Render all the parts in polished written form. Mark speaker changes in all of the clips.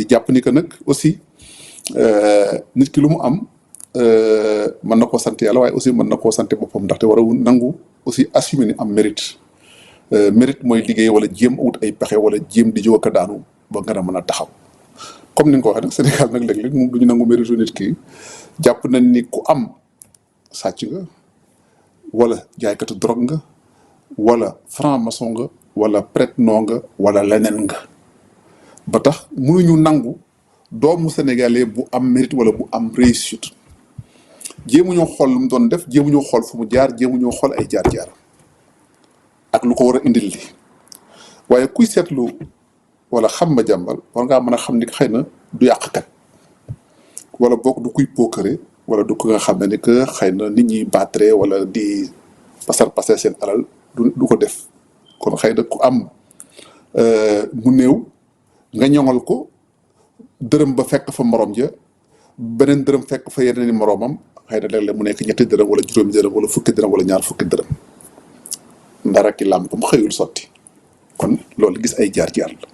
Speaker 1: di jàpp ni que nag aussi nit ki lu mu am mën na koo sant yàlla waaye aussi mën na koo sant boppam ndaxte war a nangu aussi assumer ni am mérite mérite mooy liggéey wala jéem wut ay pexe wala jéem di jóg a daanu ba nga mën a taxaw comme ni nga ko waxee nag Sénégal nag léeg-léeg moom du ñu nangu mérite nit ki jàpp nañ ni ku am sàcc nga wala jaaykatu drogue nga wala franc-maçon nga wala prête-nom nga wala leneen nga ba tax mënuñu nangu doomu sénégalais bu am mérite wala bu am réussite jéemuñoo xool lu mu doon def jéemuñoo xool fu mu jaar jéemuñoo xool ay jaar-jaar ak lu ko war a indil li waaye kuy seetlu wala xam ma jàmbal war ngaa mën a xam ni xëy na du yàqkat wala boog du kuy pookare wala du ko nga xam ne ni que xëy na nit ñi battre wala di pasar seen alal du ko def kon xëy na ku am mu néew nga ñoŋal ko dërëm ba fekk fa morom ja beneen dërëm fekk fa yeneen i moromam xëy na léeg-léeg mu nekk ñetti dërëm wala juróomi dërëm wala fukki dërëm wala ñaar fukki dërëm ndara ki làmpam xëyul sotti kon loolu gis ay jaar-jaar la.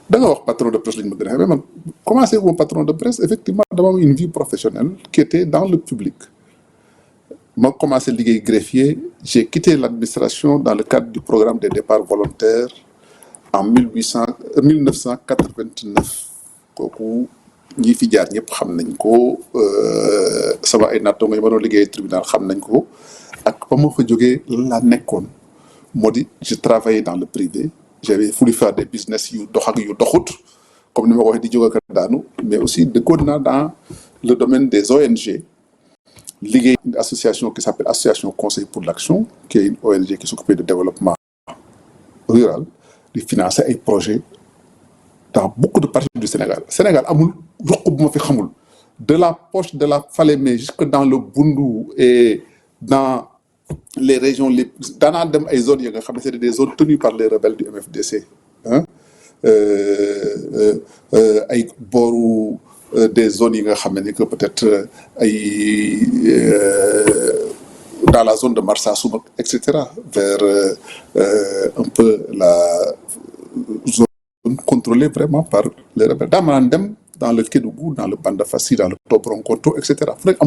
Speaker 1: da nga wax patron de presse lañu ma gën a xamee man commencé comme patron de presse effectivement dama am une vie professionnelle qui était dans le public ma commencé liggéey greffier j'ai quitté l'administration dans le cadre du programme des départs volontaires en 1989 kooku ñi fi jaar ñëpp xam nañ ko sama ay nattoo nga ñu ma doon liggéey tribunal xam nañ ko ak ba ma fa jógee lan laa nekkoon moo di je travaillais dans le privé j'avais voulu faire des business yu dox ak yu doxut comme ni ma ko waxee di jóg ak daanu mais aussi dëkkoon naa dans le domaine des ONG liggéey une association qui s'appelle Association Conseil pour l'Action qui est une ONG qui s'occupait de développement rural di financer ay projets dans beaucoup de parties du Sénégal amul ruq bu ma fi xamul de la poche de la Falémé jusque dans le Boundou et dans les régions les daanaa dem ay zones yi nga xam ne c'est des zones tenues par les rebelles du MFDC ay booru des zones yi nga xam ne que peut-être ay dans la zone de Marsassoum etc vers un peu la zone contrôlée vraiment par les rebelles daa ma naan dem dans le Kédougou dans le Bandafassi dans le Tobronkoto etc fu nekk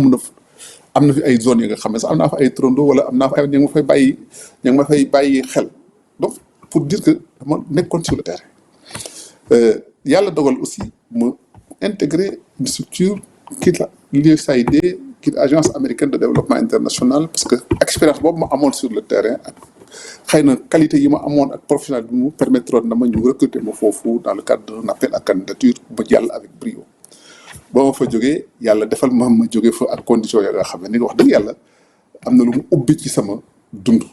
Speaker 1: am na fi ay zones yi nga xam ne sax am naa fa ay trondo wala am naa fa ay ña ngi ma fay bàyyi xel donc pour dire que dama nekkoon sur le terrain yàlla dogal aussi mu intégrer une structure qui la l'USAID qui est agence américaine de développement international parce que expérience boobu ma amoon sur le terrain ak xëy na qualité yi ma amoon ak professionnel bi mu permettre na ma ñu recruter ma foofu dans le cadre d'un appel à candidature ba jàll avec brio ba ma fa jógee yàlla defal ma jógee fa ak conditions ya nga xam ne ni wax dëgg yàlla am na lu mu ubbi ci sama dund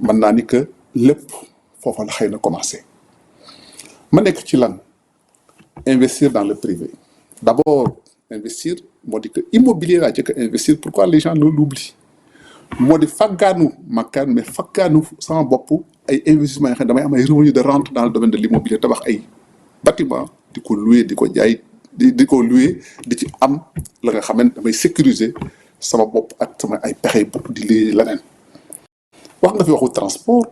Speaker 1: mën naa ni que lépp foofa la xëy na commencé ma nekk ci lan investir dans le privé d'abord investir moo di que immobilier laa jëkk investir pourquoi les gens l'oublient moo di faggaanu makkaan mais faggaanu sama bopp ay investissement yoo xam ne damay am ay revenus de rente dans le domaine de l'immobilier tabax ay bâtiment di ko louer di ko jaay di ko louer di ci am la nga xam ne damay sécuriser sama bopp ak sama ay pexe bopp di lii leneen wax nga fi waxu transport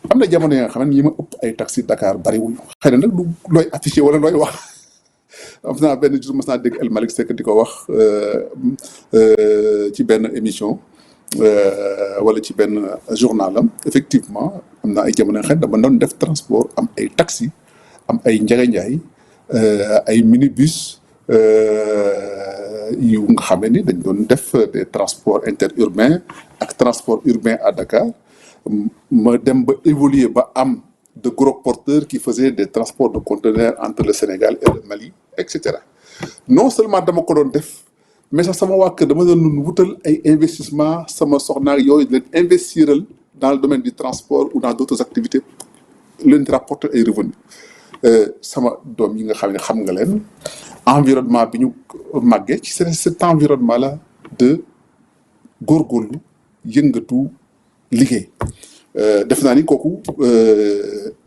Speaker 1: am na jamono yi nga xam ne ñi ma ëpp ay taxi Dakar bariwuñu xëy na nag du looy affiché wala looy wax am naa benn jour mas naa dégg El Malick Seck di ko wax ci benn émission wala ci benn journal am effectivement am na ay jamono xëy dama doon def transport am ay taxi am ay njaganjaay ay minibus yu nga xam ne ni dañ doon def des transports interurbains ak transport urbain à Dakar ma dem ba évoluer ba am de gros porteurs qui faisaient des transports de conteneurs entre le Sénégal et le Mali et cetera non seulement dama ko doon def mais sax sama waa kër dama doon wutal ay investissement sama soxna yooyu leen investiral dans le domaine du transport ou dans d'autres activités leen di rapporter ay revenus sama doom yi nga xam ne xam nga leen environnement bi ñu màggee ci cet environnement là de góorgóorlu yëngatu liggéey def naa ni kooku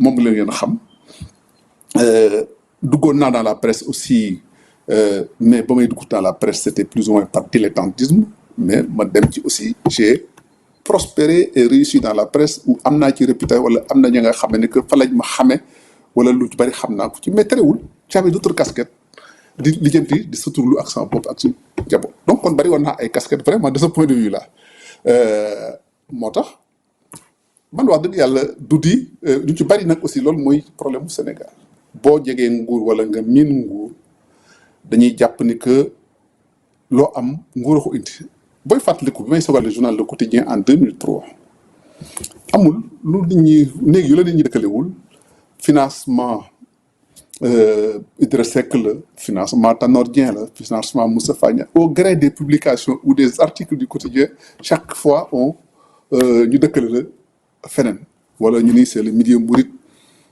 Speaker 1: moom la ngeen xam duggoon naa dans la presse aussi mais ba may dugg dans la presse c'était plus ou moins par dilettantisme mais ma dem ci aussi j'ai prospéré et réussi dans la presse où am naa ci réputation wala am na ña nga xam ne que fa lañ ma xame wala lu bari xam naa ko ci mais terewul j'avais d'autres casquettes di lijjanti di suturlu ak sama bopp ak ci njaboot donc kon bari woon naa ay casquettes vraiment de ce point de vue là moo tax man wax dëgg yàlla du di lu ci bari nag aussi loolu mooy problème mu Sénégal boo jegee nguur wala nga miin nguur dañuy jàpp ni que loo am nguur a ko indi booy fàttaliku bi may sogal le journal Le Quotidien en 2003 amul lu nit ñi néeg yu la nit ñi dëkkalewul financement Idrissa Seck la financement Tanor Dieng la financement Moustapha Niasse au gré des publications ou des articles du quotidien chaque fois on ñu dëkkale la feneen wala ñu ni c'est le milieu mouride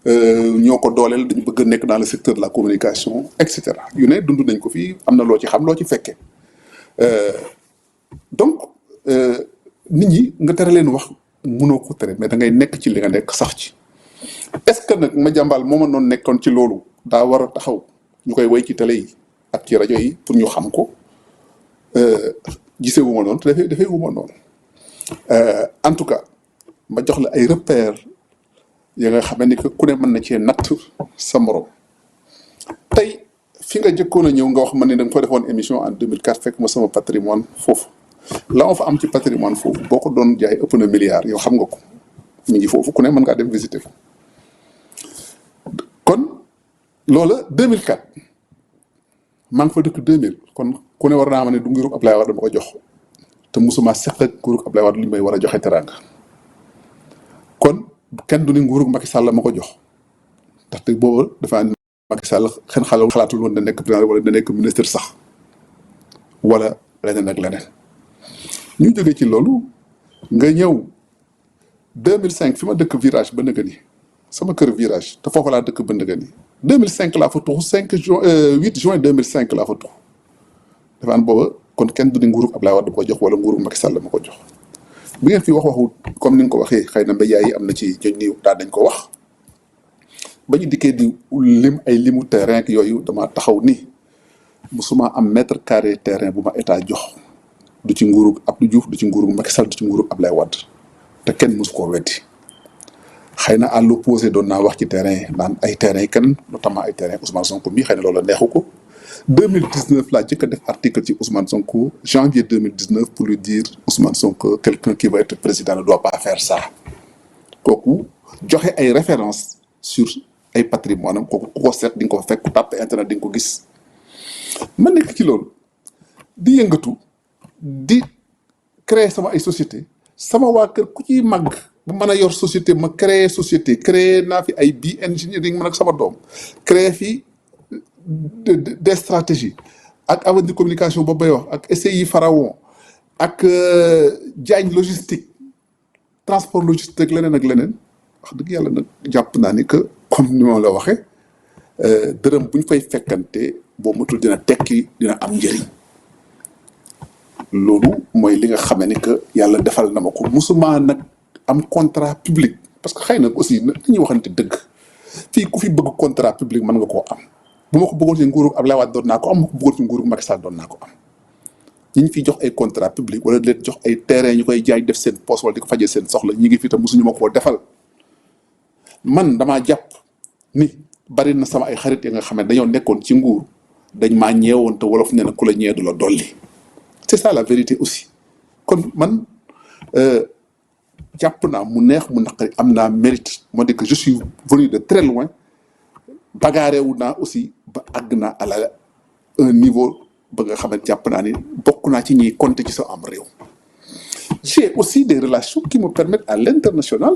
Speaker 1: ñoo ko dooleel dañu bëgg a nekk dans le secteur de la communication et cetera yu ne dund nañ ko fii am na loo ci xam loo ci fekkee donc nit ñi nga tere leen wax mënoo ko tere mais da ngay nekk ci li nga nekk sax ci est-ce que nag Madiambal moo ma noonu nekkoon ci loolu daa war a taxaw ñu koy woy ci télé yi ak ci rajo yi pour ñu xam ko gisee wu ma noonu te dafay wu ma noonu en tout cas ma jox la ay repères ya nga xam ne que ku ne mën na cee natt sa morom tey fi nga jëkkoon a ñëw nga wax ma ne da nga fa defoon émission en 2004 fekk ma sama patrimoine foofu la ma fa am ci patrimoine foofu boo ko doon jaay ëpp na milliard yow xam nga ko mi ngi foofu ku ne mën ngaa dem visiter ko kon loola 2004 maa ngi fa dëkk 2000 kon ku ne war naa ma ne du nguurug Ablaye Wade dama ko jox te musuma seq ak nguurug Ablaye Wade li may war a joxe teranga kon kenn du ni nguurug Macky Sall ma ko jox ndaxte booba dafa Macky Sall xen xalaatul woon da nekk président wala da nekk ministre sax wala leneen ak leneen ñu jógee ci loolu nga ñëw 2005 fi ma dëkk virage ba nëgë ni sama kër virage te foofu laa dëkk ba nëgë ni 2005 laa fa tuxu 8 juin 2005 laa fa tuxu dafa an booba kon kenn du ni nguurug Ablaye Wade ma ko jox wala nguurug Macky Sall ma ko jox bi ngeen fi waxu comme ni nga ko waxee xëy na mbéyaay yi am na ci joñ ni daal dañ ko wax ba ñu dikkee di lim ay limu terrain yooyu dama taxaw ni musuma am mètre carré terrain bu ma état jox du ci nguurug Abdou Diouf du ci nguurug Macky Sall du ci nguurug Ablaye Wade te kenn mosu koo weddi xëy na à l'opposé doon naa wax ci terrain naan ay terrain kenn notamment ay terrain Ousmane Sonko mii xëy na loolu neexu ko 2019 laa jëkk a def article ci Ousmane Sonko janvier 2019 pour lui dire Ousmane Sonko quelqu'un qui va être président ne doit pas faire ça kooku joxe ay références sur ay patrimoine am kooku ku ko seet di nga ko fekk ku tàppe internet di nga ko gis ma nekk ci loolu di yëngatu di créer sama ay société sama waa kër ku ciy màgg ba mën a yor société ma créer société créer naa fi ay bi engineering man ak sama doom créer fi des stratégies ak avenir communication boobu bay wax ak SCI Pharaon ak Diagne logistique transport logistique leneen ak leneen wax dëgg yàlla nag jàpp naa ni que comme ni ma la waxee dërëm bu ñu fay fekkante boo matul dina tekki dina am njëriñ loolu mooy li nga xamee ni que yàlla defal na ma ko musuma nag am contrat public parce que xëy na aussi dañuy waxante dëgg fii ku fi bëgg contrat public mën nga koo am bu ma ko bëggoon ci nguurug Ablaye Wade doon naa ko am ma ko bëggoon ci nguurug Macky Sall doon naa ko am ñi ñu fiy jox ay contrat public wala leen jox ay terrain ñu koy jaay def seen poste wala di ko fajee seen soxla ñi ngi fi tam mosuñu ma koo defal man damaa jàpp ni bari na sama ay xarit yi nga xam ne dañoo nekkoon ci nguur dañ maa ñeewoon te wolof nee na ku la ñee du la dolli c'est ça la vérité aussi kon man jàpp naa mu neex mu naqari am naa mérite moo di que je suis venu de très loin bagaarewu naa aussi ba àgg naa à la un niveau ba nga xam ne jàpp naa ni bokk naa ci ñiy compter ci sa am réew. J'ai aussi des relations qui me permettent à l'international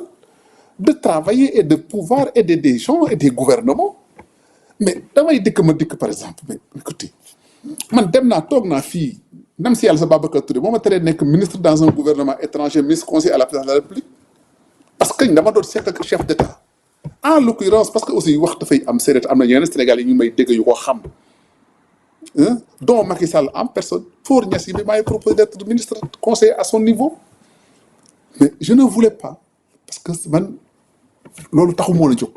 Speaker 1: de travailler et de pouvoir aider des gens et des gouvernements mais damay dikk par exemple mais écoutez man dem naa toog naa fii même si yàlla sa Babacar Touré moo ma teree nekk ministre dans un gouvernement étranger ministre conseiller à la présidence de la République parce que dama doon seq ak chef d'État en l'occurrence parce que aussi wax dafay am séeréer am na yeneen Sénégal yi ñu may dégg yu ko xam dont Macky Sall en personne pour Niass yi bi maay proposé d'être ministre conseiller à son niveau mais je ne voulais pas parce que man loolu taxu moo la jóg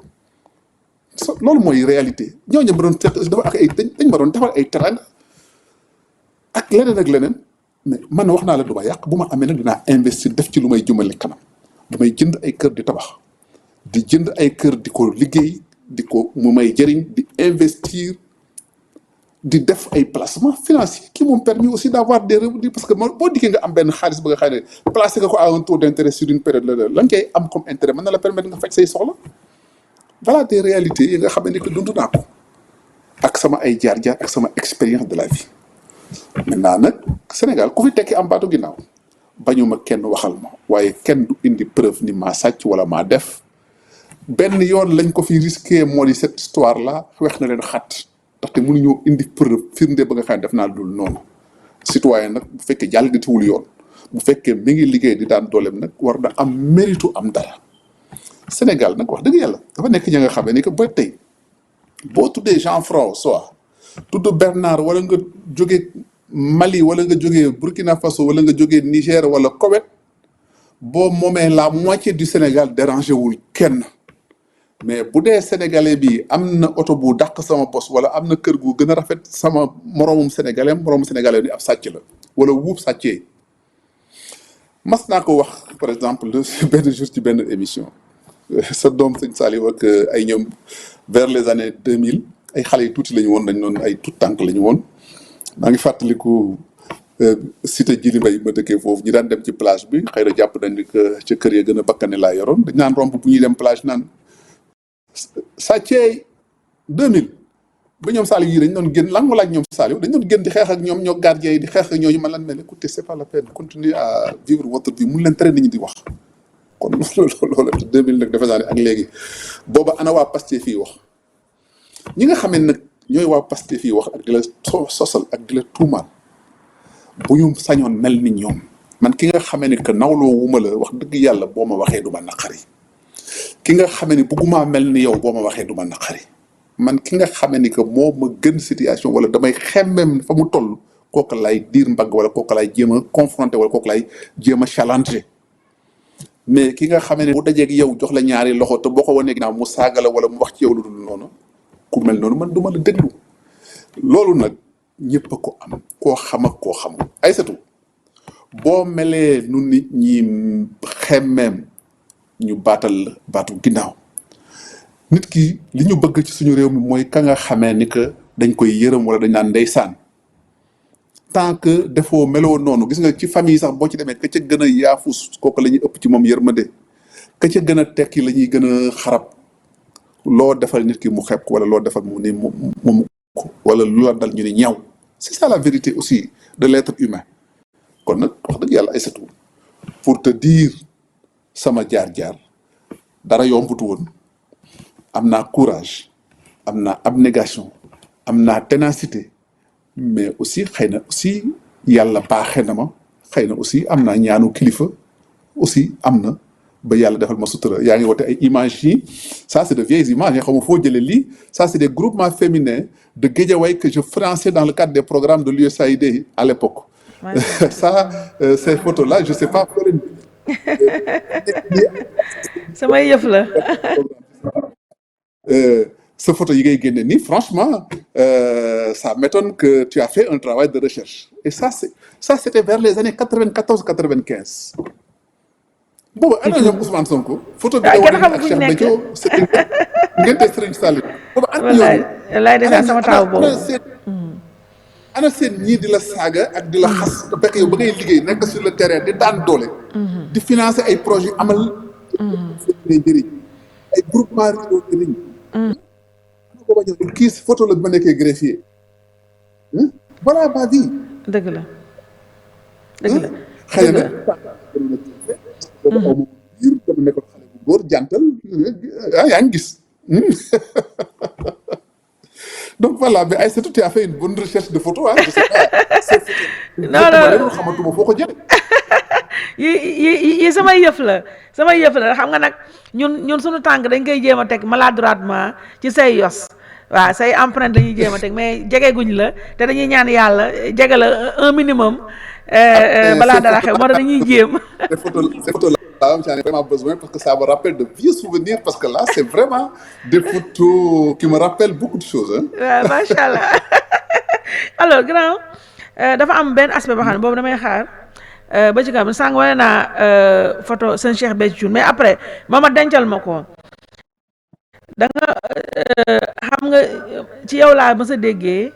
Speaker 1: loolu mooy réalité ñooñu ma doon seq dafa ak ay dañ ma doon defal ay teranga ak leneen mais man wax naa la du ma yàq bu ma amee nag dinaa investir def ci lu may jëmale kanam damay jënd ay kër di tabax di jënd ay kër di ko liggéey di ko mu may jëriñ di investir di def ay placement financier qui m'ont permis aussi d'avoir des revenus parce que boo dikkee nga am benn xaalis ba nga xam ne placé nga ko à un taux d'intérêt sur une période la lan ngay am comme intérêt mën na la permettre nga faj say soxla voilà des réalités yi nga xam ne que dund naa ko ak sama ay jaar-jaar ak sama expérience de la vie maintenant nag Sénégal ku fi tekki am baatu ginnaaw bañuma kenn waxal ma waaye kenn du indi preuve ni maa sàcc wala maa def benn yoon lañ ko fi risqué moo di cette histoire là weex na leen xat ndaxte mënuñoo indi preuve firnde ba nga xam ne def naa dul noonu citoyen nag bu fekkee jàllgatiwul yoon bu fekkee mi ngi liggéey di daan dooleem nag war na am méritu am dara Sénégal nag wax dëgg yàlla dafa nekk ña nga xam ne que ba tey boo tuddee Jean-François tudd Bernard wala nga jóge Mali wala nga jógee Burkina Faso wala nga jógee Niger wala Koweït boo moomee la moitié du Sénégal dérangé wul kenn mais bu dee sénégalais bi am na oto bu dàq sama bos wala am na kër gu gën a rafet sama moroomum sénégalais ni ab sàcc la wala wuub sàccee mas naa ko wax par exemple benn jour ci benn émission sa doom sëñ Saliou ak ay ñoom vers les années 2000 ay xale yu tuuti la ñu woon dañ noonu ay tout tànk la ñu woon maa ngi fàttaliku cité Djily Mbaye ma dëkkee foofu ñi daan dem ci plage bi xëy na jàpp nañ ni que ca kër ya gën a bakkane laa yoroon dañ naan romb bu ñuy dem plage naan sàccee 2000 ba ñoom Saliou yi dañ doon génn lan laaj ñoom Saliou dañ doon génn di xeex ak ñoom ñoo gardien yi di xeex ak ñooñu man lan mel écoutez c'est pas la peine continuer à vivre votre vie mun leen tere nit ñi di wax kon loolu 2000 nag defe naa ne ak léegi booba ana waa Pastef fii wax ñi nga xamee nag ñooy waa Pastef fii wax ak di la sosal ak di la tuumaal bu ñu sañoon mel ni ñoom man ki nga xamee ni que nawloo wuma la wax dëgg yàlla boo ma waxee du ma naqari ki nga xamee ni bëgguma mel ni yow boo ma waxee du ma naqari man ki nga xamee ni que moo ma gën situation wala damay xemmem fa mu toll kooku lay diir mbagg wala kooku lay jéem a confronter wala kooku lay jéem a challenger mais ki nga xamee ne bu dajeeg yow jox la ñaari loxo te boo ko wanee ginnaaw mu saaga la wala mu wax ci yow lu dul noonu ku mel noonu man du ma la déglu loolu nag ñëpp a ko am koo xam ak koo xamul Aïssatou boo melee nu nit ñi xemmeem ñu baatal la baatu ginnaaw nit ki li ñu bëgg ci suñu réew mi mooy ka nga xamee ni que dañ koy yërëm wala dañ naan ndeysaan tant que defoo meloo noonu gis nga ci famille sax boo ci demee ka ca gën a yaafus kooku la ñuy ëpp ci moom yërmande ka ca gën a tekki la ñuy gën a xarab loo defal nit ki mu xeeb ko wala loo defal mu ni moom ko wala lu la dal ñu ni ñaaw c'est ça la vérité aussi de l'être humain kon nag wax dëgg yàlla Aïssatou pour te dire sama jaar-jaar dara yombutu woon am naa courage am naa abnégation am naa ténacité mais aussi xëy na aussi yàlla baaxee na ma xëy na aussi am naa ñaanu kilifa aussi am na ba yàlla defal ma sutura yaa ngi wote ay images yi ça c'est de vieilles images yi xam nga foo jëlee lii ça c'est des groupements féminins de Guédiawaye que je finançais dans le cadre des programmes de l'USAID à l'époque ça ces photos là je sais pas foo leen
Speaker 2: samay yëf la
Speaker 1: sa photo yi ngay génne nii franchement ça m'étonne que tu as fait un travail de recherche et ça c'était vers les années 94-95 boobu ana ñoom Ousmane Sonko photo bi da wane ak Cheikh Béthio c'était ngente Serigne Saliou boobu ana ñooñu
Speaker 2: laay desaan sama taaw boobu
Speaker 1: ana seen ñii di la saaga ak di la xas te fekk yow ba ngay liggéey nekk sur le terrain di daan doole di financer ay projets amal njëriñ ay groupement réseau njëriñ booba ñëw kii photo la bi ma nekkee greffier voilà ma vie
Speaker 2: dëgg la dëgg la
Speaker 1: xëy na boobu aw ma biir dama nekkoon xale bu góor jantal yaa ngi gis donc voilà mais Aïssatou tu as fait une bonne recherche de photo je sais pas non xamatuma foo ko jëlee
Speaker 2: yi samay yëf la xam nga nag ñun suñu tànk dañ koy jéem a teg maladroitement ci say yos waaw say empreinte dañuy jéem a teg mais jegeguñ la te dañuy ñaan yàlla jege la un minimum balaa dara xew moo tax dañuy jéem
Speaker 1: ces photos là j'en ai vraiment besoin parce que ça me rappelle de vieux souvenirs parce que là c'est vraiment des photos qui me rappellent beaucoup de choses
Speaker 2: waaw macha allah alors grand dafa am benn aspect boo xam ne boobu damay xaar ba ci kanam sànq wane naa photo sëñ Cheikh Béthio mais après mama dencal ma ko da nga xam nga ci yow laa mës a déggee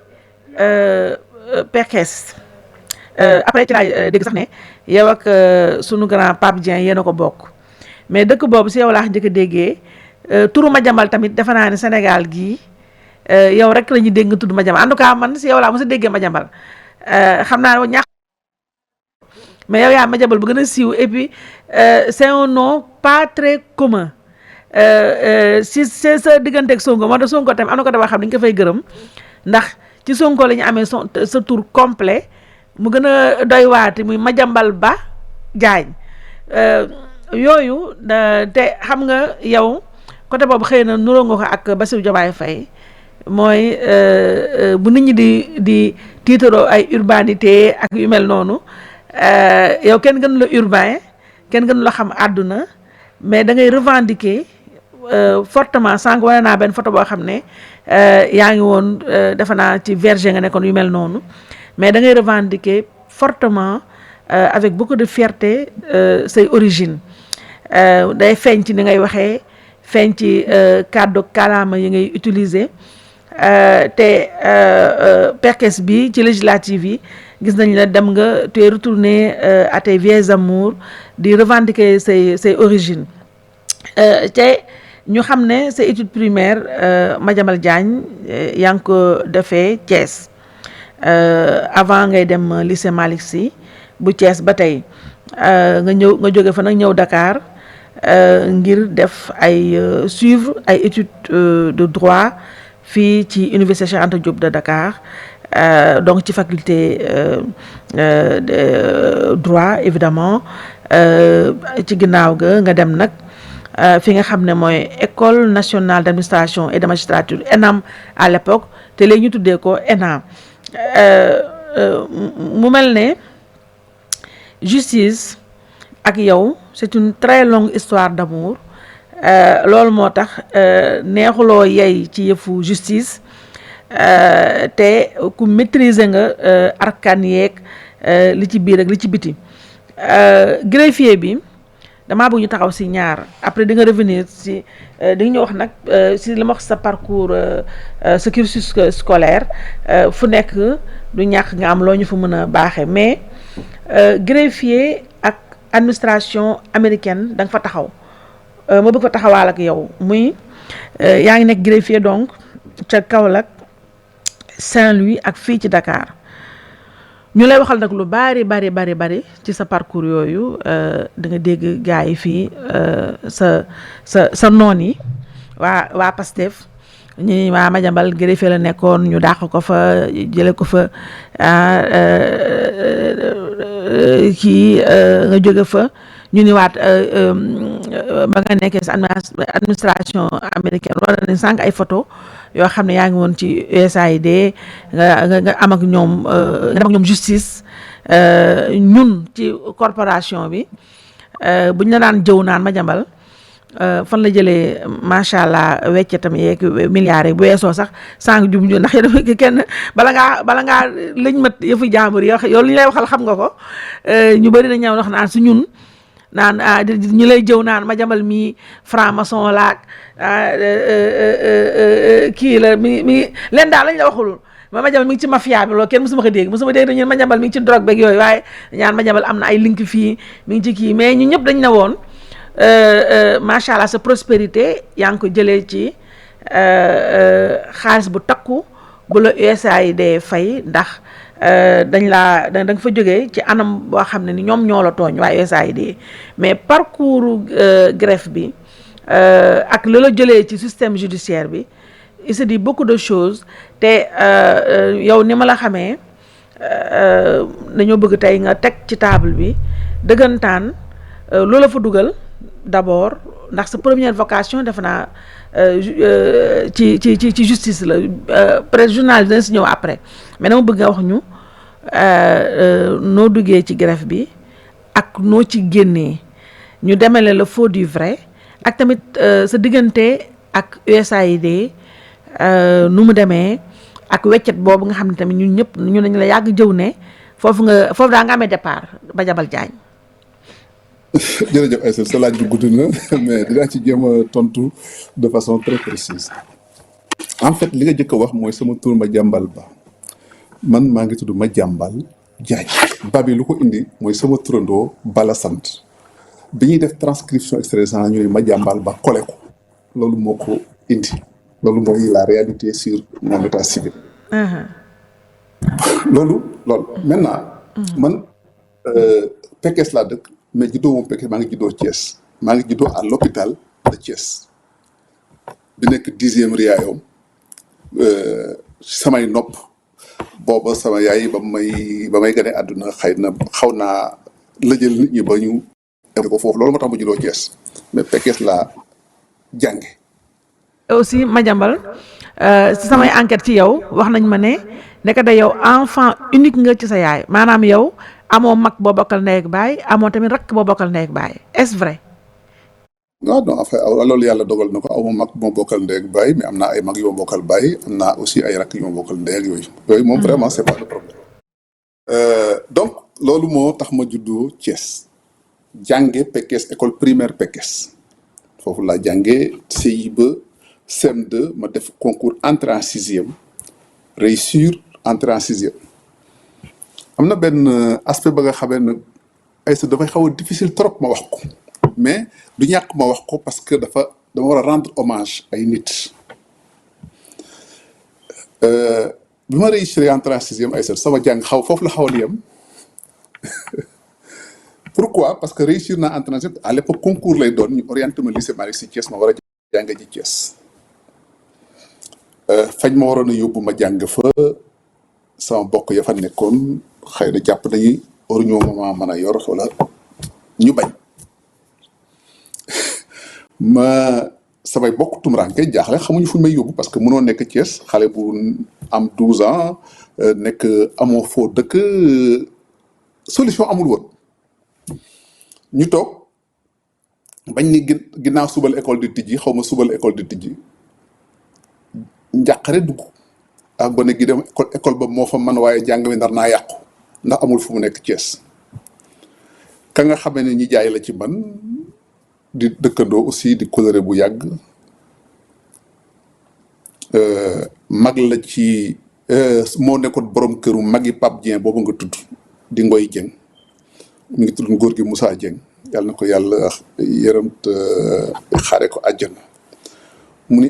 Speaker 2: Pekes après ci laay dégg sax ne yow ak sunu grand Pape Dieng yéen a ko bokk mais dëkk boobu si yow laa njëkk a déggee turu Madiambal tamit defe naa ne Sénégal gii yow rek la ñuy dégg nga tudd Madiambal en tout cas man si yow laa mës a déggee Madiambal xam naa ñàkk mais yow yaa Madiambal bu gën a siiw et puis c'est un nom pas très commun si c'est sa digganteeg Sonko moo tax Sonko tamit am na ko dafa xam dañ ko fay gërëm ndax ci Sonko la ñu amee sa tour complet mu gën a doy waati muy Madiambal Ba Diagne yooyu te xam nga yow côté boobu xëy na nuroo nga ko ak Bassirou Diomaye Faye mooy bu nit ñi di tiitaroo ay urbanité ak yu mel noonu yow kenn gënu la urbain kenn gënu la xam àdduna mais da ngay revendiquer fortement sànq wane naa benn photo boo xam ne yaa ngi woon defe naa ci verger nga nekkoon yu mel noonu mais da ngay revendiquer fortement avec beaucoup de fierté say origines day feeñ ci ni ngay waxee feeñ ci kàddu kàllaama yi ngay utiliser te Pekes bi ci législative yi gis nañ la dem nga tu es retourné à tes vieux amours di revendiquer say origines te ñu xam ne sa étude primaire Madiambal Diagne yaa ngi ko defee Thiès avant ngay dem lycée Malick Sy bu Thiès ba tey nga jóge fa nag ñëw Dakar ngir def ay suivre ay études de droit fii ci université Cheikh Anta Diop de Dakar donc ci faculté de droit évidemment ci ginnaaw ga nga dem nag fi nga xam ne mooy école nationale d'administration et de magistrature ENAM à l'époque te léegi ñu tuddee ko ENA mu mel ne justice ak yow c'est une très longue histoire d'amour loolu moo tax neexuloo yey ci yëfu justice te ku maîtriser nga arkaan yeeg li ci biir ak li ci biti greffier bi damaa bëgg ñu taxaw si ñaar après di nga revenir si di nga ñu wax nag si li ma wax sa parcours sa cursus scolaire fu nekk du ñàkk nga am loo ñu fa mën a baaxee mais greffier ak administration américaine da nga fa taxaw ma bëgg fa taxawaal ak yow muy yaa ngi nekk greffier donc ca Kaolack Saint-Louis ak fii ci Dakar ñu lay waxal nag lu bari ci sa parcours yooyu da nga dégg gars yi fii sa noon yi waa Pastef ñi waa Madiambal greffier la nekkoon ñu dàq ko fa jële ko fa kii nga jóge fa ñu ni waat ba nga nekkee sa administration américaine wala ne sànq ay photo yoo xam ne yaa ngi woon ci USAID nga am ak ñoom nga dem ak ñoom justice ñun ci corporation bi bu ñu la daan jëw naan Madiambal fan la jëlee macha allah weccatam yeeg milliards yi bu weesoo sax sànq jum ju ndax yow kenn bala ngaa lëñ mat yëfu jaambur yi yow li ñu lay waxal xam nga ko ñu bëri na ñëw wax naan su ñun naan ñu lay jëw naan Madiambal mi franc-maçon laak kii la mi leen daal lañ la waxul Madiambal mi ngi ci mafia bi loolu kenn mosuma ko dégg dañu Madiambal mi ngi ci drogue beeg yooyu waaye ñaan Madiambal am na ay link fii mi ngi ci kii mais ñu ñëpp dañ ne woon macha allah sa prospérité yaa ngi ko jëlee ci xaalis bu takku bu la USAID fay ndax da nga fa jógee ci anam boo xam ne ni ñoom ñoo la tooñ waaye USAID mais parcours greffe bi ak la jëlee ci système judiciaire bi il se dit beaucoup de choses te yow ni ma la xamee dañoo bëgg tey nga teg ci table bi dëggantaan loola fa dugal d'abord ndax sa première vocation defe naa ci justice la presque journal dina si ñëw après mais dama bëgg nga wax ñu noo duggee ci greffe bi ak noo ci génnee ñu demale la faux du vrai ak tamit sa diggante ak USAID nu mu demee ak weccet boobu nga xam ne tamit ñun ñëpp ñu nañ la yàgg jëw ne foofu daa nga amee départ Madiambal Diagne.
Speaker 1: jërëjëf Aïssata sa laaj bi gudd na mais dinaa ci jéem a tontu de façon très précise. En fait li nga jëkk a wax mooy sama tur Madiambal Ba man maa ngi tudd Madiambal Diagne. ba bi lu ko indi mooy sama turandoo Bala sant bi ñuy def transcription extrait de ñu ne Madiambal Ba kole ko loolu moo ko indi loolu mooy la réalité sur mon état civil. loolu maintenant man Pekes laa dëkk mais juddoo moom Pekes maa ngi juddoo Thiès maa ngi juddoo à l'hôpital de Thiès bi nekk 10e riyaayom samay nopp booba sama yaay ba may gane àdduna xëy na xaw naa lëjël nit ñi ba ñu ko foofu loolu moo tax ma juddoo Thiès mais Pekes laa jànge.
Speaker 2: aussi Madiambal si samay enquête ci yow wax nañ ma ne nekk da yow enfant unique nga ci sa yaay maanaam yow amoo mag boo bokkal ndey ak baay amoo tamit rakk boo bokkal ndey ak baay est-ce vrai.
Speaker 1: non en fait loolu yàlla dogal na ko aw ma mag bu ma bokkal ndey ak baay mais am naa ay mag yu ma bokkal baay am naa aussi ay rakk yu ma bokkal ndey ak yooyu moom vraiment c'est pas le problème. donc loolu moo tax ma juddoo Thiès jànge Pekes école primaire Pekes foofu laa jànge CI ba CM2 ma def concours entrée en sixième réussir entrée en sixième. am na benn aspect ba nga xamee ne Aïssa dafay xaw a difficile trop ma wax ko mais du ñàkk ma wax ko parce que dama war a rendre hommage ay nit. bi ma réussir entrée en sixième Aïssa sama jàng foofu la xaw a yem pourquoi parce que réussir naa entrée en sixième à l'époque concours lay doon ñu orienté ma lycée Malick Sy Thiès ma war a jàng ji Thiès fañ ma waroon a yóbbu ma jàng fa sama bokk ya fa nekkoon xëy na jàpp nañu waruñoo ma mën a yor wala ñu bañ ma samay bokk tumuraanke jaaxle xamuñu fu ñu may yóbbu parce que mënoo nekk Thiès xale bu am 12 ans nekk amoo foo dëkk solution amul woon ñu toog bañ ni ginnaaw subal école di tijji xaw ma subal école di tijji njàqare dugg ak gone gi dem école ba moo fa man waaye jàng mi nar naa yàqu ndax amul fu mu nekk Thiès ka nga xamee ne ñi jaay la ci man di dëkkandoo aussi di coloré bu yàgg mag la ci moo nekkoon borom këru magi Pape Dieng boobu nga tudd di Ngoy Dieng mi ngi tudd góor gi Moussa Dieng yàlla na ko yàlla yërëm te xaare ko àjjana mu ni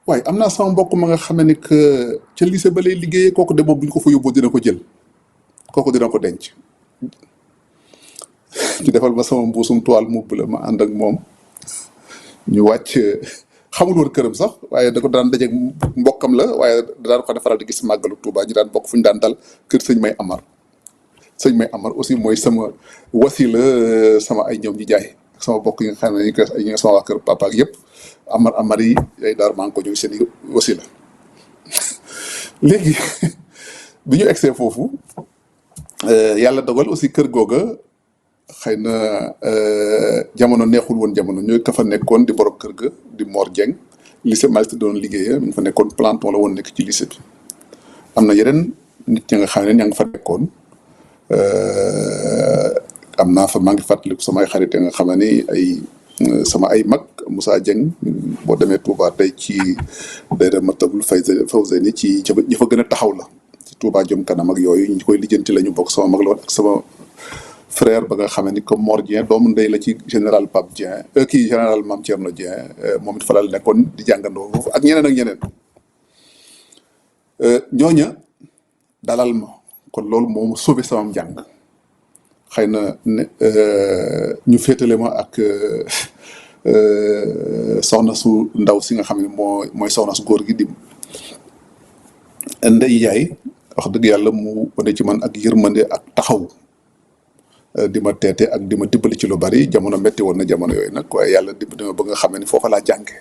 Speaker 1: waaye am naa sama mbokk ma nga xamee ni que ca lycée ba lay liggéeyee kooku de moom bu ñu ko fa yóbboo dina ko jël kooku dina ko denc ci defal ma sama mbuusum toile mubb la ma ànd ak moom ñu wàcc xamul woon këram sax waaye da ko daan dajeeg mbokkam la waaye daan ko defaral di gis màggalu Touba ñu daan bokk fu ñu daan dal kër sëñ May Amar aussi mooy sama wasila sama ay ñoom ñi jaay sama bokk yi nga xam ne ñi nga sama waa kër papa ak yëpp amar yi ay daar maa ngi ko jóg seen i wasila léegi bi ñu egsee foofu yàlla dogal aussi kër googa xëy na jamono neexul woon jamono ñooy ka fa nekkoon di borom kër ga di Mor Dieng lycée Malick Sy doon liggéeyee mi ngi fa nekkoon planton la woon nekk ci lycée bi am na yeneen nit ñi nga xam ne ña nga fa nekkoon am naa fa maa ngi fàttaliku samay xarit nga xam ne ay sama ay mag Moussa Dieng boo demee Touba tey ci dayra Matlabul Fawzayni ci ñi fa gën a taxaw la ci Touba jëm kanam ak yooyu ñu koy lijjanti la ñu bokk sama mag la woon ak sama frère ba nga xam ne comme Mor Dieng doomu ndey la ci général Pape Dieng kii général Mame Thierno Dieng moom it fa la nekkoon di jàngandoo foofu ak ñeneen ñooña dalal ma kon loolu moo ma sauvé sama njàng xëy na ne ñu féetale ma ak soxna su ndaw si nga xam ne mooy soxna su góor gi di Ndey Yaay wax dëgg yàlla mu wane ci man ak yërmande ak taxaw di ma teete ak di ma dimbali ci lu bari jamono metti woon na jamono yooyu nag waaye yàlla dimbali ma ba nga xam ne foofa laa jànge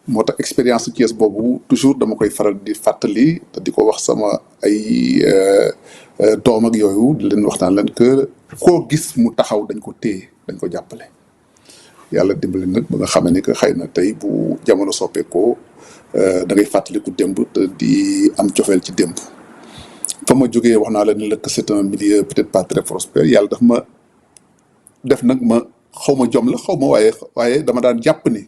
Speaker 1: moo tax expérience su Thiès boobu toujours dama koy faral di fàttali te di ko wax sama ay doom ak yooyu di leen waxtaan leen que koo gis mu taxaw dañ ko téye dañ ko jàppale yàlla dimbali nag ba nga xam ne que xëy na tey bu jamono soppeekoo da ngay fàttaliku démb te di am cofeel ci démb fa ma jógee wax naa la ni la que c'est un milieu peut-être pas très prospère yàlla daf ma def nag ma xaw ma jom la xaw ma waaye dama daan jàpp ni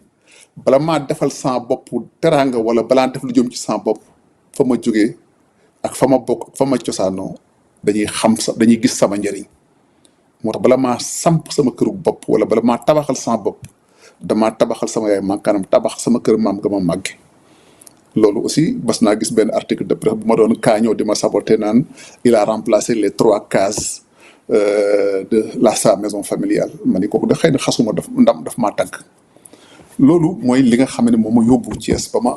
Speaker 1: bala maa defal sama bopp teraanga wala balaa def lu jëm ci sama bopp fa ma jógee ak fa ma bokk fa ma cosaanoo dañuy gis sama njëriñ. moo tax bala maa samp sama këru bopp wala bala maa tabaxal sama bopp damaa tabaxal sama yaay maanaam tabax sama kër maam nga ma màgge. loolu aussi bas naa gis benn article de presse bu ma doon kaañoo di ma saboté naan il a remplacé les 3 cases de sa maison familiale ma ni kooku da xëy na xasuma daf maa tànk. loolu mooy li nga xam ne moom ma yóbbu Thiès ba ma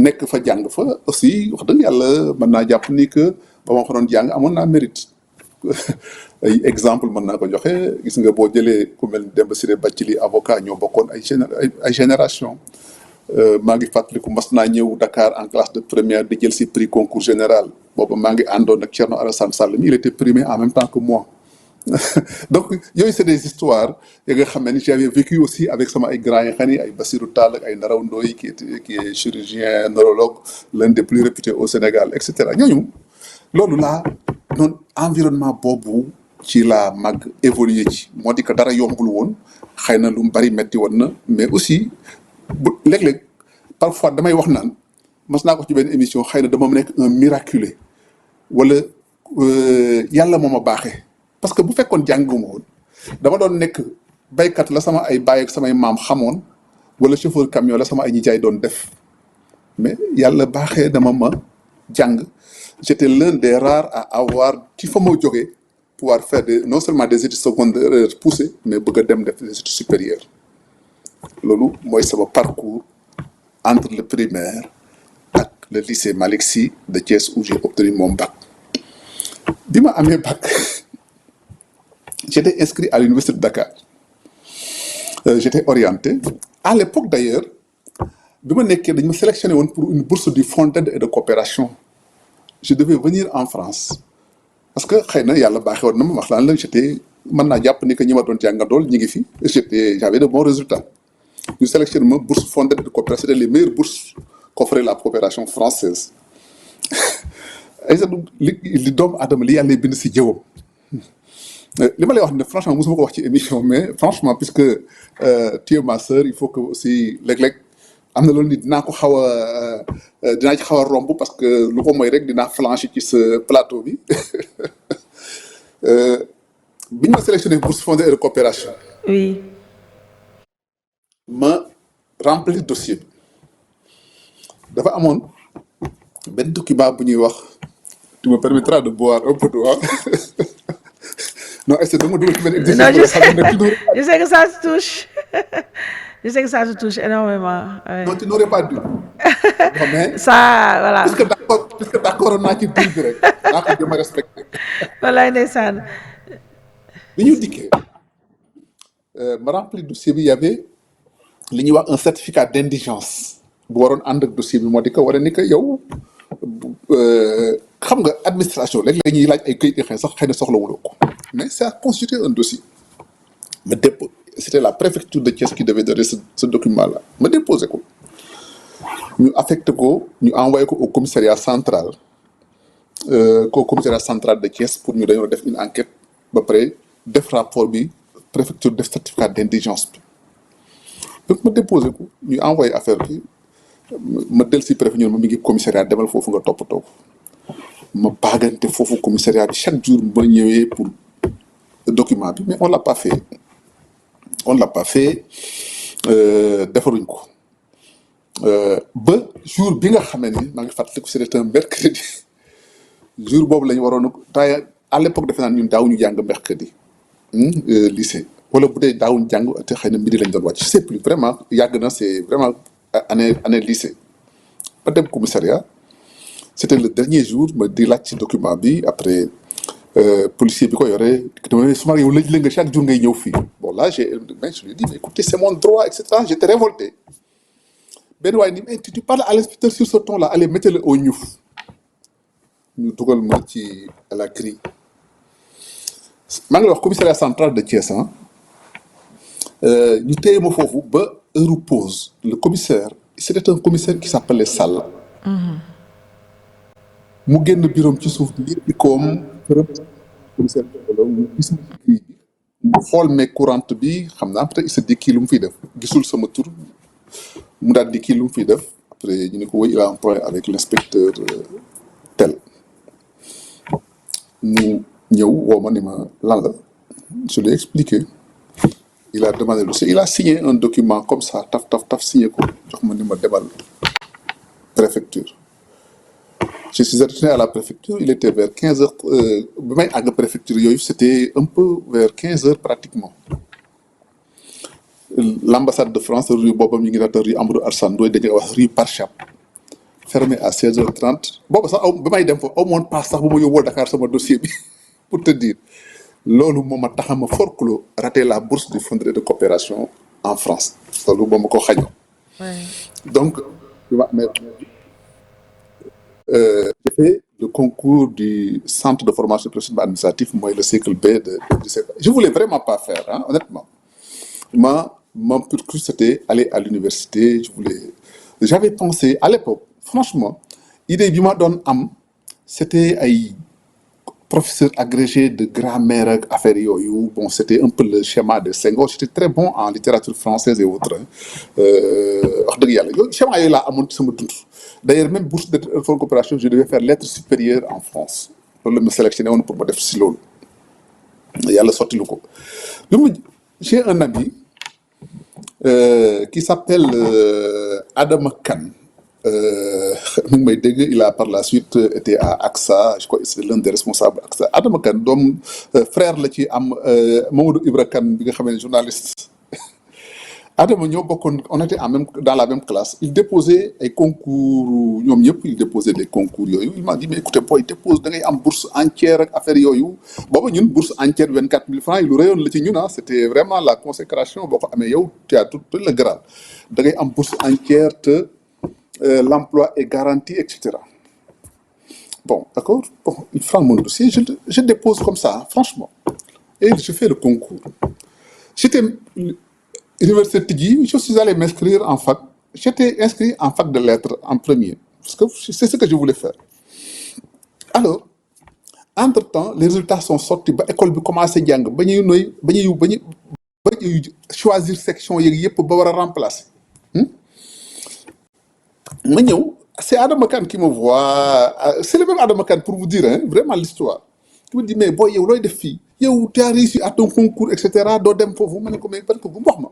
Speaker 1: nekk fa jàng fa aussi wax dëgg yàlla mën naa jàpp ni que ba ma fa doon jàng amoon naa mérite. ay exemple mën naa ko joxe gis nga boo jëlee ku mel Demba Ciré Bathily avocat ñoo bokkoon ay génération maa ngi fàttaliku mas naa ñëw Dakar en classe de première di jël si prix concours général booba maa ngi àndoon ak Thierno Alassane Sall mi il était primé en même temps que moi donc yooyu c'est des histoires yi nga xam ne j'avais vécu aussi avec sama ay grands yi xam ni ay Bassirou Tall ak ay Ndaraw Ndoye qui est chirurgien neurologue l'un des plus réputés au Sénégal et cetera ñooñu loolu laa noonu environnement boobu ci la mag évolué ci moo di que dara yombul woon xëy na lu mu bari metti woon na mais aussi bu léeg-léeg parfois damay wax naan mas naa ko ci benn émission xëy na dama nekk un miraculé wala yàlla moo ma baaxee parce que bu fekkoon jànguma woon dama doon nekk baykat la sama ay baay ak samay maam xamoon wala chauffeur camion la sama ay ñi jaay doon def mais yàlla baaxee dama ma jàng j'étais l'un des rares à avoir ci fa ma jógee pouvoir faire non seulement des études secondaires poussées mais bëgg a dem def des études supérieures loolu mooy sama parcours entre le primaire ak le lycée Malick Sy de Thiès où j'ai obtenu mon bac. bi ma amee bac j'étais inscrit à l'université de Dakar j'étais orienté à l'époque d'ailleurs bi ma nekkee dañ ma sélectionné woon pour une bourse du fonds d'aide et de coopération je devais venir en France parce que xëy na yàlla baaxee woon na ma wax laan la j'étais mën naa jàpp ni que ñi ma doon jàngandool ñi ngi fi j'avais de bons résultats ñu sélectionné ma bourse fonds d'aide et de coopération c'était les meilleures bourses qu'offrait la coopération française ay sa li doomu aadama li yàlla bind si jëwam li ma lay wax ne franchement mosuma ko wax ci émission mais franchement puisque tu es ma sœur il faut que aussi léeg-léeg am na loolu ni dinaa ko xaw a dinaa ci xaw a romb parce que lu ko mooy rek dinaa flancher ci ce plateau bi bi ñu ma sélectionné bourse fonds d'aide et de coopération.
Speaker 2: oui.
Speaker 1: ma remplir dossier bi dafa amoon benn document bu ñuy wax tu me permettras de boire un peu d'eau non est-ce que dama dugal ci benn exercice.
Speaker 2: non je sais que ça se touche je sais que ça se touche énormément. Ouais.
Speaker 1: non tu n'aurais pas dû. non mais
Speaker 2: ça voilà.
Speaker 1: puisque d'accord naa ci diir bi rek naa ko jëm a respecté.
Speaker 2: wallaay ndeysaan.
Speaker 1: bi ñu dikkee ma remplir dossier bi y avait li ñuy wax un certificat d'indigence bu waroon ànd ak dossier bi moo di ko war a ni que yow xam nga administration léeg-léeg ñuy laaj ay këyit yi sax xëy na soxlawuloo ko mais ça a constitué un dossier ma déposé c'était la préfecture de Thiès qui devait donner ce document là ma déposé ko ñu affecté ko ñu envoyé ko au commissariat central de Thiès pour ñu dañoo def une enquête ba pare def rapport bi préfecture def certificat d'indigence bi donc ma déposé ko ñu envoyé affaire bi ma del si préfet ñu ma mi ngi commissariat demal foofu nga toppatoo ma baagante foofu commissariat bi chaque jour ma ñëwee pour document bi mais on l'a pas fait defaruñ ko ba jour bi nga xam ne ni maa ngi fàttaliku c'était un mercredi jour boobu la ñu waroon taay à l'époque defe naa ñun daawuñu jàng mercredi lycée wala bu dee daawuñu jàng te xëy na midi lañ doon wàcc je sais plus vraiment yàgg na c'est vraiment année lycée ba dem commissariat c'était le dernier jour ma di laaj ci document bi après policier bi ko yore dama suma yow lëj la nga chaque jour ngay ñëw fii bon là je lui ai dit mais écoutez c'est mon droit et cetera j'étais révolté benn waaye ni mais tu parles à l'inspecteur sur ce ton là allez mettez-le au ñuf ñu dugal ma ci à la grille maa ngi wax commissariat central de Thiès ñu téye ma foofu ba heure pause le commissaire c'était un commissaire qui s'appelait Sall mu génn bureau ci suuf bi yëpp koom commissaire mu gis ma ci grille bi xool mes courantes bi xam naa peut-être il se dit kii lu mu fiy def gisul sama tur mu daal di kii lu mu fiy def après ñu ne ko oui il a un point avec l'inspecteur tel mu ñëw woo ma ni ma lan la je l'ai expliqué il a demandé le dossier il a signé un document comme ça taf signé ko jox ma ni ma demal préfecture je suis retourné à la préfecture il était vers 15 heures bi may àgg préfecture yooyu c'était un peu vers 15 heures pratiquement l'ambassade de France rue booba mi ngi naan rue Amadou Alassane Ndoye dañuy wax rue Parchap fermé à 16h30 booba sax aw ba may dem foofu aw moon paas sax bu ma yóbboo Dakar sama dossier bi pour te dire loolu moo ma tax a ma forclos raté la bourse du fonds de coopération en France loolu ba ma ko xañoo donc j'ai fait le concours du centre de formation professionnelle administratif mooy le cycle B du CFA je voulais vraiment pas faire hein, honnêtement mon cursus c'était aller à l'université j'avais pensé à l'époque franchement idée bi ma doon am c'était ay professeur agrégé de grammaire ak affaire yooyu bon c'était un peu le schéma de Senghor j'étais très bon en littérature française et autres wax dëgg yàlla yooyu schéma yooyu laa amoon ci sama dund d'ailleurs même bourse de fonds de coopération je devais faire lettres supérieures en France loolu la ma sélectionné woon pour ma def si loolu yàlla sottilu ko j'ai un ami qui s'appelle Adama Kane mi ngi may dégg il a par la suite été à AXA je crois que c'est l'un des responsables AXA Adama Kane doom frère la ci am Mamadou Ibra Kane bi nga xam ne journaliste Adama ñoo bokkoon on était dans la même classe il déposait ay concours ñoom ñëpp il déposait des concours yooyu il m'a dit mais écoutez booy dépose da ngay am bourse entière ak affaire yooyu booba ñun bourse entière 24 000 francs yi lu réyoon la ci ñun c'était vraiment la consécration boo ko amee yow tu as tout le grade da ngay am bourse entière te l'emploi est garanti etc. Bon d'accord bon il prend mon dossier je dépose comme ça franchement et je fais le concours j'étais université Tidji je suis allé m'inscrire en fac j'étais inscrit en fac de lettres en premier parce que c'est ce que je voulais faire alors entre-temps les résultats sont sortis ba école bi commencé jàng ba ñuy choisir section yeeg yëpp ba war a remplacer ma ñëw c'est Adama Kane qui me voit c'est le même Adama Kane pour vous dire hein, vraiment l'histoire qui me dit mais booy yow looy def fii yow tu as réussi à ton concours et cetera doo dem foofu ma ne ko mais parce que bu mu wax ma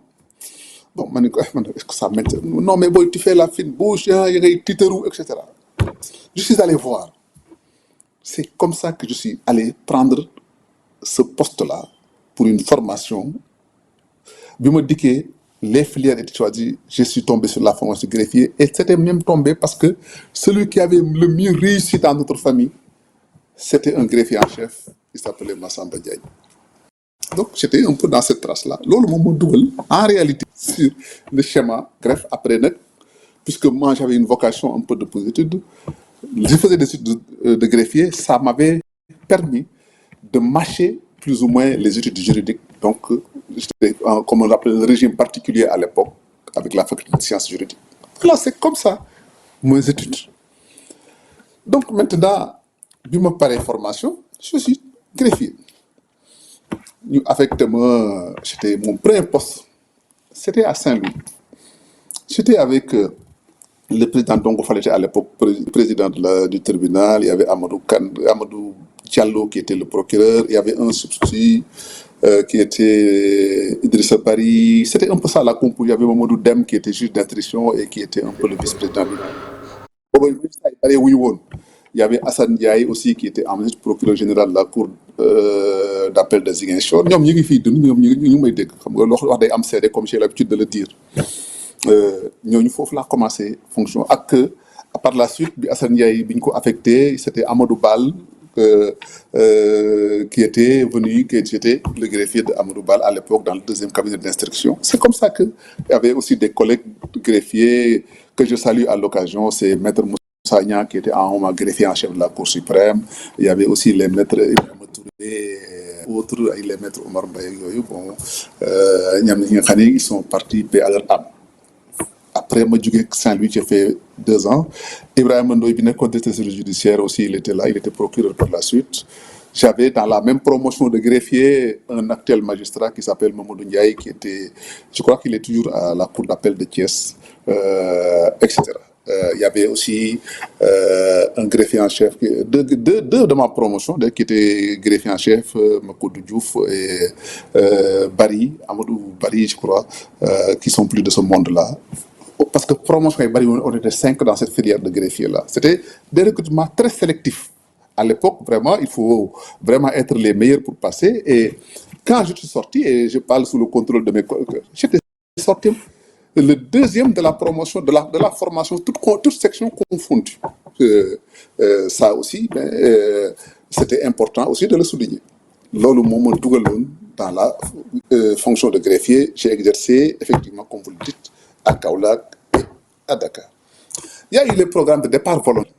Speaker 1: bon ma ne ko est-ce que ça m'intéresse non mais booy tu fais la fine bouche ya ngay tiitaru et cetera je suis allé voir c'est comme ça que je suis allé prendre ce poste-là pour une formation bi ma dikkee les filières étaient choisies je suis tombé sur la formation de greffier et c'était même tombé parce que celui qui avait le mieux réussi dans notre famille c'était un greffier en chef il s'appelait Massamba Diagne donc j'étais un peu dans cette trace-là loolu moom moo dugal en réalité sur le schéma greffe après nag puisque moi j'avais une vocation un peu de études je faisais des études de greffier ça m'avait permis de mâcher plus ou moins les études juridiques donc j'étais comme on l'appelait le régime particulier à l'époque avec la faculté de sciences juridiques voilà c'est comme ça mes études donc maintenant bi ma paree formation je suis greffier ñu affecté ma c'était mon premier poste c'était à Saint-Louis j'étais avec le président Dongo Falete à l'époque président du tribunal il y avait Amadou Diallo qui était le procureur il y avait un substitut qui était Idrissa Bari c'était un peu ça la compo il y avait Mamadou Dem qui était juge d'instruction et qui était un peu le vice-président booba bari wuñu woon il y avait Assane Ndiaye aussi qui était en même temps procureur général de la cour d'appel de Ziguinchor ñoom ñu ngi fii dund ñoom ñu ngi may dégg xam nga loo wax day am seede comme j'ai l'habitude de le dire ñooñu foofu laa commencé fonction ak par la suite bi Assane Ndiaye bi ñu ko affecté c'était Amadou Bal qui était venu qui était le greffier de Amadou Bal à l'époque dans le deuxième cabinet d'instruction c'est comme ça que il y avait aussi des collègues greffiers que je salue à l'occasion c'est maître Moussa Niang qui était en haut greffier en chef de la Cour suprême il y avait aussi les maîtres Ibrahima Touré autres les maîtres Omar Mbaye yooyu bon ñam ñi nga xam ne ils sont partis paix à leur âme après ma jógee Saint-Louis j'ai fait 2 ans Ibrahima Ndoye bi nekkoon directeur judiciaire aussi il était là il était procureur par la suite J'avais dans la même promotion de greffier un actuel magistrat qui s'appelle Mamadou Ndiaye, qui était, je crois qu'il est toujours à la cour d'appel de Thiès, etc. Il y avait aussi un greffier en chef, deux de ma promotion, qui étaient greffier en chef, Makoudou Diouf et Barry, Amadou Barry, je crois, qui sont plus de ce monde-là. Parce que promotion et Barry, on était 5 dans cette filière de greffier-là. C'était des recrutements très sélectifs. À l'époque, vraiment, il faut vraiment être les meilleurs pour passer. Et quand je suis sorti, et je parle sous le contrôle de mes collègues, j'étais sorti le deuxième de la promotion, de la formation, toute section confondue. Ça aussi, c'était important aussi de le souligner. Lors du moment dans la fonction de greffier, j'ai exercé, effectivement, comme vous le dites, à Kaolack et à Dakar. Il y a eu le programme de départ volontaire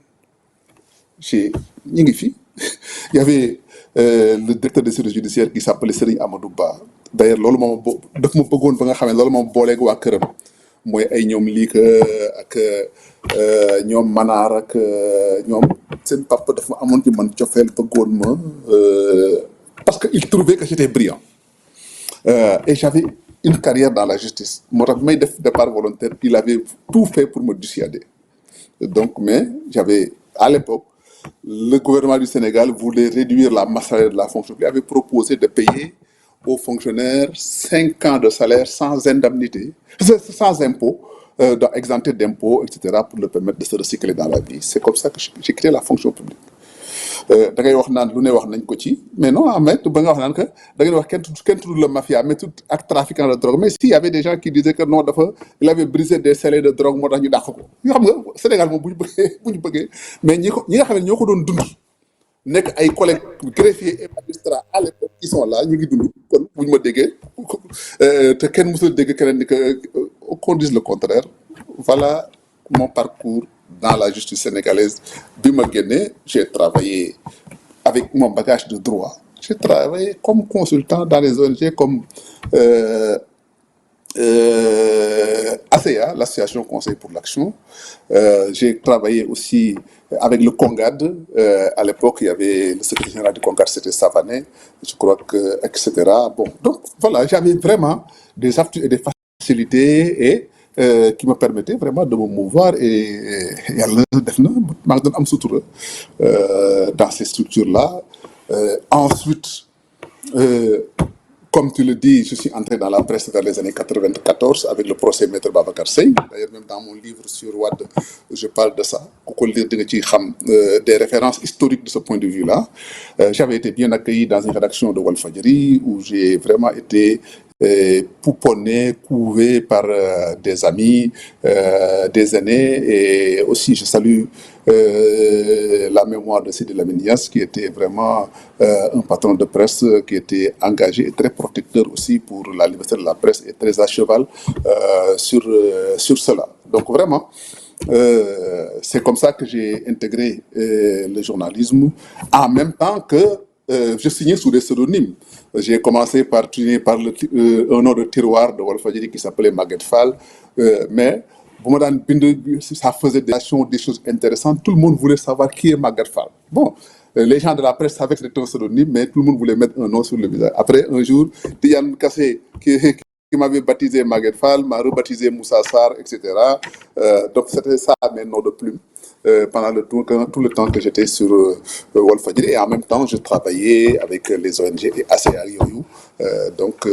Speaker 1: chez Ningifi. Il y avait le directeur de service judiciaire qui s'appelait Serigne Amadou Ba. D'ailleurs, loolu moom daf ma bëggoon ba nga xam ne loolu moom booleeg waa këram mooy ay ñoom liik ak ñoom Manaar ak ñoom seen papa daf ma amoon ci man cofeel bëggoon ma parce que il trouvait que j'étais brillant et j'avais une carrière dans la justice. Moo tax may def départ volontaire, il avait tout fait pour me dissuader. Donc, mais j'avais à l'époque, le gouvernement du Sénégal voulait réduire la masse salariale de la fonction publique. Il avait proposé de payer aux fonctionnaires 5 ans de salaire sans indemnité, sans impôt, exempté d'impôts, etc., pour leur permettre de se recycler dans la vie. C'est comme ça que j'ai créé la fonction publique. Da ngay wax naan lu ne wax nañ ko ci mais non en fait ba nga wax naan que da ngay wax kenn tudd la mafia mais tout ak trafiquant de drogue mais si y avait des gens qui disaient que non dafa il avait brisé des scellés de drogue moo tax ñu dàq ko yoo xam nga Sénégal moom bu ñu bëggee mais ñi nga xam ne ñoo ko doon dund nekk ay collègues greffiers et magistrats à l'époque qui sont là ñu ngi dund kon bu ñu ma déggee te kenn mësul dégg keneen ni que qu'on dise le contraire. Voilà mon parcours dans la justice sénégalaise. J'ai travaillé avec mon bagage de droit. J'ai travaillé comme consultant dans les ONG comme ACA, l'Association Conseil pour l'Action. J'ai travaillé aussi avec le CONGAD. À l'époque, il y avait le secrétaire général du CONGAD, c'était Savané, je crois que, etc. Bon, donc voilà, j'avais vraiment des aptitudes et des facilités et qui me permettaient vraiment de me mouvoir et yàlla def na maa ngi doon am sutura dans ces structures-là. Ensuite, comme tu le dis, je suis entré dans la presse vers les années 94 avec le procès Maître Babacar Seye. D'ailleurs, même dans mon livre sur Wade, je parle de ça. Des références historiques de ce point de vue-là. J'avais été bien accueilli dans une rédaction de Walfadjri où j'ai vraiment été pouponné, couvé par des amis, des aînés, et aussi je salue la mémoire de Sidi Lamine Niasse, qui était vraiment un patron de presse qui était engagé et très protecteur aussi pour la liberté de la presse et très à cheval sur cela. Donc vraiment, c'est comme ça que j'ai intégré le journalisme en même temps que je signais sous des pseudonymes. J'ai commencé par signer par un nom de tiroir de Walfadjri qui s'appelait Maguette Fall, mais ça faisait des choses intéressantes. Tout le monde voulait savoir qui est Maguette Fall. Bon, les gens de la presse savaient que c'était un pseudonyme, mais tout le monde voulait mettre un nom sur le visage. Après, un jour, Tiyan Kassé, qui m'avait baptisé Maguette Fall, m'a rebaptisé Moussa Sarr, etc. Donc c'était ça mes noms de plume pendant tout le temps que j'étais sur Walfadjri, et en même temps je travaillais avec les ONG et ACA Yoyou,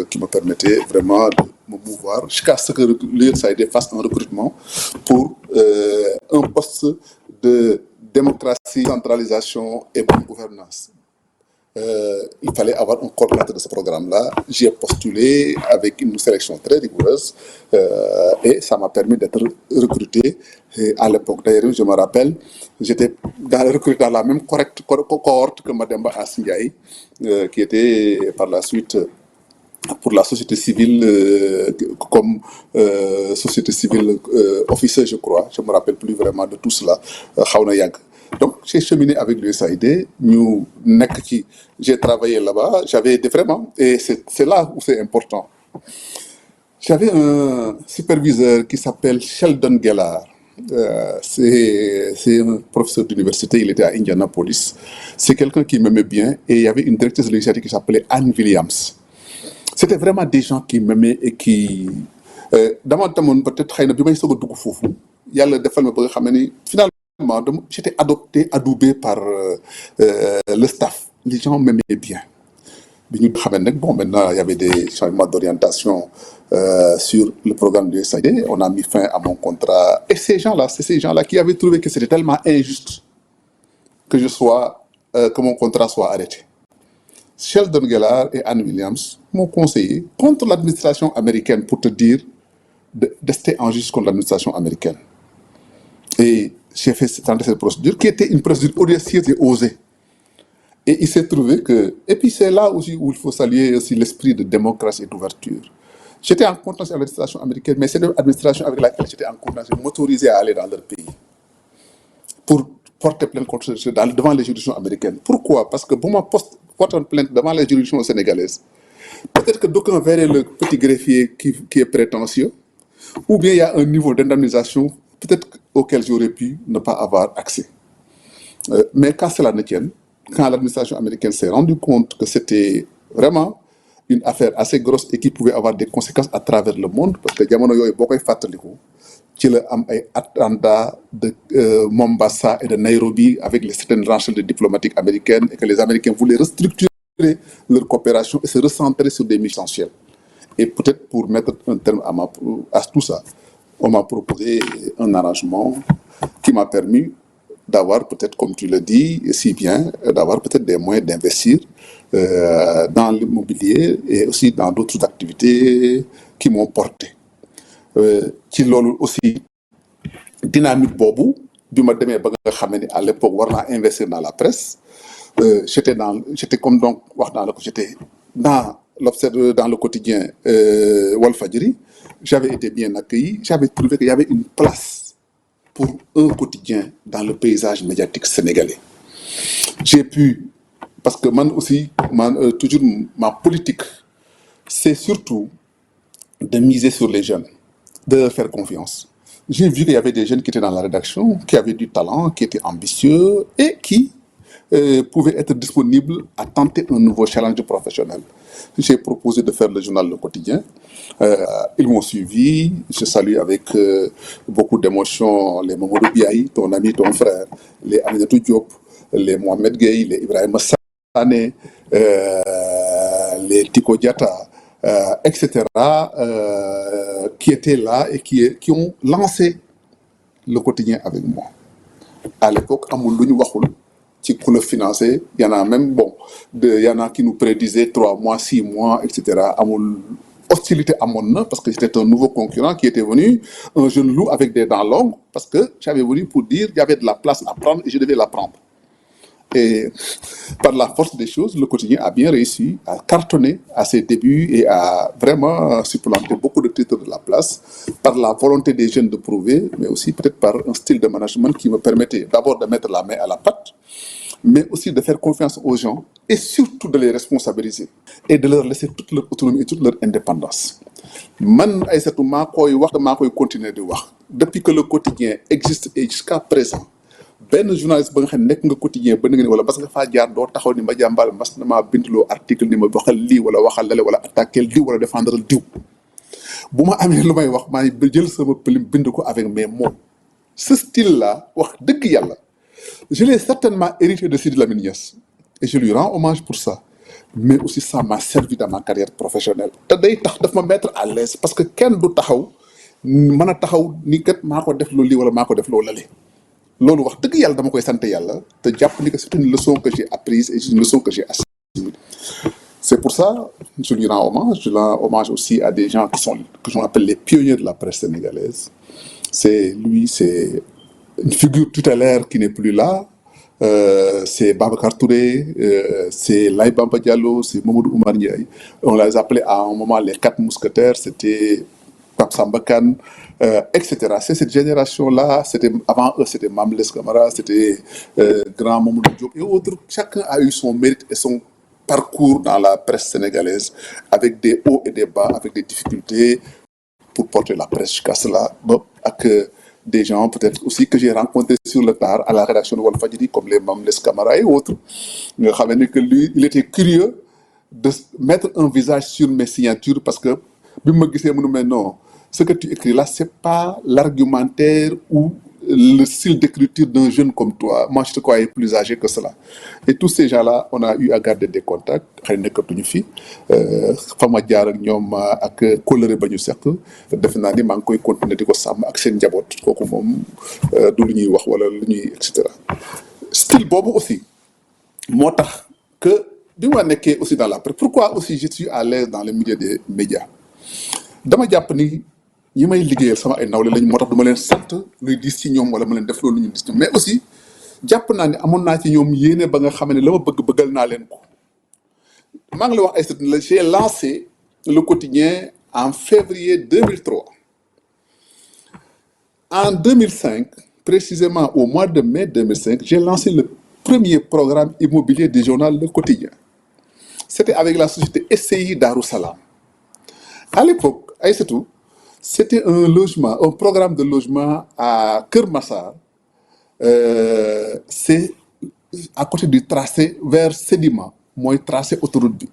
Speaker 1: qui me permettaient vraiment de me mouvoir jusqu'à ce que l'USAID fasse un recrutement pour un poste de démocratie, centralisation et bonne gouvernance. Il fallait avoir un coordinateur de ce programme-là. J'ai postulé avec une sélection très rigoureuse et ça m'a permis d'être recruté. Et à l'époque, d'ailleurs, je me rappelle, j'étais recruté dans la même cohorte que Mademba Assingaï, qui était par la suite pour la société civile comme société civile officielle, je crois. Je ne me rappelle plus vraiment de tout cela. Donc, j'ai cheminé avec l'USAID, j'ai travaillé là-bas, vraiment, et c'est là où c'est important. J'avais un superviseur qui s'appelle Sheldon Gellar, C'est un professeur d'université, il était à Indianapolis. C'est quelqu'un qui m'aimait bien et il y avait une directrice de l'initiative qui s'appelait Anne Williams. C'était vraiment des gens qui m'aimaient et qui dama demoon peut-être xëy na bi may soog a dugg foofu yàlla defal ma ba nga xam ne ni finalement j'étais adoubé par le staff. Les gens m'aimaient bien. Bi ñu xamee nag bon maintenant il y avait des changements d'orientation sur le programme du SAID. On a mis fin à mon contrat et c'est ces gens-là qui avaient trouvé que c'était tellement injuste que que mon contrat soit arrêté. Sheldon Gellar et Anne Williams m'ont conseillé contre l'administration américaine pour te dire de rester en justice contre l'administration américaine. Et j'ai fait cette procédure qui était une procédure audacieuse et osée. Et il s'est trouvé que... Et puis c'est là aussi où il faut saluer aussi l'esprit de démocratie et d'ouverture. J'étais en contentieux avec l'administration américaine, mais c'est l'administration avec laquelle j'étais en contentieux m'autorisait à aller dans leur pays pour porter plainte contre devant les juridictions américaines. Pourquoi? Parce que pour moi, porter une plainte devant les juridictions sénégalaises, peut-être que d'aucuns verraient le petit greffier qui est prétentieux, ou bien il y a un niveau d'indemnisation peut-être auquel j'aurais pu ne pas avoir accès. Mais quand cela ne tienne, quand l'administration américaine s'est rendue compte que c'était vraiment une affaire assez grosse et qui pouvait avoir des conséquences à travers le monde, parce que jamono yooyu boo koy fàttaliku ci la am ay attentats de Mombasa et de Nairobi avec les certaines rançades diplomatiques américaines et que les Américains voulaient restructurer leur coopération et se recentrer sur des missions essentielles. Et peut-être pour mettre un terme à tout ça, on m'a proposé un arrangement qui m'a permis d'avoir peut-être, comme tu le dis, si bien, d'avoir peut-être des moyens d'investir dans l'immobilier et aussi dans d'autres activités qui m'ont porté. Ci loolu aussi dynamique boobu bi ma demee ba nga xam ne à l'époque war naa investir dans la presse j'étais comme donc wax naa la ko j'étais dans dans le quotidien Walfadjri. J'avais été bien accueilli, j'avais trouvé qu'il y avait une place pour un quotidien dans le paysage médiatique sénégalais. J'ai pu, parce que man aussi toujours ma politique c'est surtout de miser sur les jeunes, de leur faire confiance. J'ai vu qu'il y avait des jeunes qui étaient dans la rédaction, qui avaient du talent, qui étaient ambitieux et qui pouvaient être disponibles à tenter un nouveau challenge professionnel. J'ai proposé de faire le journal Le Quotidien. Ils m'ont suivi. Je salue avec beaucoup d'émotion les Mamadou Biaye, ton ami, ton frère, les Aminata Diop, les Mohamed Gueye, les Ibrahim Sané, les Tiko Diatta, etc., qui étaient là et qui ont lancé Le Quotidien avec moi. À l'époque, amul luñu waxul ci pour le financer, il y en a même il y en a qui nous prédisaient 3 mois, 6 mois, etc. Amul hostilité à mon nom parce que c'était un nouveau concurrent qui était venu, un jeune loup avec des dents longues, parce que j'avais venu pour dire qu'il y avait de la place à prendre et je devais la prendre. Et par la force des choses, Le Quotidien a bien réussi à cartonner à ses débuts et à vraiment supplanter beaucoup de titres de la place par la volonté des jeunes de prouver, mais aussi peut-être par un style de management qui me permettait d'abord de mettre la main à la pâte, mais aussi de faire confiance aux gens et surtout de les responsabiliser et de leur laisser toute leur autonomie et toute leur indépendance. Man Aïssatou maa koy continuer de wax depuis que Le Quotidien existe et jusqu'à présent. Ben journaliste ba nga xam nekk nga quotidien ba nga ne wala parce que faa jaar doo taxaw ni ma jàmbal mas na maa bindloo article ni ma waxal lii wala waxal lale wala attaquer diw wala défendre diw bu ma amee lu may wax maa ngi jël sama plume bind ko avec mes mots. Ce style là wax dëgg yàlla je l'ai certainement hérité de Sidi Lamine Niass et je lui rends hommage pour ça, mais aussi ça m'a servi dans ma carrière professionnelle te day tax daf ma mettre à l'aise parce que kenn du taxaw mën a taxaw ni kat maa ko def loolu lii wala maa ko def loolu lale. Loolu wax dëgg yàlla dama koy sant yàlla te jàpp ni que c'est une leçon que j'ai apprise et une leçon que j'ai assimilée. C'est pour ça que je lui rends hommage. Je rends hommage aussi à des gens que j'en appelle les pionniers de la presse sénégalaise. C'est une figure tutélaire qui n'est plus là. C'est Babacar Touré, c'est Laye Bamba Diallo, c'est Mamadou Oumar Ndiaye. On les appelait à un moment les 4 mousquetaires. C'était Pape Samba Kane, etc. C'est cette génération-là, avant eux, c'était Mamles Camara, c'était Grand Mamadou Diop et autres. Chacun a eu son mérite et son parcours dans la presse sénégalaise, avec des hauts et des bas, avec des difficultés pour porter la presse jusqu'à cela. Bon, avec des gens peut-être aussi que j'ai rencontrés sur le tard à la rédaction de Walfadjri, comme les Mame Less Camara et autres. nga xam ne que lui il était curieux de mettre un visage sur mes signatures parce que bi ma gisee mu ne mais non ce que tu écris là c'est pas l'argumentaire ou le style d'écriture d'un jeune comme toi. Moi je te croyais plus âgé que cela. Et tous ces gens-là on a eu à garder des contacts xëy na nekkatuñu fi fa ma jaar ak ñoom ak kóllëre ba ñu seq defe naa ni maa ngi koy continuer di ko sàmm ak seen njaboot kooku moom du lu ñuy wax wala lu ñuy et cetera. Style boobu aussi moo tax que bi ma nekkee aussi dans la presse pourquoi aussi je suis à l'aise dans le milieu des médias dama jàpp ni ñi may liggéeyal sama ay nawle lañ moo tax du ma leen sant luy diis ci ñoom wala ma leen def loolu ñu diis ci ñoom mais aussi jàpp naa ne amoon naa ci ñoom yéene ba nga xam ne la ma bëggal naa leen ko maa ngi la wax ay sët la j'ai lancé le quotidien en février 2003 en 2005 précisément au mois de mai 2005 j'ai lancé le premier programme immobilier du journal Le Quotidien. C'était avec la société SCI Darou Salam. À l'époque, Aïssatou, c'était un programme de logement à Keur Massar. C'est à côté du tracé vers Sédima, mooy tracé autoroute bi.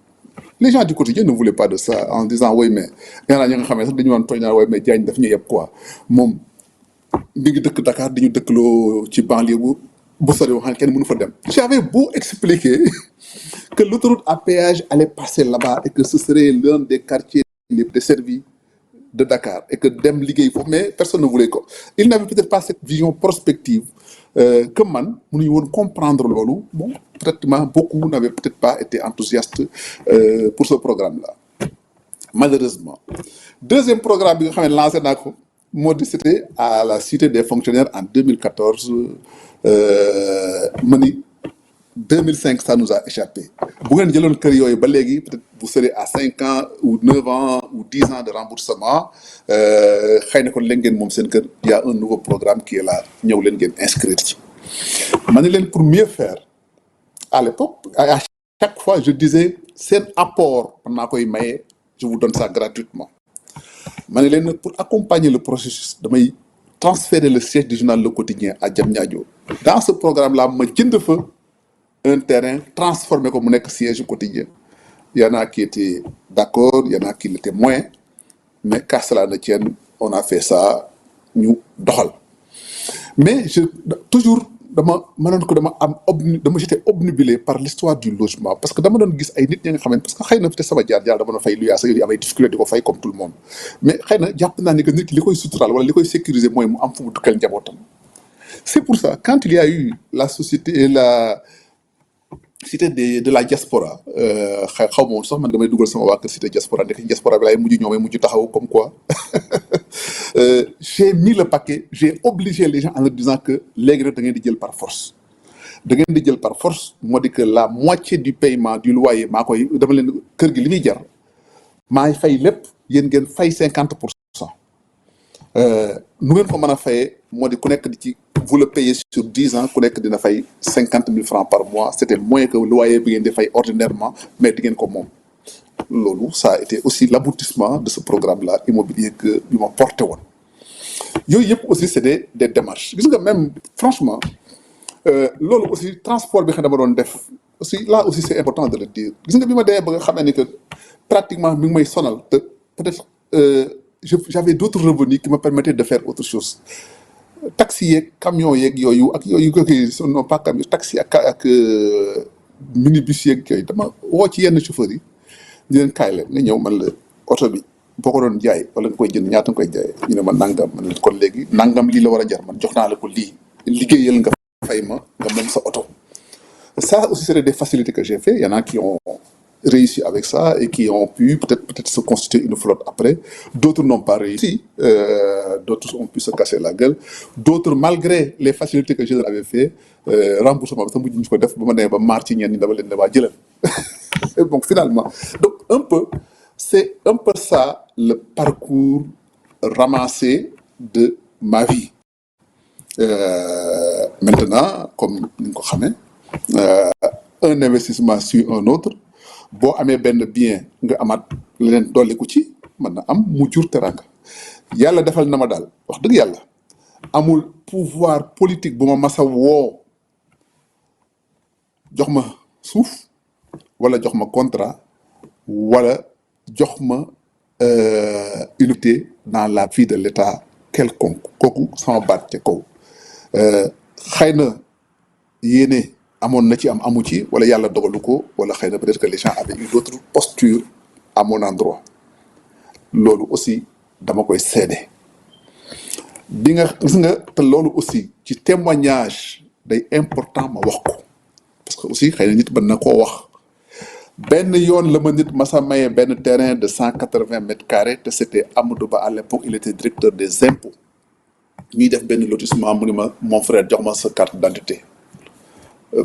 Speaker 1: Les gens du Quotidien ne voulaient pas de ça en disant oui mais y en a ñi nga xam ne sax dañu woon tooñ naa oui mais Diagne daf ñu yeb quoi moom mi ngi dëkk Dakar dañu dëkkaloo ci banlieue bu sori waxaan kenn mënu fa dem. J'avais beau expliquer que l'autoroute à péage allait passer là-bas et que ce serait l'un des quartiers les desservis de Dakar et que dem liggéey foofu mais personne ne voulait ko. Il n'avait peut-être pas cette vision prospective que man mënuñu woon comprendre loolu bon pratiquement beaucoup n'avaient peut-être pas été enthousiastes pour ce programme-là malheureusement. Deuxième programme bi nga xam ne lancé naa ko moo di c'était à la Cité des fonctionnaires en 2014 ma ni 2005 ça nous a échappé bu ngeen jëloon kër yooyu ba léegi peut-être vous serez à 5 ans ou 9 ans ou 10 ans de remboursement xëy na kon leen ngeen moom seen kër il y a un nouveau programme qui est là ñëw leen ngeen inscrire ci ma ne leen pour mieux faire à l'époque à chaque fois je disais seen apport man maa koy maye je vous donne ça gratuitement ma ne leen pour accompagner le processus damay transférer le siège du journal Le Quotidien à Diamniadio dans ce programme-là ma jënd fa un terrain transformé ko mu nekk siège du Quotidien. Il y en a qui étaient d'accord, il y en a qui l'étaient moins, mais qu'à cela ne tienne, on a fait ça ñu doxal. Mais toujours j'étais obnubilé par l'histoire du logement parce que dama doon gis ay nit ñi nga xam ne parce que xëy na peut-être sama jaar dama doon fay luyaas yi am ay difficulté di ko fay comme tout le monde mais xëy na jàpp naa ni que nit ki li koy suturaal wala li koy sécuriser mooy mu am fu mu dugal njabootam. C'est pour ça quand il y a eu la société la cité de la diaspora xaw ma woon sax man damay dugal sama waa kër cité diaspora ndek diaspora bi laay mujj ñoomee mujj taxaw comme quoi j'ai mis le paquet j'ai obligé les gens en leur disant que léegi rek da ngeen di jël par force moo di que la moitié du paiement du loyer maa koy dama leen kër gi li muy jar maay fay lépp yéen ngeen fay 50%. Nu ngeen ko mën a fayee moo di ku nekk di ci vous le payez sur 10 ans ku nekk dina fay 50 000 francs par mois c'était moins que loyer bi ngeen di fay ordinairement mais di ngeen ko moom loolu ça a été aussi l'aboutissement de ce programme-là immobilier que bi ma porté woon yooyu yëpp aussi c'est des démarches gis nga même franchement loolu aussi transport bi xam dama doon def aussi là aussi c'est important de le dire gis nga bi ma demee ba nga xam ne que pratiquement mi ngi may sonal te peut-être j'avais d'autres revenus qui me permettaient de faire autre chose taxi yeeg camion yeeg yooyu ak yooyu non pas camion taxi ak minibus yeeg yooyu dama woo ci yenn chauffeurs yi ñu leen kaay leen nga ñëw man la oto bi boo ko doon jaay wala nga koy jënd ñaata nga koy jaayee ñu ne ma nangam man leen kon léegi nangam lii la war a jar man jox naa la ko lii liggéeyal nga fay ma nga moom sa oto. Ça aussi c'est des facilités que j'ai fait. Il y en a qui ont réussi avec ça et qui ont pu peut-être se constituer une flotte après. D'autres n'ont pas réussi. D'autres ont pu se casser la gueule. D'autres, malgré les facilités que je leur avais fait, remboursement, donc finalement, c'est un peu ça le parcours ramassé de ma vie. Maintenant, comme nous le savons, un investissement sur un autre. Boo amee benn bien nga amaat leneen dolli ko ci mën na am mu jur teranga yàlla defal na ma daal wax dëgg yàlla amul pouvoir politique bu ma mas a woo jox ma suuf wala jox ma contrat wala jox ma unité dans la vie de l'État quelconque kooku sama baat ca kaw xëy na yéene amoon na ci amu ci wala yàlla dogalu ko wala xëy na peut-être que les gens avaient eu d'autres postures à mon endroit loolu aussi dama koy seede bi nga gis nga te loolu aussi ci témoignage day important ma wax ko parce que aussi xëy na nit mën na koo wax benn yoon la ma nit masa maye benn terrain de 180 mètres carrés te c'était Amadou Ba à l'époque il était directeur des impôts ñuy def benn lotissement mu ni ma mon frère jox ma sa carte d'identité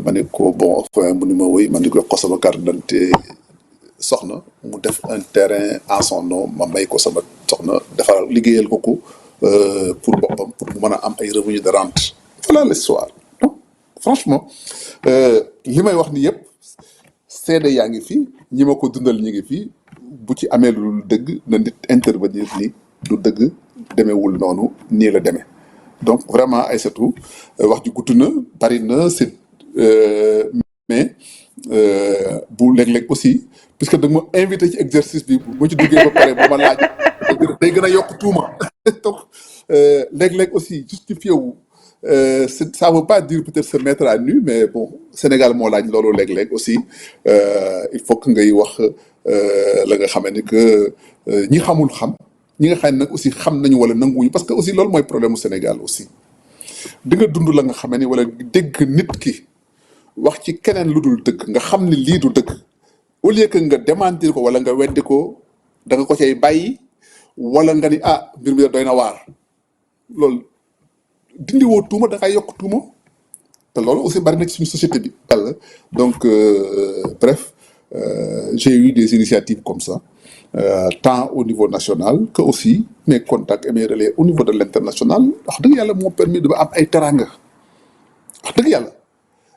Speaker 1: ma ne ko bon enfin mu ni ma woy ma ni ko sama carte d'identité soxna mu def un terrain en son nom ma may ko sama soxna defar liggéeyal ko pour boppam pour mu mën a am ay revenus de rente voilà l'histoire donc franchement li may wax ni yëpp seede yaa ngi fi ñi ma ko dundal ñi ngi fi bu ci amee lu dëgg na nit intervenir ni du dëgg demeewul noonu nii la demee donc vraiment Aïssatou wax ji gudd na bari na c'est mais bu léeg-léeg aussi puisque da nga ma invité ci exercice bi bu ma ci duggee ba pare bu ma laaj day gën a yokk tuuma donc léeg-léeg aussi justifié wu ça veut pas dire peut-être se mettre à nu mais bon Sénégal moo laaj loolu léeg-léeg aussi il faut que ngay wax la nga xamee ni que ñi xamul xam ñi nga xam ne nag aussi xam nañu wala nanguwuñu parce que aussi loolu mooy problème mu Sénégal aussi di nga dund la nga xamee ni wala dégg nit ki wax ci keneen lu dul dëgg nga xam ni lii du dëgg au lieu que nga démentir ko wala nga weddi ko da nga ko cay bàyyi wala nga ni ah mbir mi doy na waar loolu dindi woo tuuma da ngay yokk tuuma te loolu aussi bari na ci suñu société bi walla donc bref j'ai eu des initiatives comme ça tant au niveau national que aussi mes contacts et mes relais au niveau de l'international wax dëgg yàlla moo permis de ba am ay teranga wax dëgg yàlla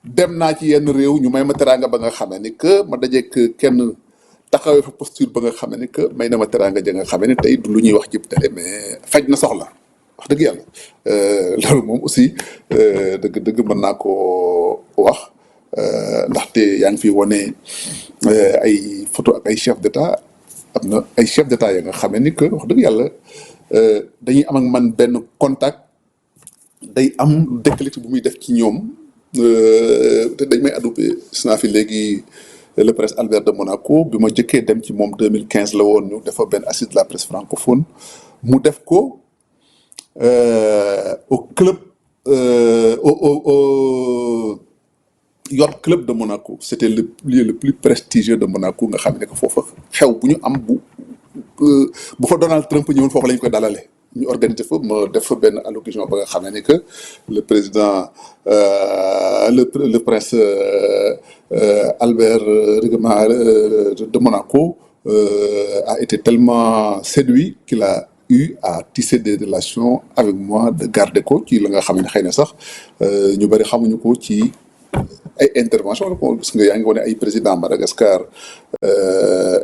Speaker 1: dem naa ci yenn réew ñu may ma teranga ba nga xamee ni que ma dajeek kenn taxawee fa posture ba nga xamee ni que may na ma teranga ja nga xamee ni tey du lu ñuy wax jëpp télé mais faj na soxla wax dëgg yàlla loolu moom aussi dëgg mën naa ko wax ndaxte yaa ngi fi wane ay photo ak ay chef d'état am na ay chef d'état ya nga xamee ni que wax dëgg yàlla dañuy am ak man benn contact day am déclic bu muy def ci ñoom te dañ may adopté gis naa fi léegi le prince Albert de Monaco bi ma jëkkee dem ci moom 2015 la woon ñu dafa benn assise de la presse francophone mu def ko au club au yacht club de Monaco c'était le lieu le plus prestigieux de Monaco nga xam ne que foofa xew bu ñu am bu fa Donald Trump ñëwoon foofu la ñu koy dalale ñu organiser fa ma def fa benn allocution ba nga xam ne que le président le prince Albert de Monaco a été tellement séduit qu'il a eu à tisser des relations avec moi de garder ko ci la nga xam ne xëy na sax ñu bari xamuñu ko ci ay intervention la ko gis nga yaa ngi wane ay président Madagascar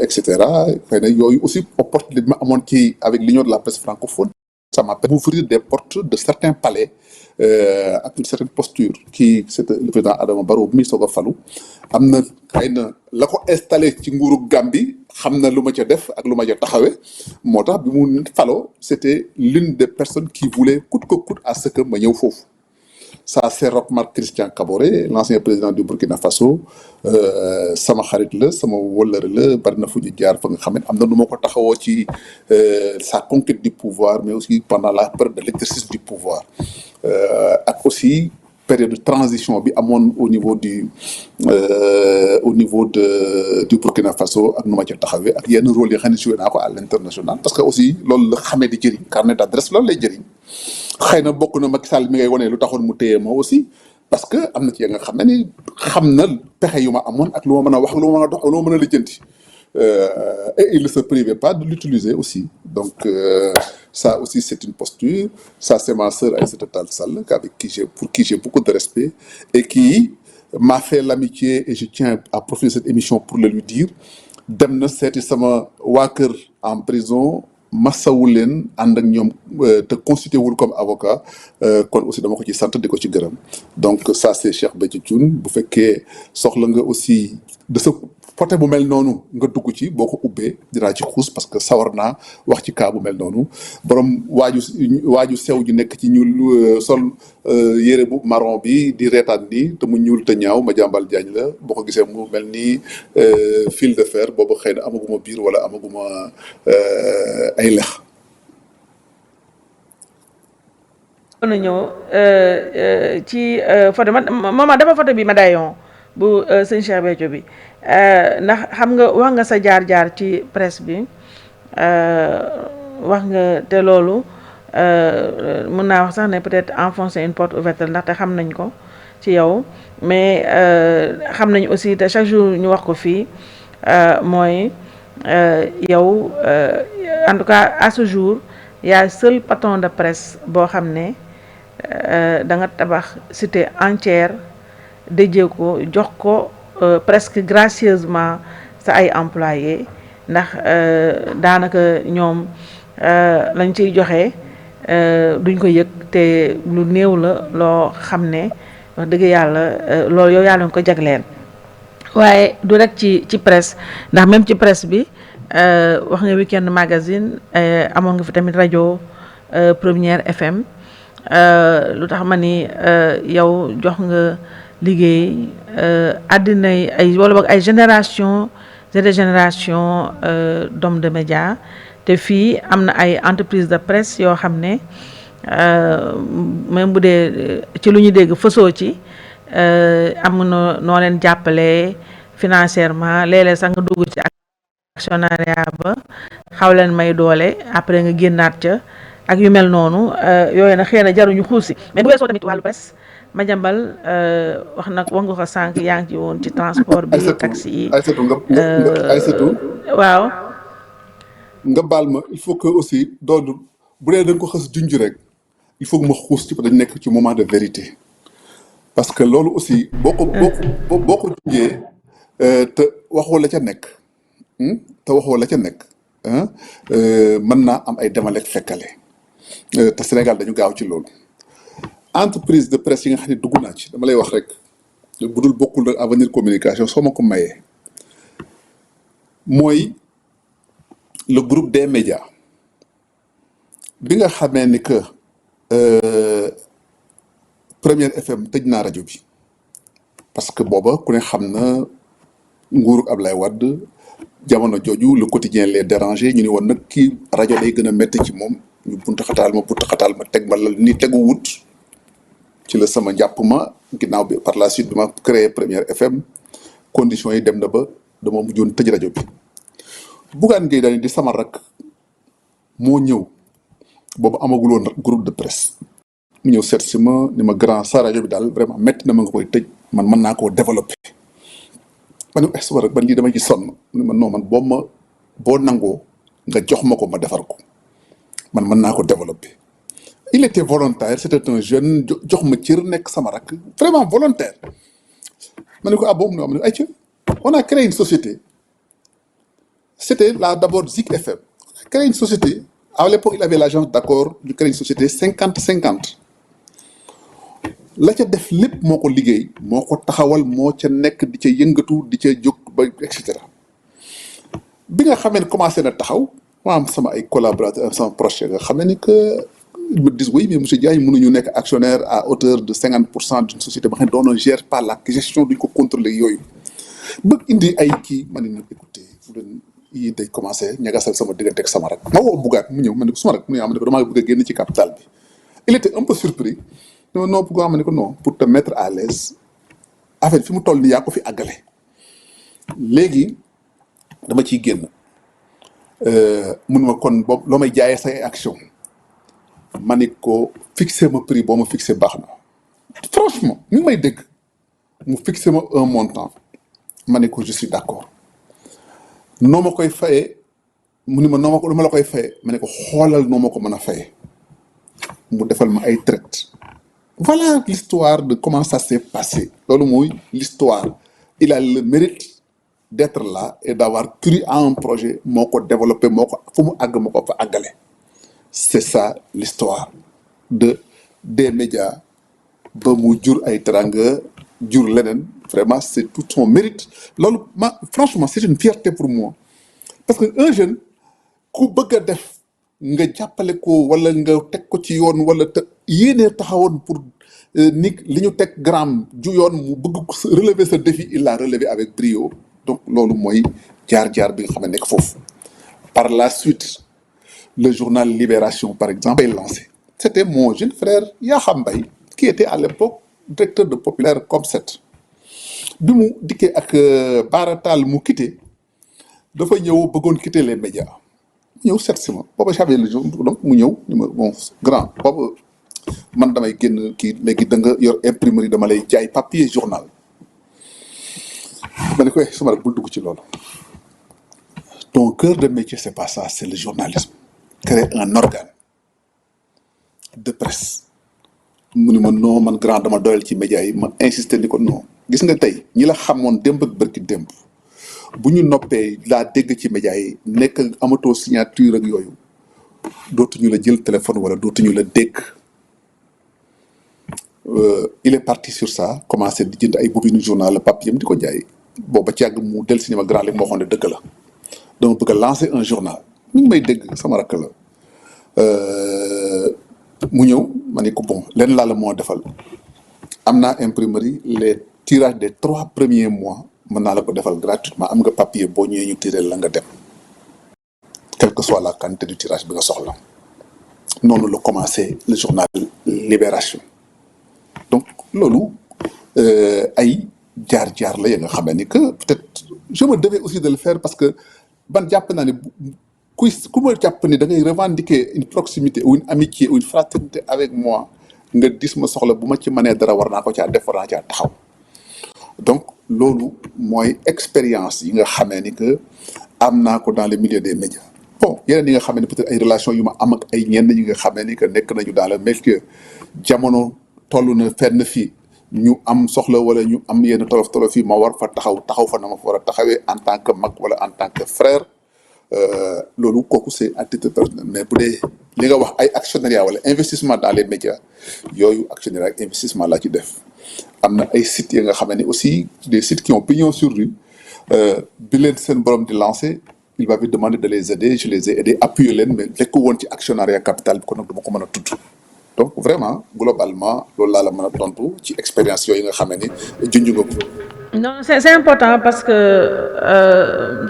Speaker 1: et cetera xëy na yooyu aussi opportunité bi ma amoon ci avec l'union de la presse francophone ça m'a permis d'ouvrir des portes de certains palais ak une certaine posture kii c'était le président Adama Barrow bu muy soog a falu am na xëy na la ko installé ci nguuru Gambie xam na lu ma ca def ak lu ma ca taxawee moo tax bi mu faloo c'était l'une des personnes qui voulait coûte que coûte à ce que ma ñëw foofu ça c'est Roch-Marc Christian Kaboré l'ancien président du Burkina Faso sama xarit la sama wëllëre la bari na fu ñu jaar fa nga xam ne am na nu ma ko taxawoo ci sa conquête du pouvoir mais aussi pendant la période de l'exercice du pouvoir ak aussi période de transition bi amoon au niveau du Burkina Faso ak nu ma ca taxawee ak yenn rôle yi xam ne joué naa ko à l'international parce que aussi loolu la xamee di jëriñ carnet d'adresse loolu lay jëriñ xëy na bokk na Macky Sall mi ngay wane lu taxoon mu téye ma aussi parce que am na ci ya nga xam ne ni xam na pexe yu ma amoon ak lu ma mën a wax lu ma mën a dox lu ma mën a lijjanti et il ne se privait pas de l'utiliser aussi donc ça aussi c'est une posture ça c'est ma sœur Aïssata Tall Sall pour qui j'ai beaucoup de respect et qui m'a fait l'amitié et je tiens à profiter de cette émission pour le lui dire dem na seeti sama waa kër en prison massawu leen ànd ak ñoom te constitué wul comme avocat kon aussi dama ko ci sant di ko ci gërëm donc ça c'est Cheikh Béthio Thioune bu fekkee soxla nga aussi de sa côté bu mel noonu nga dugg ci boo ko ubbee dinaa ci xuus parce que sawar naa wax ci cas bu mel noonu borom waaju sew ju nekk ci ñuul sol yére bu marron bi di reetaan nii te mu ñuul te ñaaw Madiambal Diagne la boo ko gisee mu mel ni fil de fer boobu xëy na amaguma biir wala amaguma ay lex.
Speaker 2: mën na ñëw ci photo man dafa photo bi médaillon bu sëñ Cheikh Béthio bi ndax xam nga wax nga sa jaar-jaar ci presse bi wax nga te loolu mën naa wax sax ne peut-être enfoncer une porte ouverte ndaxte xam nañ ko ci yow mais xam nañ aussi te chaque jour ñu wax ko fii mooy yow en tout cas à ce jour yaay seul patron de presse boo xam ne da nga tabax cité entière déjee ko jox ko presque gracieusement sa ay employés ndax daanaka ñoom lañ ciy joxe duñ ko yëg te lu néew la loo xam ne wax dëgg yàlla loolu yow yaa leen ko jagleel waaye du rek ci presse ndax même ci presse bi wax nga Weekend Magazine amoon nga fi tamit rajo Première FM lu tax ma ni yow jox nga liggéey àddina ay wala boog ay génération c'est des générations d'hommes de médias te fii am na ay entreprise de presse yoo xam ne même bu dee ci lu ñu dégg fësoo ci am na noo leen jàppale financièrement léeg-léeg sax nga dugg ci actionnariat ba xaw leen may doole après nga génnaat ca ak yu mel noonu yooyu nag xëy na jaruñu xuusi mais bu weesoo tamit wàllu presse Madiambal wax nga ko sànq yaa ngi ci woon ci transport bi taxi yi
Speaker 1: Aïssatou
Speaker 2: waaw
Speaker 1: nga baal ma il faut que aussi doodu bu dee da nga ko xës junj rek il faut que ma xuus ci dañ nekk ci moment de vérité parce que loolu aussi boo ko junjee te waxoo la ca nekk mën naa am ay demaleek fekkale te Sénégal dañu gaaw ci loolu entreprise de presse yi nga xam ne dugg naa ci dama lay wax rek bu dul bokkul rek Avenir Communication soo ma ko mayee mooy le groupe des médias bi nga xamee ni que Première FM tëj naa rajo bi parce que booba ku ne xam na nguuru Ablaye Wade jamono jooju le quotidien les dérangé ñu ni woon nag kii rajo day gën a métti ci moom ñu bunta xataal ma teg ma la ni tegu wut ci la sama njàpp ma ginnaaw bi par la suite bi ma créé Première FM conditions yi dem na ba dama mujjoon tëj rajo bi Bougane Gueye Dany di sama rak moo ñëw boobu amagul woon groupe de presse mu ñëw seet si ma ni ma grand sa rajo bi daal vraiment métti na ma nga koy tëj man mën naa koo développé ma ne sama rak ban lii dama ci sonn ni ma non man boo nangoo nga jox ma ko ma defar ko man mën naa ko développé il était volontaire c'était un jeune jox ma cër nekk sama rak vraiment volontaire ma ne ko boobu no am ne ay on a créé une société c'était là d'abord Zik FM on a créé une société à l'époque il avait l'agence d'accord ñu créé une société 50-50 la ca def lépp moo ko liggéey moo ko taxawal moo ca nekk di ca yëngatu di ca jóg ba et cetera bi nga xamee ne commencé na taxaw ma am sama ay collaborateurs sama projet nga xam ne ni que ils me disent oui mais monsieur Diagne mënuñu nekk actionnaire à hauteur de 50% d'une société ba xam ne doon gère pas la gestion duñ ko contrôler yooyu bëgg indi ay kii ma ne nag écoutez fu leen yii day commencé ñagasal sama diggante ak sama rak ma woo Bougane mu ñëw ma ne ko suma rak mu ne ma ne ko damaa bëgg a génn ci capital bi il était un peu surpris non pourquoi ma ne ko non pour te mettre à l'aise affaire fi mu toll nii yaa ko fi àggale léegi dama ciy génn mun ma kon boobu loo may jaayee say action ma ne ko fixé ma prix boo ma fixé baax na franchement mi ngi may dégg mu fixé ma un montant ma ne ko je suis d'accord noo ma koy fayee mu ni ma noo ma ko lu ma la koy fayee ma ne ko xoolal noo ma ko mën a fayee mu defal ma ay traite voilà l'histoire de comment ça s'est passé loolu mooy l'histoire il a le mérite d'être là et d'avoir cru à un projet moo ko développé moo ko fu mu àgg moo ko fa àggale. C'est ça l'histoire des médias ba mu jur ay teranga jur leneen. Vraiment c'est tout son mérite loolu franchement c'est une fierté pour moi parce que un jeune ku bëgg a def nga jàppale ko wala nga teg ko ci yoon wala te yéene taxawoon pour ni li ñu teg gramme ju yoon mu bëgg relever ce défi il l'a relevé avec brio. Donc loolu mooy jaar-jaar bi nga xam ne nekk foofu. Par la suite le journal Libération par exemple est lancé. C'était mon jeune frère Yakham Mbaye qui était à l'époque directeur de Populaire comme 7 bi mu dikkee ak Baratal mu quitté dafa ñëw bëggoon quitter les médias ñëw seet si ma booba j'avais le jour donc mu ñëw ni ma bon grand booba man damay génn kii léegi da nga yor imprimerie dama lay jaay papier journal ma ne ko suma rek bul dugg ci loolu ton cœur de métier c'est pas ça c'est le journalisme. Créer un organe de presse mu ni ma non man grand dama doyal ci médias yi ma insister ni ko non gis nga tey ñi la xamoon démb ak bërki démb bu ñu noppee laa dégg ci médias yi nekk amatoo signature ak yooyu dootuñu la jël téléphone wala dootuñu la dégg. Il est parti sur ça commencé di jënd ay bobinu journal la papier di ko jaay booba ci yàgg mu del si ni ma grand li moo xam ne dëgg la dama bëgg a lancer un journal mi ngi may dégg sama rakk la mu ñëw ma ne ko bon leen laa la moo defal am naa imprimerie les tirages des 3 premiers mois mën naa la ko defal gratuitement am nga papier boo ñëwee ñu tirer la nga dem quelle que soit la quantité du tirage bi nga soxla noonu la commencé le journal Libération. Donc loolu ay jaar-jaar la ya nga xam ni que peut-être je me devais aussi de le faire parce que ban jàpp naa ne ku ma jàpp ni da ngay revendiquer une proximité ou une amitié ou une fraternité avec moi nga dis ma soxla bu ma ci mënee dara war naa ko caa def war naa caa taxaw. Donc loolu mooy expérience yi nga xamee ni que am naa ko dans le milieu des médias. Bon yeneen yi nga xamee ni peut-être ay relations yu ma am ak ay ñenn ñi nga xamee ni que nekk nañu dans le milieu jamono toll na fenn fii ñu am soxla wala ñu am yenn tolof fii ma war fa taxaw fa na ma fa war a taxawee en tant que mag wala en tant que frère loolu kooku c'est à titre personnel mais bu dee li nga wax ay actionnariat wala investissement dans les médias yooyu actionnariat ak investissement laa ci def. Am na ay sites yi nga xam ne aussi des sites qui ont pignon sur rue bi leen seen borom di lancer il m'avait demandé de les aider je les ai aidés appuyer leen mais fekk woon ci actionnariat capital bi kon nag dama ko mën a tudd. Donc vraiment globalement loolu laa la mën a tontu ci expérience yooyu nga xam ne junj nga ko.
Speaker 2: Non c'est important parce que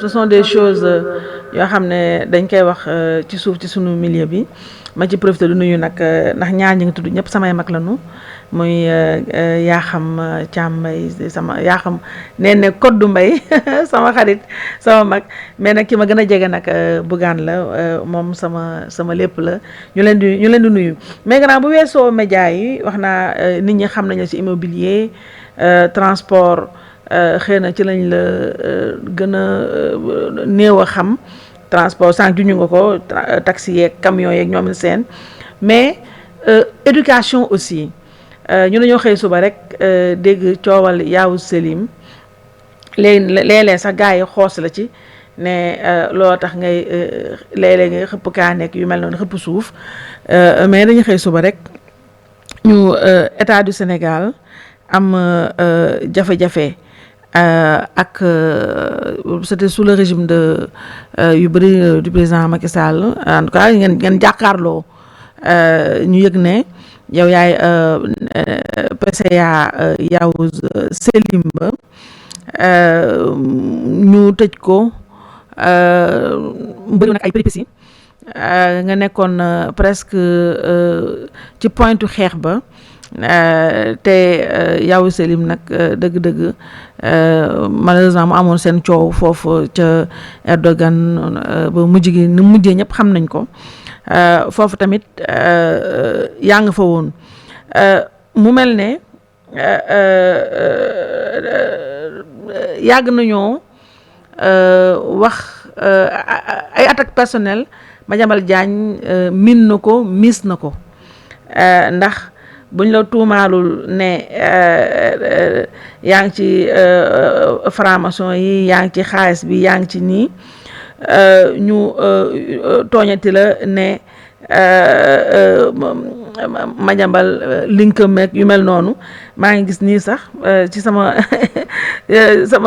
Speaker 2: ce sont des choses yoo xam ne dañ koy wax ci suuf ci sunu milieu bi ma ci profité du nuyu nag ndax ñaar ñi nga tudd ñëpp samay mag lañu muy Yakham Thiam Mbaye sama Yakham nee ne Koddu Mbaye sama xarit sama mag mais nag ki ma gën a jege nag Bougane la moom sama lépp la ñu leen di nuyu mais gannaaw bu weesoo média yi wax naa nit ñi xam nañu ci immobilier transport xëy na ci lañ la gën a néew a xam transport sànq juñu nga ko taxi yeeg camion yeeg ñoom seen mais éducation aussi ñu dañoo xëy suba rek dégg coowal Yawou Selim léeg-léeg sax gars yi xoos la ci ne loo tax ngay léeg-léeg nga xëpp kaa nekk yu mel noonu xëpp suuf mais dañu xëy suba rek ñu état du Sénégal am jafe-jafe ak c'était sous le régime de yu bëri du président Macky Sall en tout cas ngeen jàkkaarloo ñu yëg ne yow yaay PCA Yawou Selim ba ñu tëj ko bëri nag ay péripéties nga nekkoon presque ci pointu xeex ba te Yawou Selim nag dëgg-dëgg malheureusement mu amoon seen coow foofu ca Erdogan ba mujj gi ni mujjee ñëpp xam nañ ko foofu tamit yaa nga fa woon mu mel ne yàgg nañoo wax ay attaque personnelle Madiambal Diagne min na ko miis na ko ndax buñ la tuumaalul ne yaa ngi ci franc-maçon yi yaa ngi ci xaalis bi yaa ngi ci nii ñu tooñati la ne Madiambal linkam ak yu mel noonu maa ngi gis nii sax ci sama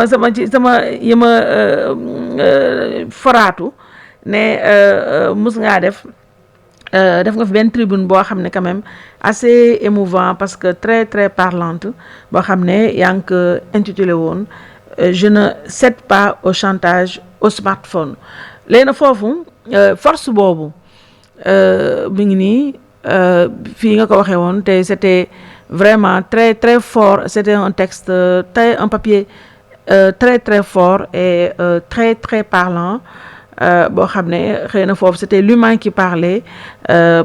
Speaker 2: sama yi ma foraatu ne mus ngaa def nga fi benn tribune boo xam ne quand même assez émouvant parce que très très parlante boo xam ne yaa ngi ko intitulé woon je ne cède pas au chantage au smartphone léegi nag foofu force boobu mi ngi nii fii nga ko waxee woon te c'était vraiment très très fort c'était un texte un papier très très fort et très très parlant boo xam ne xëy na foofu c'était l'humain qui parlait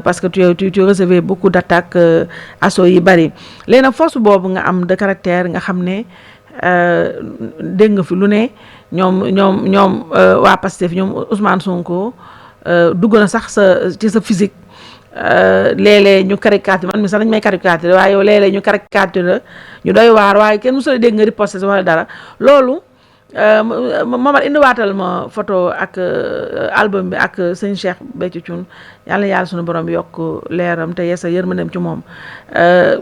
Speaker 2: parce que tu recevais beaucoup d'attaques assaut yi bari léegi nag force boobu nga am de caractère nga xam ne dégg nga fi lu ne ñoom waa Pastef ñoom Ousmane Sonko dugg na sax ci sa physique léeg-léeg ñu caricature man mi sax dañ may caricature waaye yow léeg-léeg ñu caricature ñu doy waar waaye kenn musul dégg nga riposte wala dara loolu Momar indiwaatal ma photo ak album bi ak sëñ Cheikh Béthio Thioune yàlla sunu borom yokk leeram te yeesa yërmandeem ci moom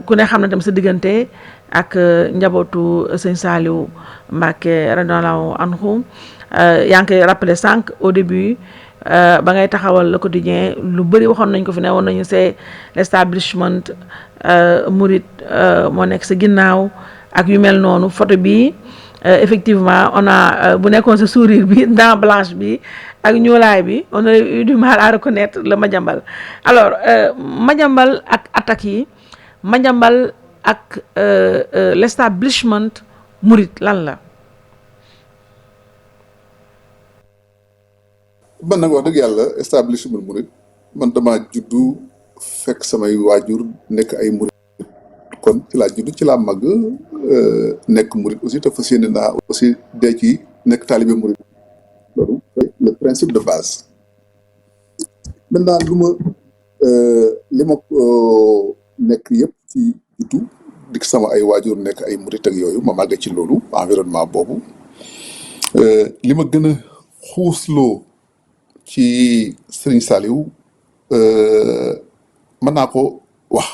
Speaker 2: ku ne xam na tam sa diggante ak njabootu sëñ Saliou Mbacké radiyallahu anhu yaa ngi koy rappelé sànq au début ba ngay taxawal le quotidien lu bëri waxoon nañ ko fi ne woon nañu c'est l'establishment mouride moo nekk sa ginnaaw ak yu mel noonu photo bi effectivement on a bu nekkoon sa sourire bi dent blanche bi ak ñuulaay bi on a eu du mal à reconnaître le Madiambal alors Madiambal ak attaques yi Madiambal ak l'establishment mouride lan la.
Speaker 1: man nag wax dëgg yàlla establishment murid man dama juddu fekk samay waajur nekk ay murid kon ci laa juddu ci laa màgg nekk murid aussi te fas yéene naa aussi dee ci nekk taalibe murid loolu le principe de base maintenant li ma nekk yëpp ci juddu dik sama ay waajur nekk ay murid ak yooyu ma màgg ci loolu environnement boobu li ma gën a xuusloo ci Serigne Saliou mën naa ko wax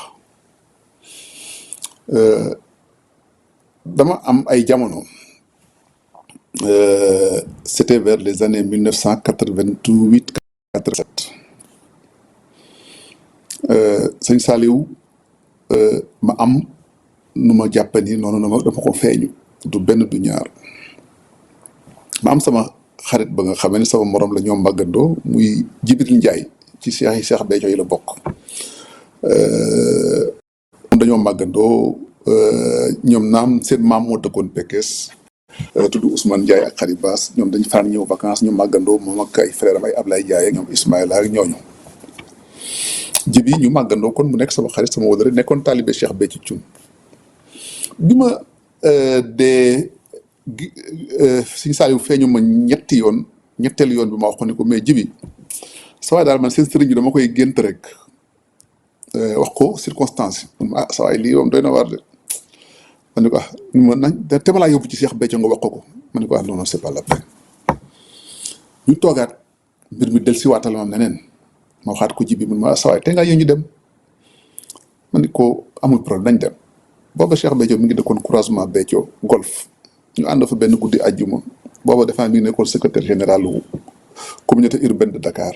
Speaker 1: dama am ay jamono c'était vers les années 1988 87 Serigne Saliou ma am nu ma jàpp ni noonu dama ko feeñu du benn du ñaar ma am sama xarit ba nga xamee ne sama morom la ñoom màggandoo muy Jibril Njaay ci Cheikh yi Cheikh Béthio yi la bokk dañoo màggandoo ñoom naam seen maam moo dëkkoon Pekes tudd Ousmane Ndiaye ak Khary Bass ñoom dañu faral ñëw vacances ñu màggandoo moom ak ay frère am ay Ablaye Ndiaye ak ñoom Ismaïla ak ñooñu Jibi ñu màggandoo kon mu nekk sama xarit sama wala nekkoon taalibe Cheikh Béthio Thioune bi ma dee Serigne Saliou feeñu ma ñetteelu yoon bi ma wax ko ni ko mais Jibi sa waay daal man seen sëriñ bi dama koy gént rek wax ko circonstance yi man sa waay lii moom doy na waar de ma ne ko ma nañ te ma laa yóbbu ci Cheikh Béthio nga wax ko ma ne ko non non c'est pas la peine ñu toogaat mbir mi del si waatal mam neneen ma waxaat ko Jibi man ma sa waay te ngaa yéen ñu dem ma ne ko amul problème nañ dem booba Cheikh Béthio mi ngi dëkkoon croisement Béthio golf ñu ànd fa benn guddi àjjuma booba defe naa mi ngi nekkoon secrétaire général wu communauté urbaine de Dakar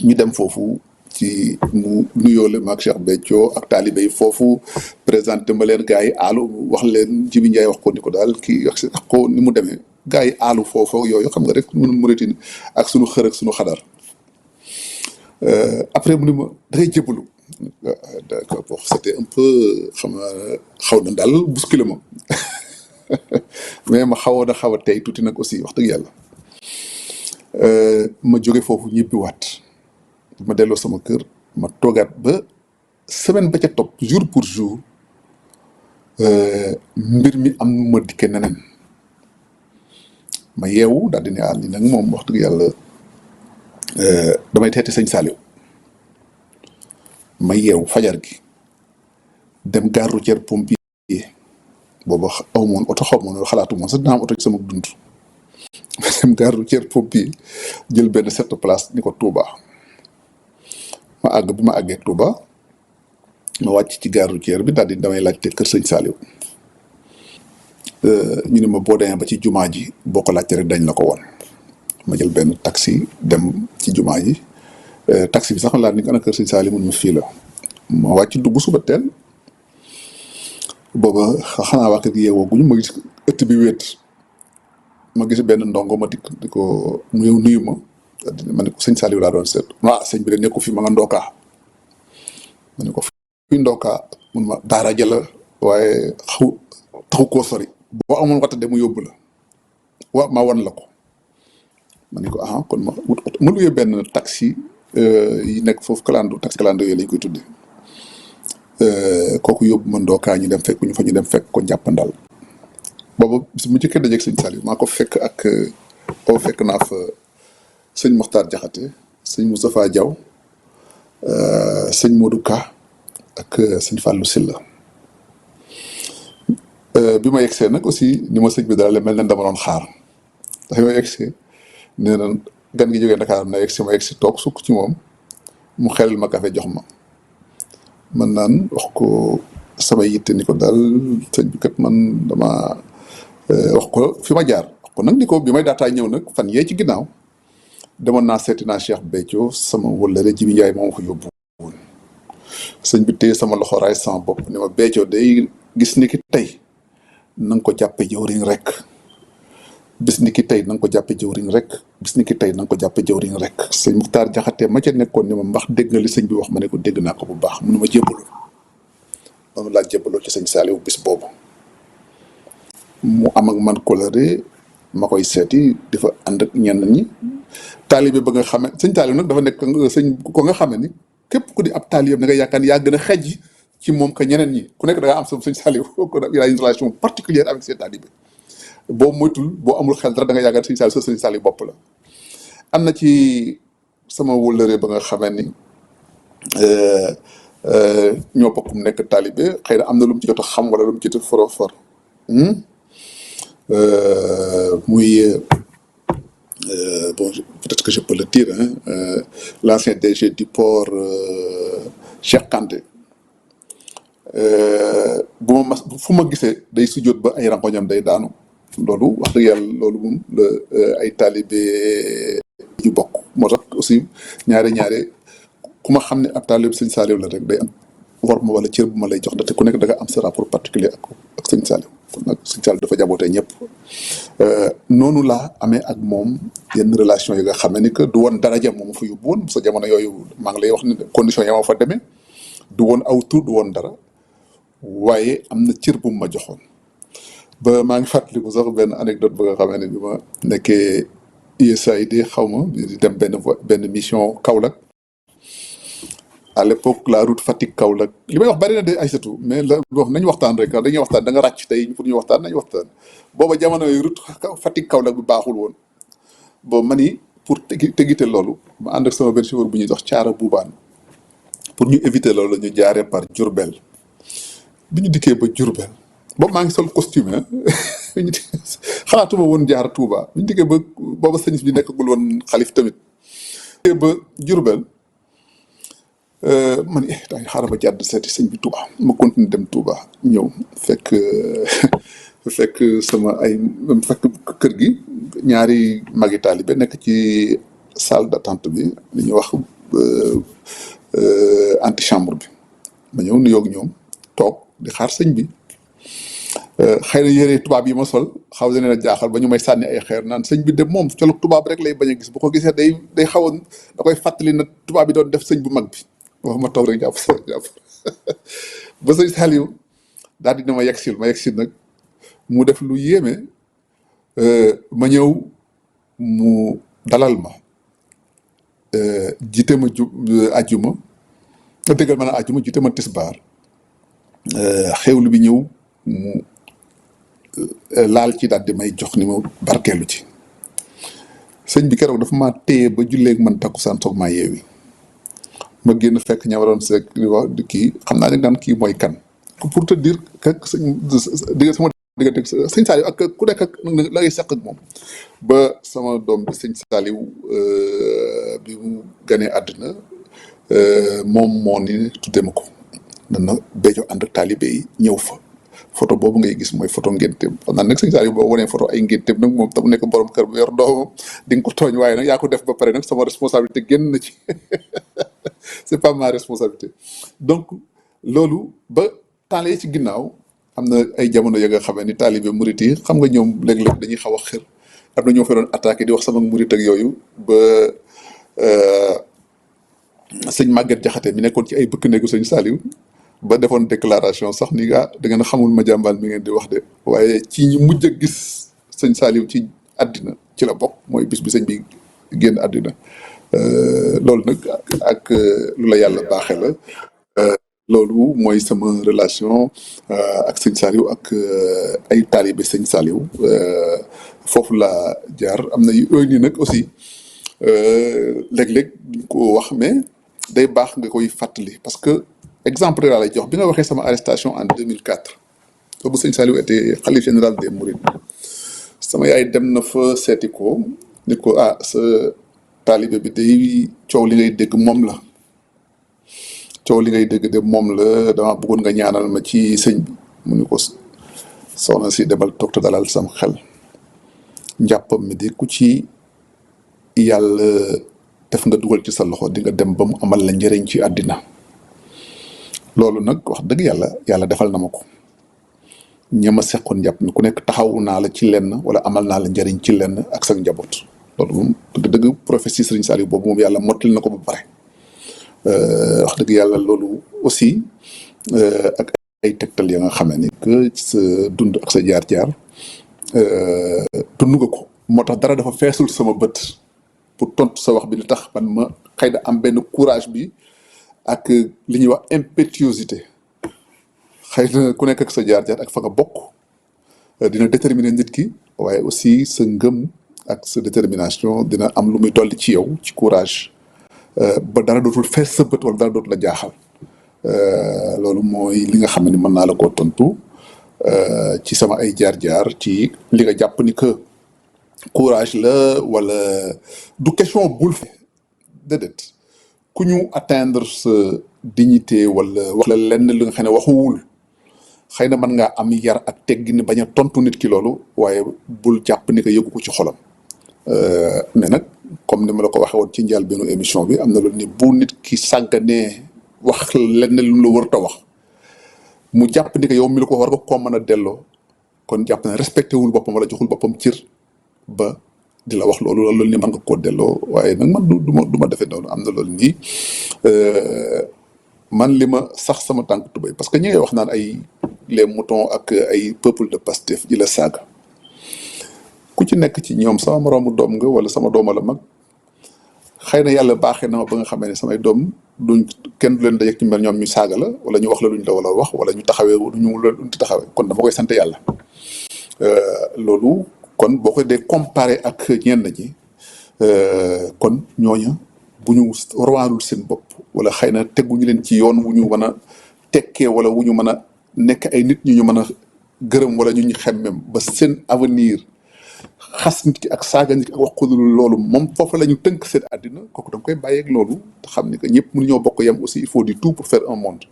Speaker 1: ñu dem foofu ci mu nuyoole ma ak Cheikh Béthio ak taalibe yi foofu présenté ma leen gars yi aalu wax leen Jibi Ndiaye wax ko ni ko daal kii wax ko ni mu demee gars yi aalu foofu yooyu xam nga rek mun muritini ak sunu xër ak sunu xadar après mu ni ma dangay jébbalu d'accord bon c'était un peu xaw na daal bousculé ma mais ma xaw a tey tuuti nag aussi wax dëgg yàlla ma jóge foofu ñibbiwaat ma delloo sama kër ma toogaat ba semaine ba ca topp jour pour jour mbir mi am nu ma dikkee neneen ma yeewu daal di ne li nag moom wax dëgg yàlla damay teeti sëñ Saliou ma yeewu fajar gi dem gare routière pompier booba aw moon oto xaw ma xalaatu moon sax dinaa am oto ci sama dund dem gare routière pompier jël benn sept place ni ko Touba ma àgg bi ma àggee Touba ma wàcc ci gare routière bi daal di damay laajte kër sëñ Saliou ñu ne ma boo demee ba ci jumaa ji boo ko laajte rek dañ la ko woon ma jël benn taxi dem ci jumaa ji taxi bi sax laa ni ko ana kër sëñ Saliou mun ma fii la ma wàcc dugg suba teel booba xanaa waa kër gi yeewoo guñu ma gis ëtt bi wéet ma gis benn ndongo ma dikk di ko mu yow nuyu ma ne ko sëñ Saliou laa doon seet sëñ bi de nekku fi ma nga ndookaa ma ne ko fi ndookaa mun ma daara jëla waaye taxu koo sori boo amoon wata de mu yóbbu la ma wan la ko ma ne ko kon ma luyee benn taxi yi nekk foofu taxi kalando yooyu lañ koy tuddee kooku yóbbu ma ndookaa ñu dem fekk ñu fa ñu dem fekk ko jàppandal boobu bis mu njëkkee dajeeg sëñ Saliou maa ko fekk fekk naa fa sëñ Mokhtar Diakhaté sëñ Moustapha Diaw sëñ Modou Ka ak sëñ Fallou Silla bi ma yegsee nag aussi ni ma sëñ bi daal mel na dama doon xaar ndax bi ma yegsee nee na gan gi jógee Dakar na yegsi ma yegsi toog sukk ci moom mu xelal ma café jox ma man naan wax ko sama yitte ni ko daal sëñ bi kat man dama wax ko fi ma jaar wax ko nag ni ko bi may daataa ñëw nag fan yee ci ginnaaw demoon naa seeti naa Cheikh Béthio sama wëllëre Jibi Njaay moom ko yóbbu woon sëñ bi téye sama loxo raay sama bopp ni ma Béthio day gis ni ki tey na nga ko jàppe jëwriñ rek bis ni ki tey na nga ko jàppe jëwriñ rek bis ni ki tey na nga ko jàppe jëwriñ rek sëñ Mokhtar Diakhaté ma ca nekkoon ni ma mbax dégg nga li sëñ bi wax ma ne ko dégg naa ko bu baax mu ne ma jébbalu noonu laa jébbaloo ci sëñ Saliou bis boobu mu am ak man coloré ma koy seeti di fa ànd ak ñenn ñi taalibe ba nga xame sëñ Saliou nag dafa nekk sëñ ko nga xame ni képp ku di ab taalibe da nga yaakaar ni yaa gën a xejj ci moom que ñeneen ñi ku nekk da ngaa am sa sëñ Saliou kon il a une relation particulière avec ses talibés boo moytul boo amul xel dara da nga yaakaar sëñ Saliou sa sëñ Saliou bopp la am na ci sama wëllëre ba nga xamee ni ñoo bokk mu nekk talibé xëy na am na lu mu ci jot a xam wala lu mu ci jot a for muy bon peut-être que je peux le dire l'ancien DG du port Cheikh Kanté bu ma fu ma gisee day sujjóot ba ay rangoñam day daanu loolu wax dëgg yàlla loolu moom la ay talibé yu bokk moo tax aussi ñaare ku ma xam ne ab talibé sëñ Saliou la rek day am war ma wala cër bu ma lay jox ndaxte ku nekk da nga am sa rapport particulier ak sëñ Saliou kon nag sëñ Saliou dafa jabootee ñëpp noonu laa amee ak moom yenn relation yi nga xam ne ni que du woon daraja moom fa yóbbu woon sa jamono yooyu maa ngi lay wax ne condition ya ma fa demee du woon aw tur du woon dara waaye am na cër bu mu ma joxoon ba maa ngi fàttaliku sax benn anecdote ba nga xamee ne bi ma nekkee USAID xaw ma di dem benn mission Kaolack à l'époque la route Fatick Kaolack li may wax bari na de ay satu mais la wax nañu waxtaan rek dañuy waxtaan da nga ràcc tey pour ñu waxtaan nañu waxtaan booba jamono yi route Fatick Kaolack bi baaxul woon boobu ma ni pour tegite loolu ma ànd ak sama benn chauffeur bu ñuy dox caara buubaan pour ñu éviter loolu ñu jaaree par Diourbel bi ñu dikkee ba Diourbel boobu maa ngi sol costume xalaatuma woon jaar Touba bi ñu dikkee ba booba sëñ bi nekkagul woon xalif tamit ba Diourbel man daay xaaral ba jàdd seeti sëñ bi Touba ma continue dem Touba ñëw fekk sama fekk kër gi ñaari magi taalibe nekk ci salle d'attente bi li ñuy wax antichambre bi ma ñëw nuyoog ñoom toog di xaar sëñ bi xëy na yére tubaab yi ma sol xaw na leen a jaaxal ba ñu may sànni ay xeer naan sëñ bi de moom colog tubaab rek lay bañ a gis bu ko gisee day xawoon da koy fàttali na tubaab bi doon def sëñ bu mag bi wax ma toog rek jàpp ba sëñ Saliou daal dina ma yegsil nag mu def lu yéeme ma ñëw mu dalal ma jiite ma ajjuma déggal ma na ajjuma jiite ma tisbaar xewlu bi ñëw mu laal ci daal di may jox ni ma barkeelu ci sëñ bi keroog dafa maa téye ba julleeg man takkusaan soog maa yeewi ma génn fekk ña ma doon seeg di wax di kii xam naa ne daan kii mooy kan pour te dire que sama diggante sëñ Saliou ak ku nekk ak la ngay seq ak moom ba sama doom bi sëñ Saliou bi mu ganee àddina moom moo ni tuddee ma ko dana béjo ànd ak taalibe yi ñëw fa photo boobu ngay gis mooy photo ngénteem xam naa nag sëñ Saliou boo wanee photo ay ngénteem nag moom tam nekk borom kër bu yor doomam di nga ko tooñ waaye nag yaa ko def ba pare nag sama responsabilité génn na ci c'est pas ma responsabilité donc loolu ba temps yi ci ginnaaw am na ay jamono ya nga xamee ni taalibe murit yi xam nga ñoom léeg-léeg dañuy xaw a xër am na ñoo fa doon attaqué di wax sama murit ak yooyu ba sëñ Maguette Jaxate mi nekkoon ci ay bëkk néegu sëñ Saliou ba defoon déclaration sax ni da ngeen a xamul ma jàmbal mi ngeen di wax de waaye ci ñi mujj a gis sëñ Saliou ci àddina ci la bokk mooy bis bi sëñ bi génn àddina loolu nag ak lu la yàlla baaxee la loolu mooy sama relation ak sëñ Saliou ak ay taalibe sëñ Saliou foofu laa jaar am na yooyu nii nag aussi léeg-léeg duñ ko wax mais day baax nga koy fàttali parce que exemple laa lay jox bi nga waxee sama arrestation en 2004 boobu sëñ Saliou était khalife général des Mourides sama yaay dem na fa seeti ko ni ko sa taalibe bi day coow li ngay dégg moom la coow li ngay dégg de moom la dama bëggoon nga ñaanal ma ci sëñ bi mu ni ko soxna si demal toog te dalal sam xel njàppam mi di ku ci yàlla def nga dugal ci sa loxo di nga dem ba mu amal la njëriñ ci àddina loolu nag wax dëgg yàlla defal na ma ko ñama seqoon njàpp mi ku nekk taxawu naa la ci lenn wala amal naa la njëriñ ci lenn ak sa njaboot loolu moom dëgg prophétie Serigne Saliou boobu moom yàlla mottali na ko ba pare wax dëgg yàlla loolu aussi ak ay tegtal ya nga xamee ni que sa dund ak sa jaar-jaar dund nga ko moo tax dara dafa feesul sama bët pour tontu sa wax bi li tax man ma xëy na am benn courage bi ak li ñuy wax impétuosité xëy na ku nekk ak sa jaar-jaar ak fa nga bokk dina déterminer nit ki waaye aussi sa ngëm ak sa détermination dina am lu muy dolli ci yow ci courage ba dara dootul fees sa bët wala dara dootul la jaaxal loolu mooy li nga xam ne mën naa la koo tontu ci sama ay jaar-jaar ci li nga jàpp ni que courage la wala du question bul fe déedéet ku ñu atteindre sa dignité wala wax la lenn li nga xam ne waxuwul xëy na mën ngaa am yar ak teggin bañ a tontu nit ki loolu waaye bul jàpp ni que yëgu ko ci xolam mais nag comme ni ma la ko waxee woon ci njëlbéenu émission bi am na loolu ni bu nit ki sàgganee wax lenn lu la wër ta wax mu jàpp ni que yow mi la ko war nga koo mën a delloo kon jàpp na respecté wul boppam wala joxul boppam cër ba di la wax loolu ni mën nga koo delloo waaye nag man du ma defee noonu am na loolu nii man li ma sax sama tànk tubéy parce que ñi ngay wax naan ay les moutons ak ay peuple de Pastef di la saaga ku ci nekk ci ñoom sama moroomu doom nga wala sama dooma la mag xëy na yàlla baaxee na ma ba nga xamee ne samay doom kenn du leen dajeeg ci mel ñoom ñu saaga la wala ñu wax la luñ la wala wax wala ñu taxawee ñu luñ taxawee kon dama koy sant yàlla loolu kon boo ko dee comparé ak ñenn ñi kon ñooña bu ñu royalul seen bopp wala xëy na teguñu leen ci yoon wu ñu mën a tekkee wala wu ñu mën a nekk ay nit ñu mën a gërëm wala ñu xemmem ba seen avenir xas nit ki ak saaga nit ki ak wax ko loolu moom foofu la ñu tënk seen àddina kooku da nga koy bàyyeeg loolu te xam ni que ñëpp mënuñoo bokk yam aussi il faut du tout pour faire un monde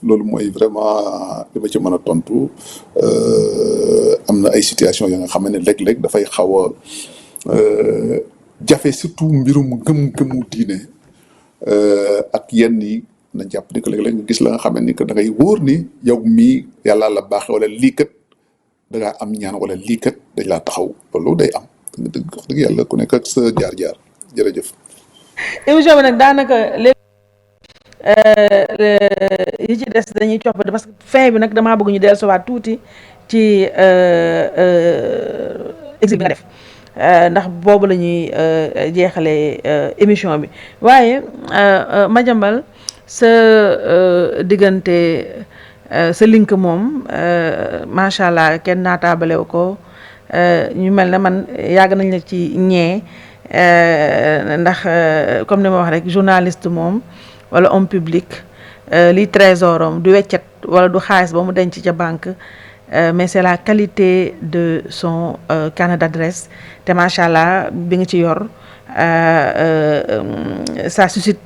Speaker 1: loolu mooy vraiment li ma ci mën a tontu am na ay situation yoo nga xam ne léeg-léeg dafay xaw a jafe surtout mbirum gëm-gëmu diine ak yenn yi na jàpp ni que léeg-léeg nga gis la nga xam ne ni que da ngay wóor ni yow mii yàlla la baaxe wala lii kat da ngaa am ñaan wala lii kat dañ laa taxaw loolu day am dëgg wax dëgg yàlla ku nekk ak sa jaar-jaar jërëjëf.
Speaker 2: émission bi nag daanaka léegi yi ci des dañuy coppati parce que fin bi nag damaa bëgg ñu dellusiwaat tuuti ci exil bi nga def ndax boobu la ñuy jeexalee émission bi waaye Madiambal sa diggante. sa link moom macha allah kenn naataabalew ko ñu mel ne man yàgg nañ la ci ñee ndax comme ni ma wax rek journaliste moom wala homme public li trésoram du weccet wala du xaalis ba mu denc ca banque mais c'est la qualité de son carnet d'adresse te macha allah bi nga ci yor ça suscite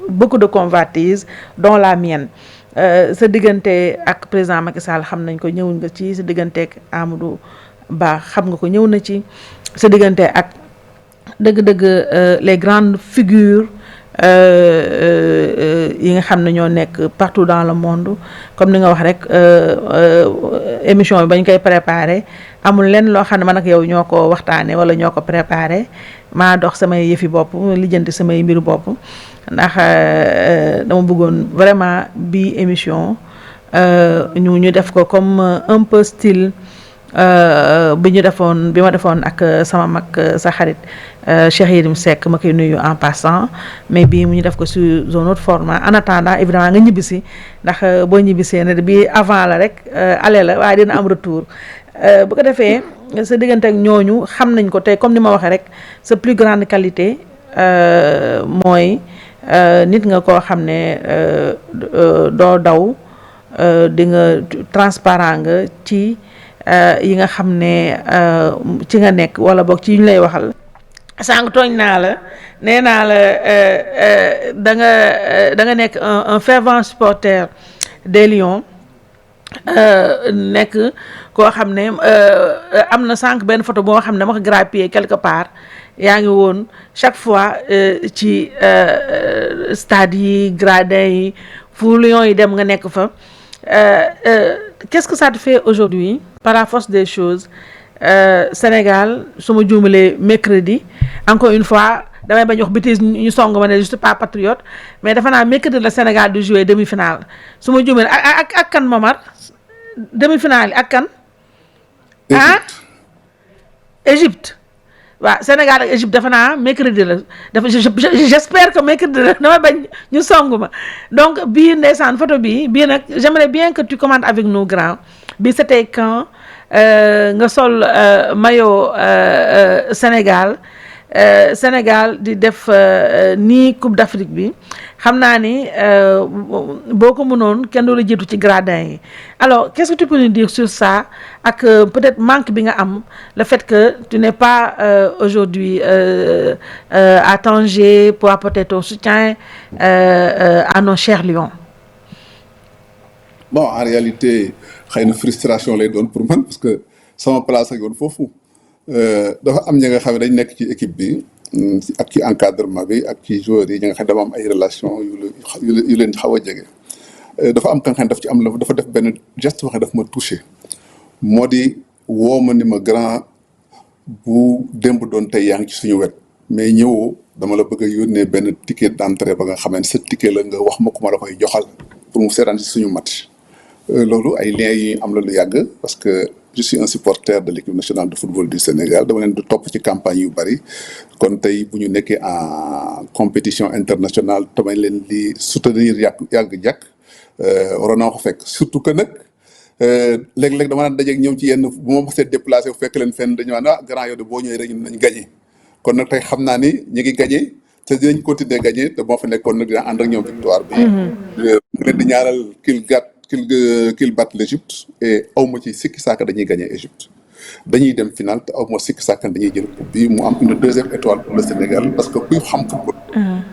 Speaker 2: beaucoup de convoitises dont la mienne sa diggante ak président Macky Sall xam nañ ko ñëw nga ci sa diggante ak Amadou Ba xam nga ko ñëw na ci sa diggante ak dëgg-dëgg les grandes figures yi nga xam ne ñoo nekk partout dans le monde comme ni nga wax rek émission bi bañ koy préparé amul lenn loo xam ne man ak yow ñoo ko waxtaanee wala ñoo ko préparé maa dox samay yëfi bopp lijjanti samay mbiru bopp ndax dama bëggoon vraiment bi émission ñu def ko comme un peu style bi ma defoon ak sama mag sa xarit Cheikh Yérim Seck ma koy nuyu en passant mais bii mu ñu def ko sur un autre format en attendant évidemment nga ñibbisi ndax boo ñibbisee ne bi avant la rek aller la waaye dina am retour bu ko defee sa diggante ak ñooñu xam nañ ko tey comme ni ma waxee rek sa plus grande qualité mooy nit nga koo xam ne doo daw di nga transparent nga ci yi nga xam ne ci nga nekk wala boog ci ñu lay waxal sànq tooñ naa la nee naa la da nga nekk un fervent supporter des Lions nekk koo xam ne am na sànq benn photo boo xam ne dama ko grappé quelque part yaa ngi woon chaque fois ci stade yi gradin yi fu Lions yi dem nga nekk fa qu'est-ce que ça te fait aujourd'hui par la force des choses Sénégal su ma juumalee mercredi encore une fois damay bañ wax bêtise ñu song ma ne je suis pas patriote mais dafa naa mercredi la Sénégal di jouer demi-finale su ma juumalee ak kan Momar demi-finale ak kan Égypte waaw Sénégal ak Égypte dafa naa mercredi la dafa j'espère que mercredi la damay bañ ñu song ma donc bii ndeysaan photo bii nag j'aimerais bien que tu commentes avec nous grand bi c'était quand nga sol maillot Sénégal di def nii Coupe d'Afrique bi xam naa ni boo ko mënoon kenn du la jiitu ci gradin yi alors qu'est-ce que tu peux nous dire sur ça ak peut-être manque bi nga am le fait que tu n'es pas aujourd'hui à Tanger pour apporter ton soutien à nos chers Lions.
Speaker 1: Bon, en réalité xëy na frustration lay doon pour man parce que sama place ak yoon foofu dafa am ñi nga xam ne dañ nekk ci équipe bi ak ci encadrement bi ak ci joueurs yi ñi nga xam ne dama am ay relation yu leen xaw a jege dafa am kan xam daf ci am la dafa def benn geste waxe daf ma touché moo di woo ma ni ma grand bu démb doon tey yaa ngi ci suñu wet mais ñëwoo dama la bëgg a yónnee benn ticket d'entrée ba nga xam ne sa ticket la nga wax ma ku ma la koy joxal pour mu seetaan ci suñu match loolu ay liens yi am la lu yàgg parce que je suis un supporter de l'équipe nationale de football du Sénégal dama leen di topp ci campagne yu bari kon tey bu ñu nekkee en compétition internationale damay leen di soutenir yàgg-jàkk waroon naa ko fekk surtout que nag léeg-léeg dama daan dajeeg ñoom ci yenn bu ma mosee déplacé bu fekk leen fenn dañu naan grand yow de boo ñëwee rek nañ gagné kon nag tey xam naa ni ñu ngi gagné te dinañ continuer gagné te moo fa nekkoon nag dina ànd ak ñoom victoire bi. mu leen di ñaanal qu'il batte l'Égypte et aw ma ci sikki saaka dañuy gagné Égypte dañuy dem final te aw ma sikki saaka dañuy jël coupe bi mu am une deuxième étoile pour le Sénégal parce que kuy xam football.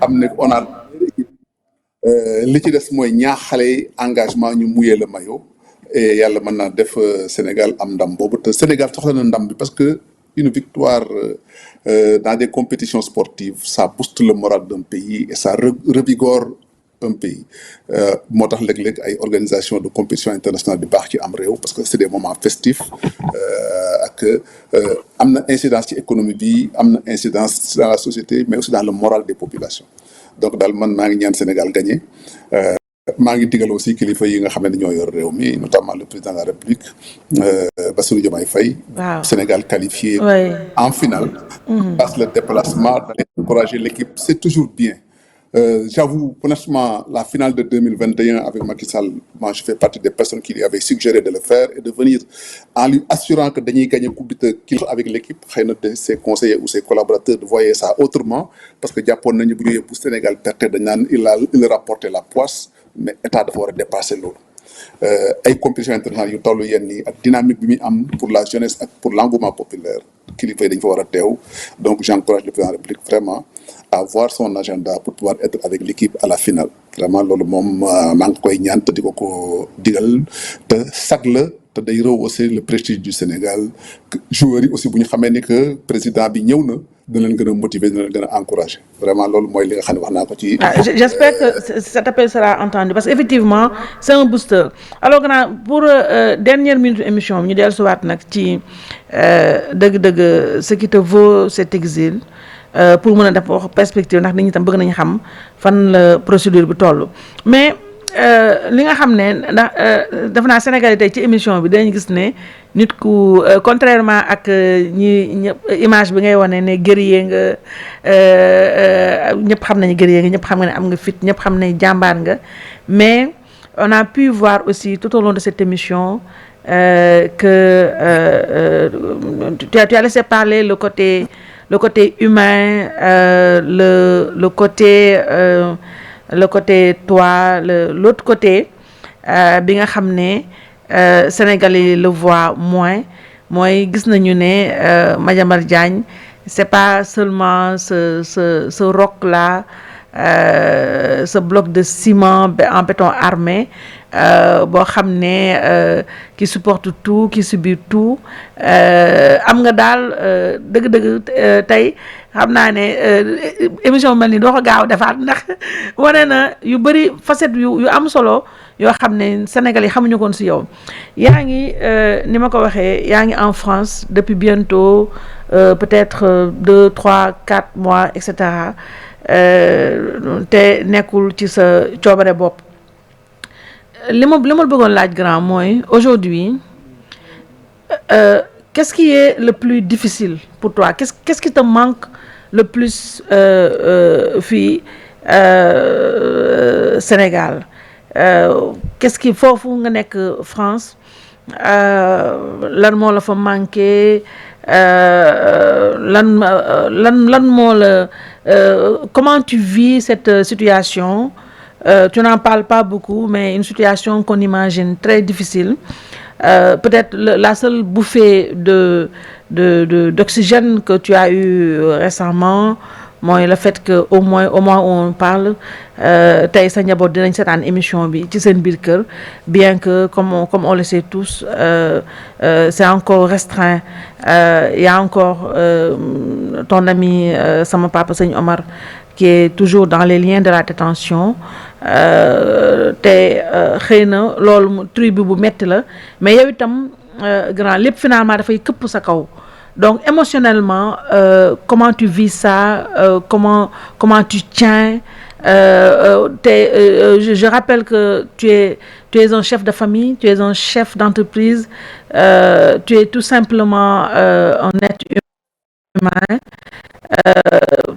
Speaker 1: am ne on a équipe li ci des mooy ñaax xale yi engagement ñu mouiller le maillot et yàlla mën naa def Sénégal am ndam boobu te Sénégal soxla na ndam bi parce que une victoire dans des compétitions sportives ça booste le moral d'un pays et ça revigore un pays moo tax léeg-léeg ay organisation de compétition internationale di baax ci am réew parce que c'est des moments festifs ak am na incidence ci économie bi am na incidence dans la société mais aussi dans le moral des populations donc daal man maa ngi ñaan Sénégal gagné maa ngi digal aussi kilifa yi nga xam ne ñoo yor réew mi notamment le président de la République Bassirou Diomaye Faye. Wow. Sénégal qualifié en finale. Passe le déplacement d'aller encourager l'équipe c'est toujours bien. J'avoue honnêtement la finale de 2021 avec Macky Sall moi je fais partie des personnes qui lui avaient suggéré de le faire et de venir en lui assurant que dañuy gagner coupe bi te avec l'équipe xëy na de ses conseillers ou ses collaborateurs voyaient ça autrement parce que jàppoon nañu bu ñu yóbbu Sénégal perte dañ naan il rapportait la poisse mais état dafa war a dépasser loolu ay compétition internationale yu toll yenn yi ak dynamique bi muy am pour la jeunesse ak pour l'engouement populaire kilifa yi dañ fa war a teew donc j'encourage le président de la République vraiment à voir son agenda pour pouvoir être avec l'équipe à la finale vraiment loolu moom maa ngi koy ñaan te di ko digal te sag la te day rehausser le prestige du Sénégal joueurs yi aussi bu ñu xamee ni que président bi ñëw na dina leen gën a motiver dina leen gën a encourager vraiment loolu mooy li nga xam ne wax naa ko ci.
Speaker 2: J'espère que cet appel sera entendu parce que effectivement c'est un booster alors que pour dernière minute émission bi ñu dellusiwaat nag ci dëgg-dëgg ce qui te vaut cet exil pour mën a def wax perspective ndax nit ñi tam bëgg nañu xam fan la procédure bi toll mais. li nga xam ne ndax def naa Sénégal tey ci émission bi dañu gis ne nit ku contrairement ak ñëpp image bi ngay wane ne guerrier nga ñëpp xam nañu guerrier nga ñëpp xam nga ne am nga fit ñëpp xam ne jàmbaar nga mais on a pu voir aussi tout au long de cette émission que tu as laissé parler le côté humain le côté toi l'autre côté bi nga xam ne Sénégalais le voient moins mooy gis nañu ne Madiambal Diagne c'est pas seulement ce roc là ce bloc de ciment en béton armé boo xam ne qui supporte tout qui subit tout am nga daal dëgg-dëgg tey xam naa ne émission mel ni doo ko gaaw defaat ndax wane na yu bëri facette yu am solo yoo xam ne Sénégal yi xamuñu koon si yow yaa ngi ni ma ko waxee yaa ngi en France depuis bientôt peut-être 2, 3, 4 mois et cetera te nekkul ci sa coobare bopp li ma bëggoon laaj grand mooy aujourd'hui qu'est-ce qui est le plus difficile pour toi qu'est-ce qui te manque le plus fii Sénégal qu'est-ce qui foofu nga nekk France lan moo la fa manqué lan moo la comment tu vis cette situation tu n'en parles pas beaucoup mais une situation qu'on imagine très difficile peut-être la seule bouffée d'oxygène que tu as eu récemment mooy le fait que au moins où on parle tey sa njaboot dinañ seetaan émission bi ci seen biir kër bien que comme on le sait tous c'est encore restreint il y a encore ton ami sama papa Sëñ Omar qui est toujours dans les liens de la détention te xëy na loolu tribu bu metti la mais yow itam grand lépp finalement dafay këpp sa kaw donc émotionnellement comment tu vis ça comment tu tiens je rappelle que tu es un chef de famille tu es un chef d'entreprise tu es tout simplement un être humain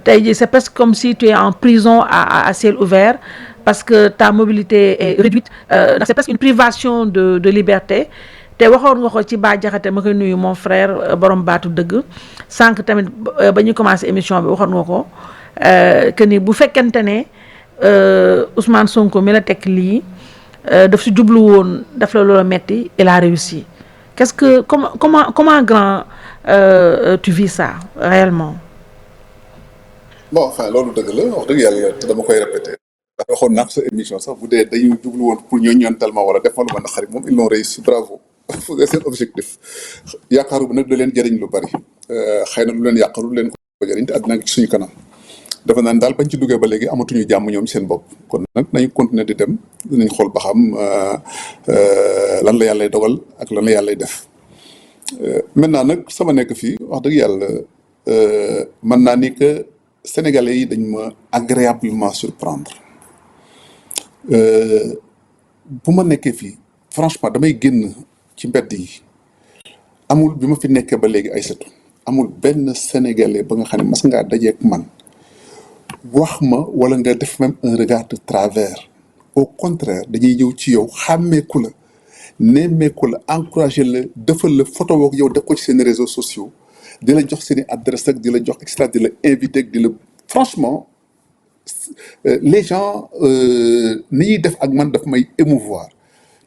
Speaker 2: tey jii c'est presque comme si tu es en prison à ciel ouvert parce que ta mobilité est réduite c'est presque une privation de liberté te waxoon nga ko ci Bah Diakhaté ma koy nuyu mon frère borom baatu dëgg sànq tamit ba ñu commencé émission bi waxoon nga ko que ni bu fekkente ne Ousmane Sonko mi la teg lii daf si jublu woon daf la loola metti il a réussi qu'est-ce que comment grand tu vis ça réellement.
Speaker 1: bon enfin loolu dëgg la wax dëgg yàlla te dama koy répéter ndax waxoon naa ko sa émission sax bu dee dañu jublu woon pour ñooñu tellement wala def ma lu ma naqari moom ils l'ont réussi bravo c'est seen objectif yaakaaru bi nag da leen jëriñ lu bari xëy na lu leen yàqalu lu leen ko jëriñ te àddina ci suñu kanam dafa naan daal bañ ci duggee ba léegi amatuñu jàmm ñoom seen bopp kon nag nañu continuer di dem dinañ xool ba xam lan la yàllay dogal ak lan la yàllay def maintenant nag sama nekk fii wax dëgg yàlla mën naa ni que Sénégalais yi dañ ma agréablement surprendre bu ma nekkee fii franchement damay génn ci mbedd yi amul bi ma fi nekkee ba léegi ay setu amul benn Sénégalais ba nga xam ne mas ngaa dajeek man wax ma wala nga def même un regard de travers au contraire dañuy ñëw ci yow xàmmeeku la nemmeeku la encourager la defal la photo woog yow def ko ci seen réseaux sociaux di la jox seen i adresse ak di la jox et cetera di la invité ak di la franchement les gens ni ñuy def ak man daf may émouvoir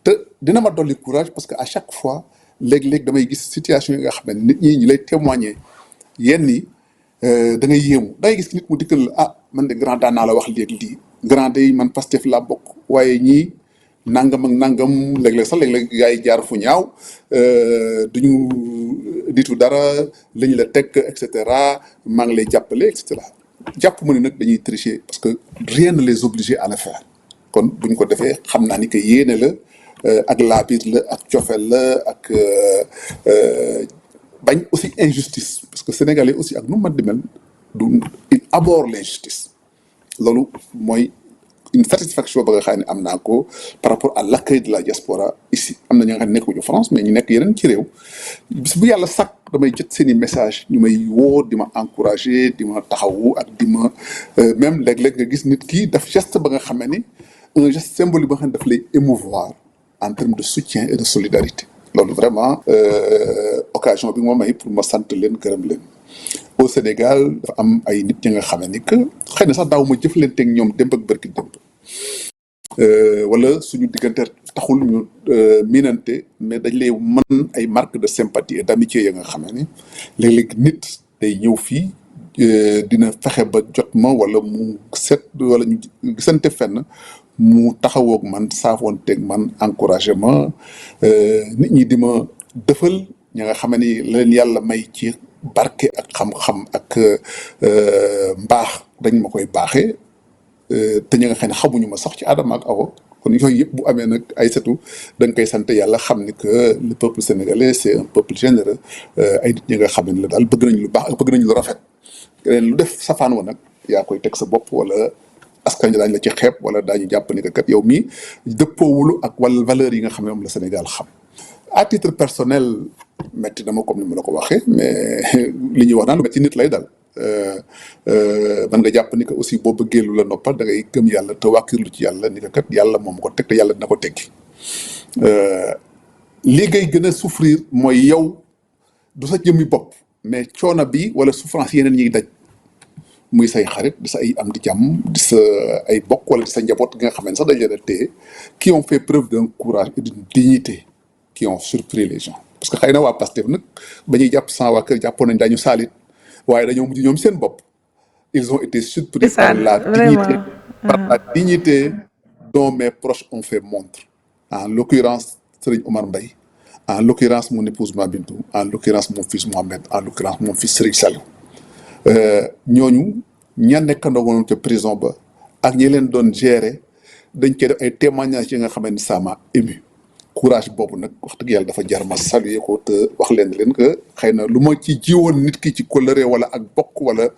Speaker 1: te dina ma dolli courage parce que à chaque fois léeg-léeg damay gis situation yi nga xam ne nit ñi ñu lay témoigner yenn yi da ngay yéemu da ngay gis nit mu dikkal la ah man de grand daan naa la wax léegi lii grand day man Pastef laa bokk waaye ñii nangam ak nangam léeg-léeg sax léeg-léeg gars yi jaar fu ñaaw duñu ditu dara lañu la teg et cetera maa ngi lay jàppale et cetera jàpp ma ne nag dañuy tricher parce que rien ne les oblige à le faire kon buñ ko defee xam naa ni que yéene la ak laabir la ak cofeel la ak bañ aussi injustice parce que sénégalais aussi ak nu mu mën di mel du il abhorre l'injustice loolu mooy une satisfaction ba nga xam ne am naa ko par rapport à l'accueil de la diaspora ici am na ñi nga xam ne nekkuñu France mais ñu nekk yeneen ci réew bis bu yàlla sàkk damay jot seen i message ñu may woo di ma encourager di ma taxawu ak di ma même léeg-léeg nga gis nit ki daf geste ba nga xam ne un geste symbolique ba nga xam ne daf lay émouvoir en termes de soutien et de solidarité loolu vraiment occasion bi moo may pour ma sant leen gërëm leen au Sénégal dafa am ay nit ñi nga xam ne que xëy na sax daaw ma jëflanteeg ñoom démb ak bërki démb wala suñu diggante taxul ñu miinante mais dañ lay mën ay marque de sympathie et d'amitié ya nga xam ne léeg-léeg nit day ñëw fii dina fexe ba jot ma wala mu set wala ñu gisante fenn mu taxawoog man saafoonteeg man encouragé ma nit ñi di ma dëfal ña nga xam ne leen yàlla may ci barke ak xam-xam ak mbaax dañ ma koy baaxee te ña nga xam ne xamuñu ma sax ci Adama ak Awa kon yooyu yëpp bu amee nag ay setu da nga koy sant yàlla xam ni que le peuple sénégalais c'est un peuple généreux ay nit ñi nga xam ne la daal bëgg nañ lu baax ak bëgg nañ lu rafet leen lu def safaan wa nag yaa koy teg sa bopp wala askan wi daañu la ci xeeb wala daañu jàpp ni que kat yow mii dëppoowulu ak wala valeurs yi nga xam ne moom la Sénégal xam. À titre personnel métti dama comme ni ma la ko waxee mais li ñuy wax naan lu métti nit lay dal man nga jàpp ni que aussi boo bëggee lu la noppal da ngay gëm yàlla te wàkkirlu ci yàlla ni que kat yàlla moom ko teg te yàlla dina ko teggi li ngay gën a souffrir mooy yow du sa jëmmi bopp mais coono bi wala souffrance yeneen ñiy daj muy say xarit di sa ay am di jàmm di sa ay bokk wala di sa njaboot gi nga xam ne sax dañ leen a téye qui ont fait preuve d'un courage et d'une dignité qui ont surpris les gens parce que xëy na waa Pastef nag ba ñuy jàpp sans waa kër jàppoon nañ dañu saalit waaye dañoo mujj ñoom seen bopp ils ont été surpris par la dignité par la dignité dont mes proches ont fait montre en l'occurrence Serigne Omar Mbaye en l'occurrence mon épouse Mabintou en l'occurrence mon fils Mohamed en l'occurrence mon fils Serigne Saliou ñooñu ña nekkandoo woon ca prison ba ak ñi leen doon gérer dañ cee def ay témoignages yi nga xam ne ça m'a ému courage boobu nag wax dëgg yàlla dafa jar ma saluer ko te wax leen que xëy na lu ma ci jiwoon nit ki ci kóllëre wala ak bokk wala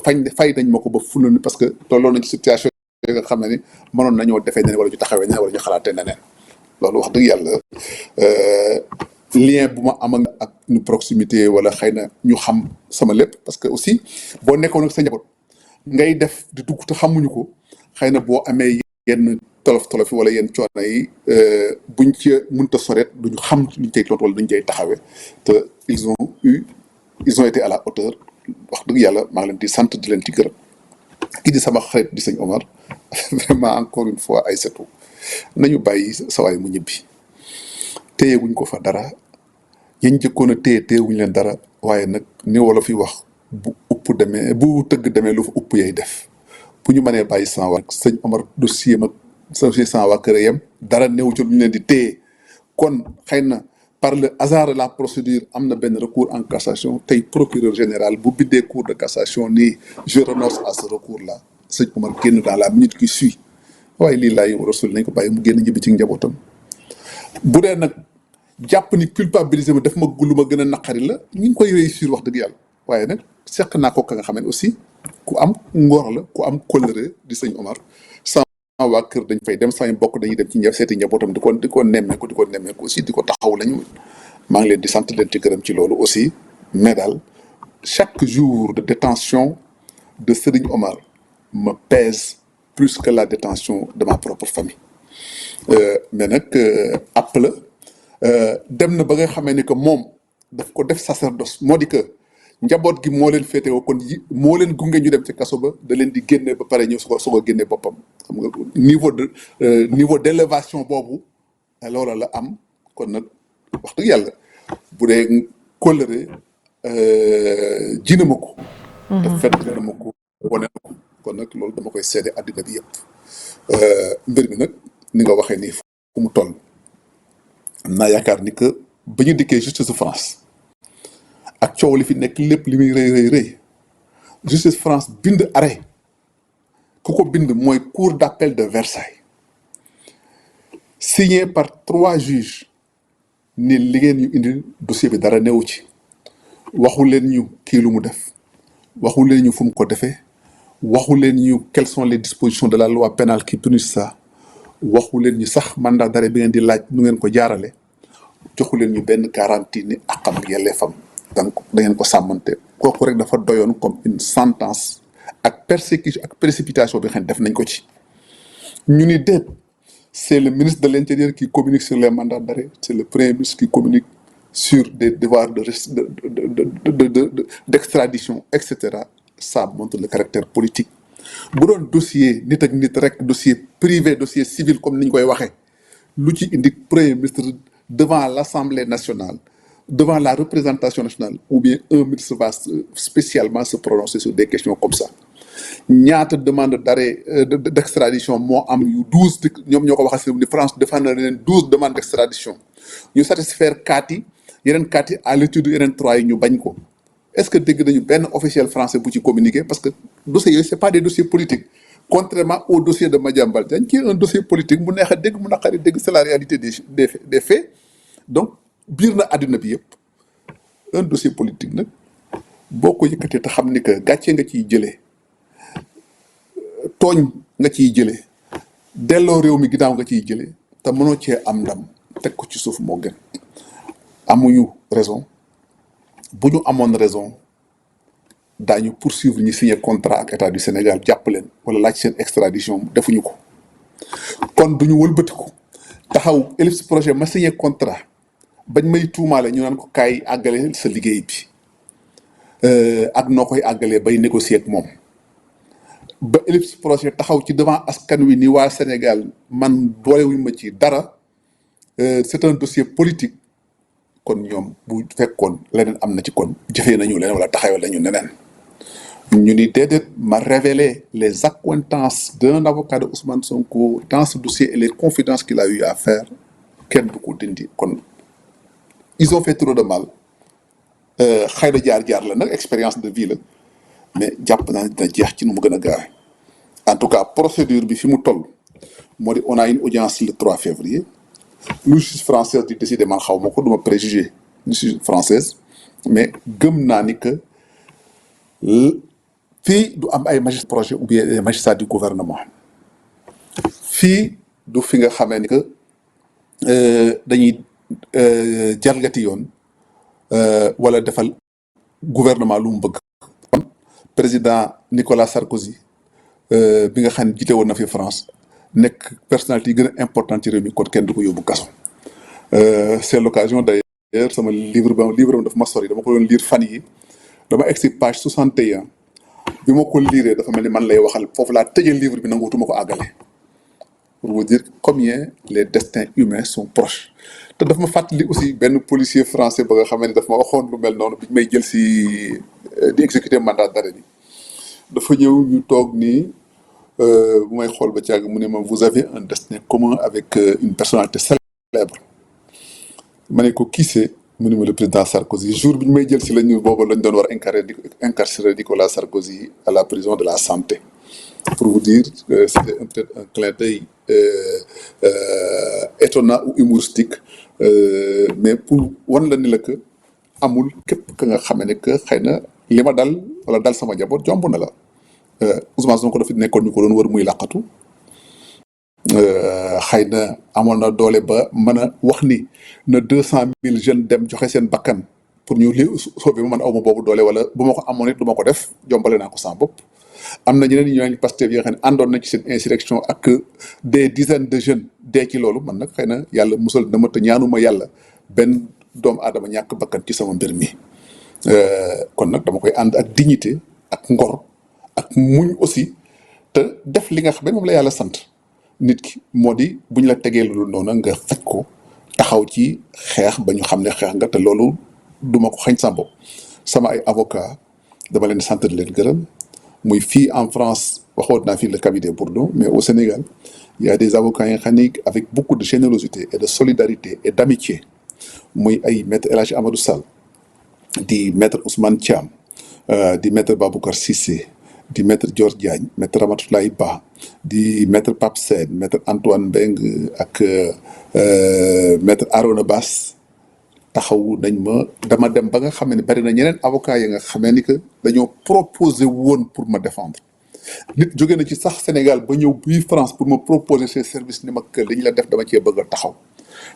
Speaker 1: fay nañ ma ko ba fulu ni parce que tolloo nañ ci situation yi nga xam ne ni mënoon nañoo defee neneen wala ñu taxawee neneen wala ñu xalaatee neneen loolu wax dëgg yàlla lien bu ma am ak ñu proximité wala xëy na ñu xam sama lépp parce que aussi boo nekkoon ak sa njaboot ngay def di dugg te xamuñu ko xëy na boo amee yenn tolof wala yenn coono yi buñ ci mënta soreet duñu xam luñ cay tontu wala duñ cay taxawee te ils ont été à la hauteur wax dëgg yàlla maa ngi leen di sant di leen ci gërëm kii di sama xarit di sëñ Omar vraiment encore une fois ay setu nañu bàyyi sawaay mu ñibbi téye wuñ ko fa dara yéen njëkkoon a téye wuñ leen dara waaye nag ni wala fi wax bu tëgg demee lu fa upp yay def bu ñu mënee bàyyi sans waa sëñ Omar dossier mag sans waa kër yem dara néew ci lu ñu leen di téye kon xëy na par le hasard de la procédure am na benn recours en cassation tey procureur général bu biddee cour de cassation nii je renonce à ce recours là sëñ Omar génn dans la minute qui suit waaye lii laay rasul nañ ko bàyyi mu génn ñibbi ci njabootam bu dee nag jàpp ni culpabilisé ma def ma lu ma gën a naqari la ñu ngi koy réussir wax dëgg yàlla waaye nag seq naa ko ka nga xam ne aussi ku am ngor la ku am kóllëre di sëñ Omar sama waa kër dañ fay dem sama bokk dañuy dem ci seeti njabootam di ko nemmeeku aussi di ko taxaw lañu maa ngi leen di sant leen ci gërëm ci loolu aussi mais daal chaque jour de détention de Serigne Omar me pèse plus que la détention de ma propre famille mais nag àpp la dem na ba nga xamee ni que moom daf ko def sacerdoce moo di que njaboot gi moo leen féetewoo kon moo leen gunge ñu dem ci kaso ba da leen di génne ba pare ñëw su ko génne boppam xam nga niveau d'élévation boobu loola la am kon nag wax dëgg yàlla bu dee kóllëre ji na ma ko. te fekk na ma ko wane na ko kon nag loolu dama koy seede àddina bi yëpp. mbir mi nag ni nga waxee nii fu mu toll am naa yaakaar ni que ba ñu dikkee justice France ak coow li fi nekk lépp li muy rëy justice France bind arrêt ku ko bind mooy cour d'appel de Versailles signé par 3 juges ni li ngeen ñu indi dossier bi dara newu ci waxu leen ñu kii lu mu def waxu leen ñu fu mu ko defee waxu leen ñu quelles sont les dispositions de la loi pénale qui punissent ça waxu leen ñu sax mandat d'arrêt bi ngeen di laaj nu ngeen ko jaarale joxu leen ñu benn garantie ni àqam ak yelleefam donc da ngeen ko sàmmante kooku rek dafa doyoon comme une sentence ak persécution ak précipitation bi xam ne def nañ ko ci ñu ni déet c'est le ministre de l'Intérieur qui communique sur les mandats d'arrêt c'est le premier ministre qui communique sur des devoirs d'extradition etc. Ça montre le caractère politique bu doon dossier nit ak nit rek dossier privé dossier civil comme ni ñu koy waxee lu ci indi premier ministre devant l'Assemblée nationale devant la représentation nationale ou bien un ministre va spécialement se prononcer sur des questions comme ça ñaata demande d'arrêt d'extradition moo am yu 12 ñoom ñoo ko waxal ni France défendre na leen 12 demandes d'extradition ñu satisfaire 4 yi yeneen 4 yi à l'étude yeneen 3 yi ñu bañ ko est-ce que dégg nañu benn officiel français bu ci communiquer parce que dossiers yooyu c'est pas des dossiers politiques contrairement au dossier de Madiambal Diagne qui est un dossier politique mu neex a dégg mu naqari dégg c'est la réalité des faits donc biir na àdduna bi yëpp un dossier politique nag boo ko yëkkatee te xam ni que gàcce nga ciy jëlee tooñ nga ciy jëlee delloo réew mi ginnaaw nga ciy jëlee te mënoo cee am ndam teg ko ci suuf moo gën amuñu raison bu ñu amoon raison daañu poursuivre ñi signé contrat ak état du Sénégal jàpp leen wala laaj seen extradition defuñu ko kon duñu wëlbatiku taxaw ellipse projet ma signé contrat bañ may tuumaale ñu naan ko kaay àggale sa liggéey bi ak noo koy àggalee bay négocier ak moom ba ellipse projet taxaw ci devant askan wi ni waa Sénégal man boolewuñu ma ci dara c'est un dossier politique kon ñoom bu fekkoon leneen am na ci kon jëfee nañu leneen wala taxawal nañu neneen ñu ni déedéet ma révéler les accointances d'un avocat de Ousmane Sonko dans ce dossier et les confidences qu'il a eu à faire kenn du ko dindi kon ils ont fait trop de mal xëy na jaar-jaar la nag expérience de vie la mais jàpp naa dina jeex ci nu mu gën a gaawe en tout cas procédure bi fi mu toll moo di on a une audience le 3 février lu justice française di décider man xaw ma ko duma préjuger justice française mais gëm naa ni que fii du am ay magistrats projet ou bien des magistrats du gouvernement fii du fi nga xamee ni que dañuy jalgati yoon wala defal gouvernement lu mu bëgg. président Nicolas Sarkozy bi nga xam ne jiite woon na fi France nekk personnalité yi gën a importante ci réew mi kon kenn du ko yóbbu kaso. C'est l'occasion d'ailleurs sama livre daf ma sori dama ko doon lire fan yi dama egg si page 61 bi ma ko liiree dafa mel ni man lay waxal foofu laa tëjee livre bi nanguutuma ko àggale pour vous dire combien les destins humains sont proches te daf ma fàttali aussi benn policier français ba nga xam ne daf ma waxoon lu mel noonu bi may jël si di exécuter mandat d'arrêt bi dafa ñëw ñu toog nii bu may xool ba ci àgg mu ne ma vous avez un destin commun avec une personnalité célèbre ma ne ko qui c'est mu ne ma le président Sarkozy jour bi ñu may jël si lañu booba lañ doon war incarcérer Nicolas Sarkozy à la prison de la Santé pour vous dire c'était peut-être un clin d'œil étonnant ou humoristique mais pour wan la ni la que amul képp ka nga xamee ne que xëy na li ma dal wala dal sama njaboot jomb na la Ousmane Sonko dafa nekkoon ñu ko doon wër muy làqatu xëy na amoon na doole ba mën a wax ni na 200,000 jeunes dem joxe seen bakkan pour ñu li sauver ma man aw ma boobu doole wala bu ma ko amoon it du ma ko def jombale naa ko sama bopp. am na ñeneen ñooñu Pastef yi nga xam ne àndoon nañ ci seen insurrection ak des dizaines de jeunes dee ci loolu man nag xëy na yàlla musal na ma te ñaanuma yàlla benn doomu aadama ñàkk bakkan ci sama mbir mi kon nag dama koy ànd ak dignité ak ngor ak muñ aussi te def li nga xam ne moom la yàlla sant nit ki moo di bu ñu la tegee lu noonu nga faj ko taxaw ci xeex ba ñu xam ne xeex nga te loolu duma ko xañ sama bopp sama ay avocat dama leen sant di leen gërëm muy fii en France waxoon naa fii le cabinet Bourdon mais au Sénégal il y a des avocats yi xam ne avec beaucoup de générosité et de solidarité et d'amitié muy ay maître El Hadji Amadou Sall di maître Ousmane Thiam di maître Baboucar Cissé di maître Dior Diagne maître Ramatoulaye Ba di maître Pape Sène maître Antoine Mbengue ak maître Arona Bass taxawu nañ ma dama dem ba nga xam ne bari na ñeneen avocat yi nga xamee ni que dañoo proposé woon pour ma défendre nit jóge na ci sax Sénégal ba ñëw bii France pour ma proposer ses services ni ma que li ñu la def dama cee bëgg a taxaw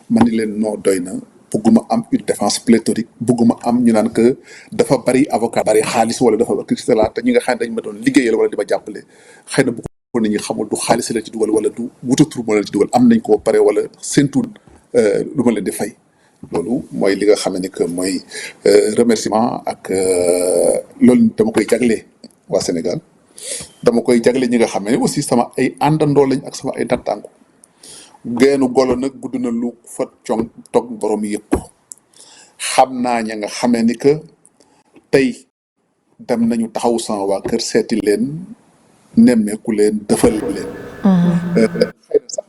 Speaker 1: ma ni leen noo doy na bëgguma am une défense pléthorique bëgguma am ñu naan que dafa bari avocat bari xaalis wala dafa et cetera te ñi nga xam ne dañ ma doon liggéeyal wala di ma jàppale xëy na bu ko nit ñi xamul du xaalis la ci dugal wala du wutatur moo leen ci dugal am nañ koo pare wala seentu lu ma leen di fay loolu mooy li nga xam ne que mooy remerciement ak loolu dama koy jagle waa Sénégal dama koy jagle ñi nga xam ne aussi sama ay àndandoo lañ ak sama ay nattango geenu golo nag gudd na lu fa cong toog borom yëpp ko xam naa ña nga xamee ni que tey dem nañu taxaw sama waa kër seeti leen nemmeeku leen defal leen xëy na sax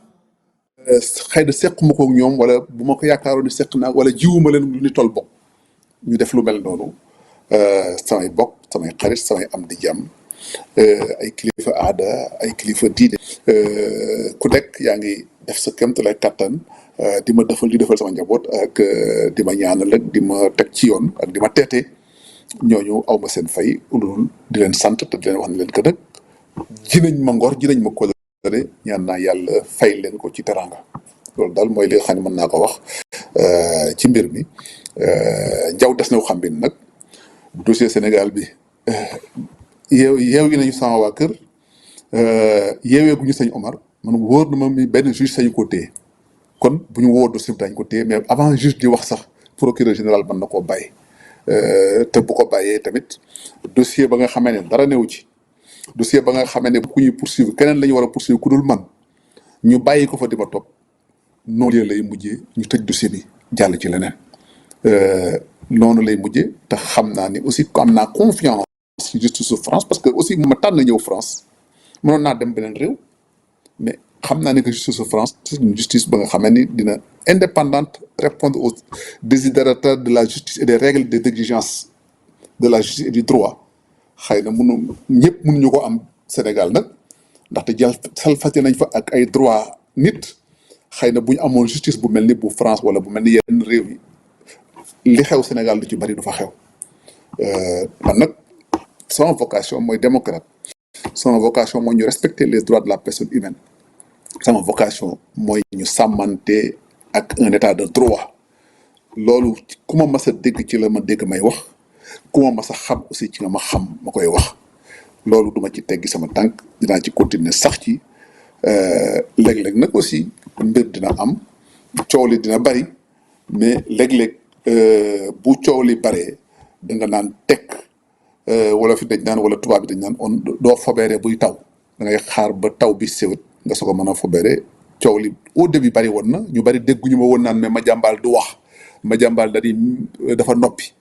Speaker 1: xëy na sequma ko ak ñoom wala bu ma ko yaakaaroon ni seq naa wala jiwuma leen lu ni toll bokk ñu def lu mel noonu samay bokk samay xarit samay am di jàmm ay kilifa aada ay kilifa diine ku nekk yaa ngi def sa kéemtu lay kattan di ma defal di defal sama njaboot ak di ma ñaanal ak di ma teg ci yoon ak di ma teete ñooñu aw ma seen fay ulul di leen sant te di leen wax ne leen que nag ji nañ ma ngor ji nañ ma kóllëre ñaan naa yàlla fay leen ko ci teranga loolu daal mooy li nga xam ne mën naa ko wax ci mbir mi njaw des na xam bi nag dossier Sénégal bi yeew yi nañu sama waa kër yeewee gu ñu sëñ Omar man wóor na ma mi benn juge sañu ko téye kon bu ñu woo dossier bi dañ ko téye mais avant juge di wax sax procureur général mën na koo bàyyi te bu ko bàyyee tamit dossier ba nga xamee ne dara newu ci dossier ba nga xamee ne ku ñuy poursuivre keneen la ñu war a poursuivre ku dul man ñu bàyyi ko fa di ma topp noonu lay mujjee ñu tëj dossier bi jàll ci leneen noonu lay mujjee te xam naa ni aussi am naa confiance ci justice su France parce que aussi ma tànn ñëw France mënoon naa dem beneen réew mais xam naa ne que justice su France c'est une justice ba nga xamee ni dina indépendante répondre aux desiderata de la justice et des règles des exigences de la justice et du droit xëy na ñëpp mënuñu ko am Sénégal nag ndaxte salfate nañ fa ak ay droit nit xëy na bu ñu amoon justice bu mel ni bu France wala bu mel ni yenn réew yi li xew Sénégal lu ci bari du fa xew man nag sama vocation mooy démocrate sama vocation mooy ñu respecter les droits de la personne humaine sama vocation mooy ñu sàmmante ak un état de droit loolu ku ma mas a dégg ci la ma dégg may wax ku ma mas a xam aussi ci nga ma xam ma koy wax loolu duma ci teggi sama tànk dinaa ci continuer sax ci léeg-léeg nag aussi mbir dina am coow li dina bari mais léeg-léeg bu coow li baree da nga naan tekk wala fi dañ naan wala tubaab bi dañ naan on doo fobeere buy taw da ngay xaar ba taw bi séwét nga soog a mën a fobeere coow li au début bari woon na ñu bari dégguñu ma woon naan mais Madiambal du wax Madiambal dafa noppi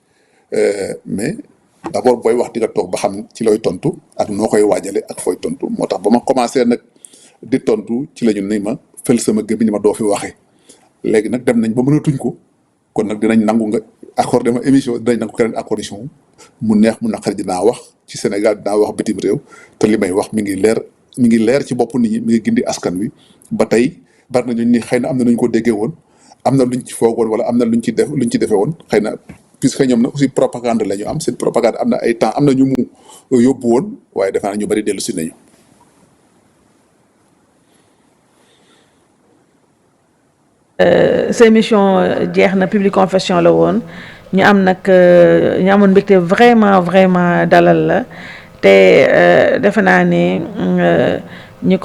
Speaker 1: mais d'abord booy wax di nga toog ba xam ci looy tontu ak noo koy waajale ak fooy tontu moo tax ba ma commencé nag di tontu ci la ñu ni ma fël sama gémmiñ ni ma doo fi waxee léegi nag dem nañ ba mënatuñ ko kon nag dinañ nangu nga accordé ma émission dinañ nangu keneen accordation mu neex mu naqari dinaa wax ci Sénégal dinaa wax bitim réew te li may wax mi ngi leer ci bopp nit ñi mi ngi gindi askan wi ba tey bari nañu ni xëy na am na nuñ ko déggee woon am na luñ ci foogoon wala am na luñ ci defee woon xëy na puisque ñoom nag aussi propagande la ñu am seen propagande am na ay temps am na ñu mu yóbbu woon waaye defe naa ñu bari dellu si nañu.
Speaker 2: sa émission jeex na Public Confession la woon ñu am nag ñu amoon mbégte vraiment dalal la te defe naa ne ñi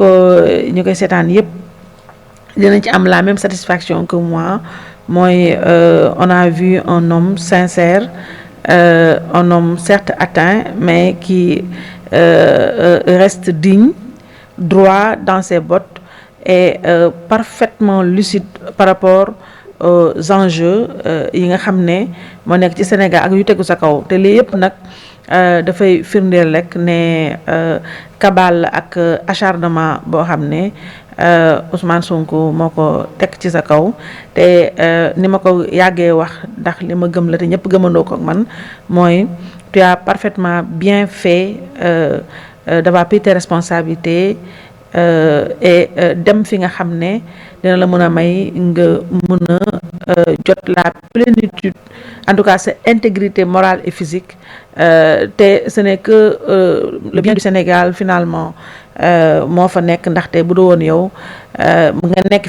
Speaker 2: koy seetaan yëpp dinañ ci am la même satisfaction que moi mooy on a vu un homme sincère un homme certes atteint, mais qui reste digne, droit dans ses bottes et parfaitement lucide par rapport aux enjeux yi nga xam ne moo nekk ci Sénégal ak yu tegu sa kaw te lii yëpp nag dafay firndeel rek ne cabale ak acharnement boo xam ne Ousmane Sonko moo ko teg ci sa kaw te ni ma ko yàggee wax ndax li ma gëm la te ñëpp gëmandoo ko ak man mooy tu as parfaitement bien fait d'avoir pris tes responsabilités et dem fi nga xam ne dina la mën a may nga mën a jot la plénitude en tout cas sa intégrité morale et physique te ce n'est que le bien du Sénégal finalement moo fa nekk ndaxte bu doo woon yow nga nekk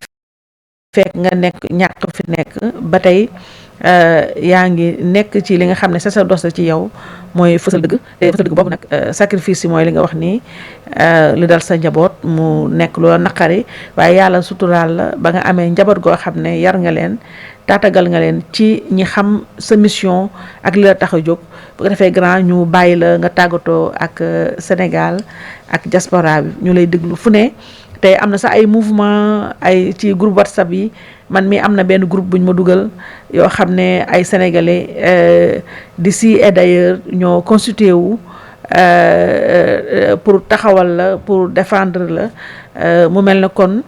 Speaker 2: fekk nga nekk ñàkk fi nekk ba tey yaa ngi nekk ci li nga xam ne sacerdoce ci yow mooy fësal dëgg te fësal dëgg boobu nag sacrifice yi mooy li nga wax nii li dal sa njaboot mu nekk loola naqari waaye yàlla suturaal la ba nga amee njaboot goo xam ne yar nga leen taatagal nga leen ci ñi xam sa mission ak li la tax a jóg bu ko defee grand ñu bàyyi la nga tàggatoo ak Sénégal ak diaspora bi ñu lay déglu fu ne te am na sax ay mouvement ay ci groupe WhatsApp yi man mi am na benn groupe bu ñu ma dugal yoo xam ne ay sénégalais d'ici et d'ailleurs ñoo constitué wu pour taxawal la pour défendre la mu mel ne kon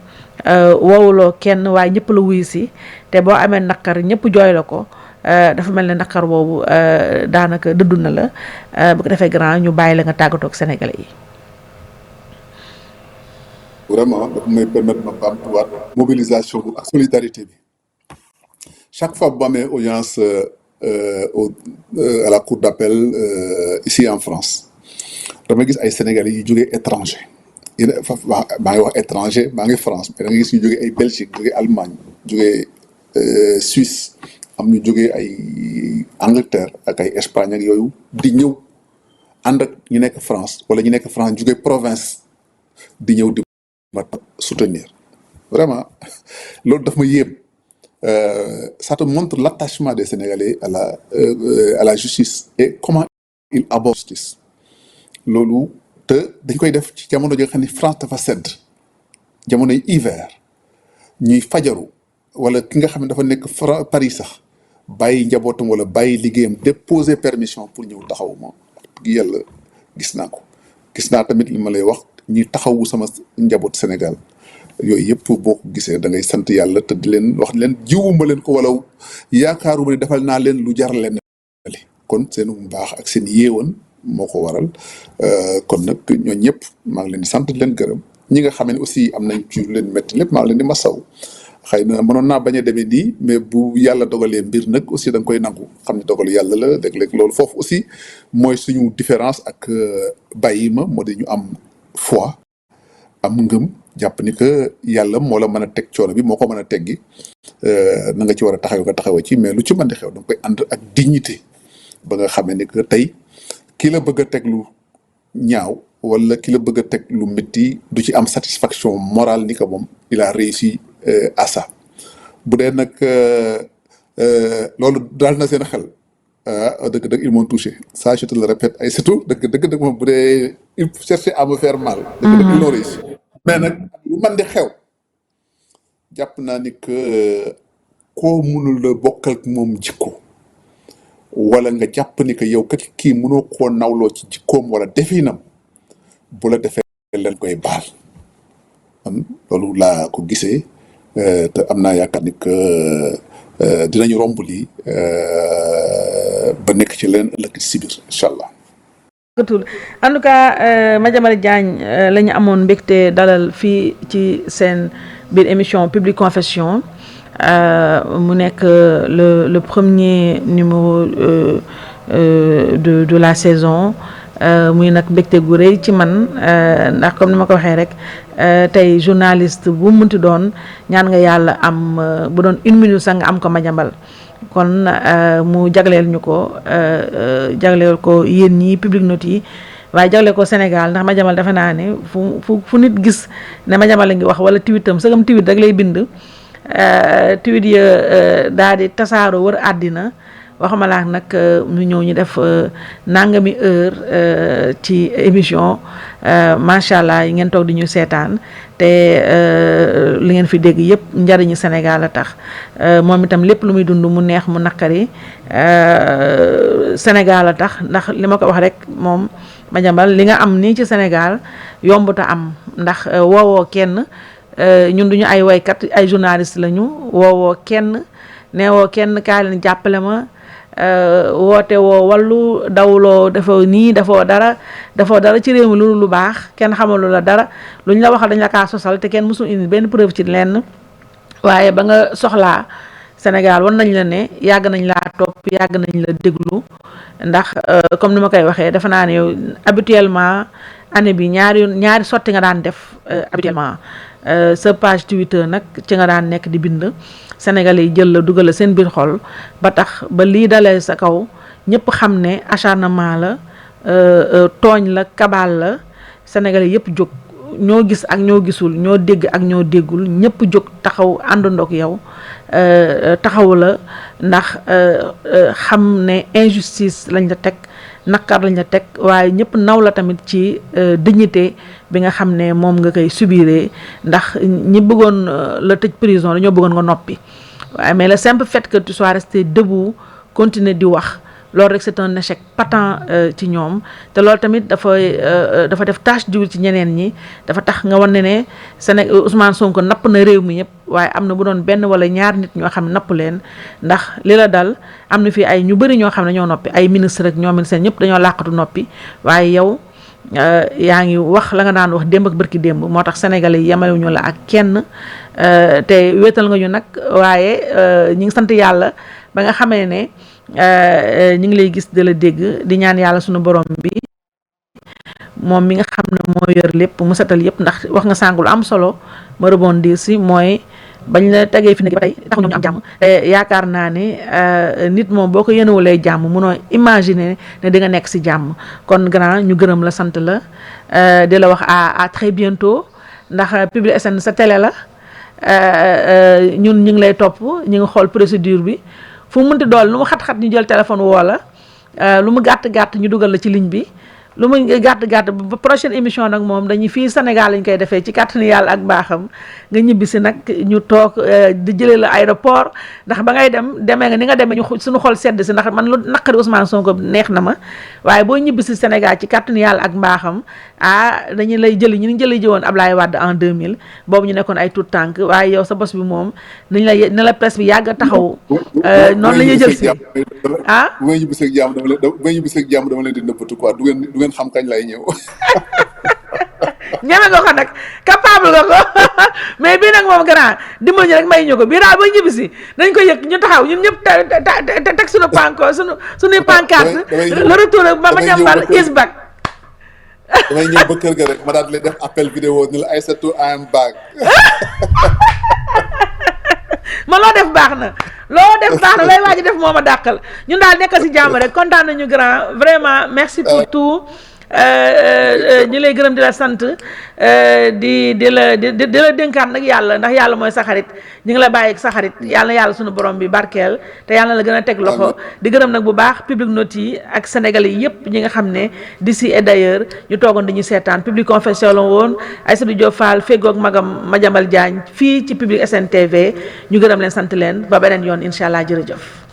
Speaker 2: woowuloo kenn waaye ñëpp la wuyu si te boo amee naqar ñëpp jooy la ko dafa mel ne naqar boobu daanaka dëddu na la bu ko defee grand ñu bàyyi la nga tàggatoo ak sénégalais yi.
Speaker 1: vraiment dafa may permettre ma baamtuwaat mobilisation bu ak solidarité bi chaque fois bu amee audience à la cour d'appel ici en France dama gis ay sénégalais yi jógee étranger maa ngi wax étranger maa ngi France mais da nga gis ñu jógee ay Belgique jógee Allemagne jógee Suisse am ñu jógee ay Angleterre ak ay Espagne ak yooyu di ñëw ànd ak ñu nekk France wala ñu nekk France jógee province di ñëw di ma soutenir vraiment loolu daf ma yéem ça te montre l'attachement des Sénégalais à la justice et comment ils abordent la justice loolu te dañ koy def ci jamono ji nga xam ne France dafa sedd jamonoy hiver ñuy fajaru wala ki nga xam ne dafa nekk Paris sax bàyyi njabootam wala bàyyi liggéeyam déposer permission pour ñëw taxaw ma yàlla gis naa ko gis naa tamit li ma lay wax ñi taxawu sama njaboot Sénégal yooyu yëpp boo ko gisee da ngay sant yàlla te di leen wax leen jiwuma leen ko wala yaakaaruma ne defal naa leen lu jar leen kon seen mbaax ak seen yéewan moo ko waral kon nag ñooñu ñëpp maa ngi leen di sant di leen gërëm ñi nga xam ne aussi am nañ ci leen métti lépp maa ngi leen di masaw xëy na mënoon naa bañ a demee nii mais bu yàlla dogalee mbir nag aussi da nga koy nangu xam ne dogalu yàlla la léeg-léeg loolu foofu aussi mooy suñu différence ak bàyyi ma moo di ñu am foi am ngëm jàpp ni que yàlla moo la mën a teg coono bi moo ko mën a teggi na nga ci war a taxaw nga taxaw ci mais lu ci mën di xew da nga koy ànd ak dignité ba nga xamee ni que tey ki la bëgg a teg lu ñaaw wala ki la bëgg a teg lu métti du ci am satisfaction morale ni que moom il a réussi à ça bu dee nag loolu daal na seen xel dëgg ils m'ont touché ça je te le répète ay surtout dëgg moom bu dee il cherchait à me faire mal dëgg ils l'ont réussi mais nag lu man di xew jàpp naa ni que koo mënul la bokkal moom jikko wala nga jàpp ni que yow kat kii mënoo koo nawloo ci jikkoom wala definam bu la defee leen koy baal man loolu laa ko gisee te am naa yaakaar ni que dinañu romb lii ba nekk ci leen ëllëg si biir incha allah.
Speaker 2: en tout cas Madiambal Diagne la ñu amoon mbégte dalal fii ci seen biir émission Public Confession mu nekk le premier numéro de la saison muy nag mbégte gu rëy ci man ndax comme ni ma ko waxee rek tey journaliste bu munti doon ñaan nga yàlla am bu doon 1 minute sax nga am ko Madiambal kon mu jagleel ñu ko jagleel ko yéen ñii Public Note yi waaye jagleel ko Sénégal ndax Madiambal defe naa ne fu nit gis ne Madiambal la ngi wax wala tweetam sagam tweet rek lay bind tweet ya daal di tasaaroo wër àddina waxuma laa nag mu ñëw ñu def nangami heure ci émission macha allah yi ngeen toog di ñu seetaan te li ngeen fi dégg yëpp njariñu Sénégal a tax moom itam lépp lu muy dund mu neex mu naqari Sénégal a tax ndax li ma ko wax rek moom Madiambal li nga am nii ci Sénégal yombuta am ndax woowoo kenn ñun duñu ay waykat ay journaliste lañu woowoo kenn neewoo kenn kaa leen jàppale ma woote woo wallu dawloo defoo nii defoo dara ci réew mi lu baax kenn xamalu la dara lu ñu la waxal dañ la kaa sosal te kenn mësul indi benn preuve ci lenn waaye ba nga soxlaa Sénégal war nañ la ne yàgg nañ laa topp yàgg nañ la déglu ndax comme ni ma koy waxee defe naa ne yow habituellement année bi ñaari sotti nga daan def habituellement sa page Twitter nag ci nga daan nekk di bind Sénégalais yi jël la dugal la seen biir xol ba tax ba lii dalee sa kaw ñëpp xam ne acharnement la tooñ la kabal la Sénégalais yëpp jóg ñoo gis ak ñoo gisul ñoo dégg ak ñoo déggul ñëpp jóg taxaw àndandoog yow taxaw la ndax xam ne injustice lañ la teg naqar lañ la teg waaye ñëpp naw la tamit ci dignité bi nga xam ne moom nga koy subiree ndax ñi bëggoon la tëj prison dañoo bëggoon nga noppi waaye mais le simple fait que tu sois resté debout continuer di wax loolu rek c'est un échec patent ci ñoom te loolu tamit dafa def tache d'huile ci ñeneen ñi dafa tax nga wane ne Ousmane Sonko napp na réew mi yëpp waaye am na bu doon benn wala ñaar nit ñoo xam ne napp leen ndax li la dal am na fii ay ñu bëri ñoo xam ne ñoo noppi ay ministre rek ñoo seen ñëpp dañoo làqatu noppi waaye yow yaa ngi wax la nga daan wax démb ak bërki démb moo tax sénégalais yi yemalewuñu la ak kenn te wéetal nga ñu nag waaye ñi ngi sant yàlla ba nga xamee ne ñu ngi lay gis di la dégg di ñaan yàlla suñu borom bi moom mi nga xam ne moo yor lépp mu setal yëpp ndax wax nga sànq lu am solo ma rebondir si mooy bañ la tegee fi nekk ba tey taxu ñu am jàmm te yaakaar naa ne nit moom boo ko yénewulee jàmm munoo imaginer ne di nga nekk si jàmm kon grand ñu gërëm la sant la di la wax à très bientôt ndax Public SN sa télé la ñun ñu ngi lay topp ñu ngi xool procédure bi fu mu mënti dool lu mu xat-xat ñu jël téléphone woo la lu mu gàtt-gàtt ñu dugal la ci ligne bi lu mu gàtt-gàtt ba prochaine émission nag moom dañuy fii Sénégal lañ koy defee ci kàttanu yàlla ak baaxam nga ñibbi si nag ñu toog di jëlee la aéroport ndax ba ngay demee nga ni nga demee suñu xol sedd si ndax man lu naqari Ousmane Sonko neex na ma waaye boo ñibbi si Sénégal ci kàttanu yàlla ak mbaaxam dañu lay jëli ñu jëli jiwoon Ablaye Wade en 2000 boobu ñu nekkoon ay tout tànk waaye yow sa bos bi moom nañ la ne la presse bi yàgg a taxaw noonu la ñuy jël si
Speaker 1: bu may ñibbi seeg jàmm dama leen di nëbbatu quoi du ngeen xam kañ lay ñëw
Speaker 2: ñeme nga ko nag capable nga ko mais bii nag moom grand dimbal ñu rek may ñu ko bii daal ba ñibbi si nañ ko yëg ñu taxaw ñun ñëpp teg suñu suñuy pancarte le retour Madiambal is back
Speaker 1: damay ñëw ba kër ga rek ma daal di def appel vidéo ni la Aïssatou I am back
Speaker 2: ma loo def baax na lay waaji def moo ma dàqal ñun daal nekk si jàmm rek kontaan nañu grand vraiment merci pour tout ñu lay gërëm di la sant di la dénkaat nag yàlla ndax yàlla mooy sa xarit ñu ngi la bàyyi sa xarit yàlla suñu borom bi barkeel te yàlla la gën a teg loxo di gërëm nag bu baax Public Note yi ak sénégalais yi yëpp ñi nga xam ne d'ici et d'ailleurs ñu toogoon dañuy seetaan Public Confession la woon Aïssatou Diop Fall feggoog magam Madiambal Diagne fii ci Public SN TV ñu gërëm leen sant leen ba beneen yoon incha allah jërëjëf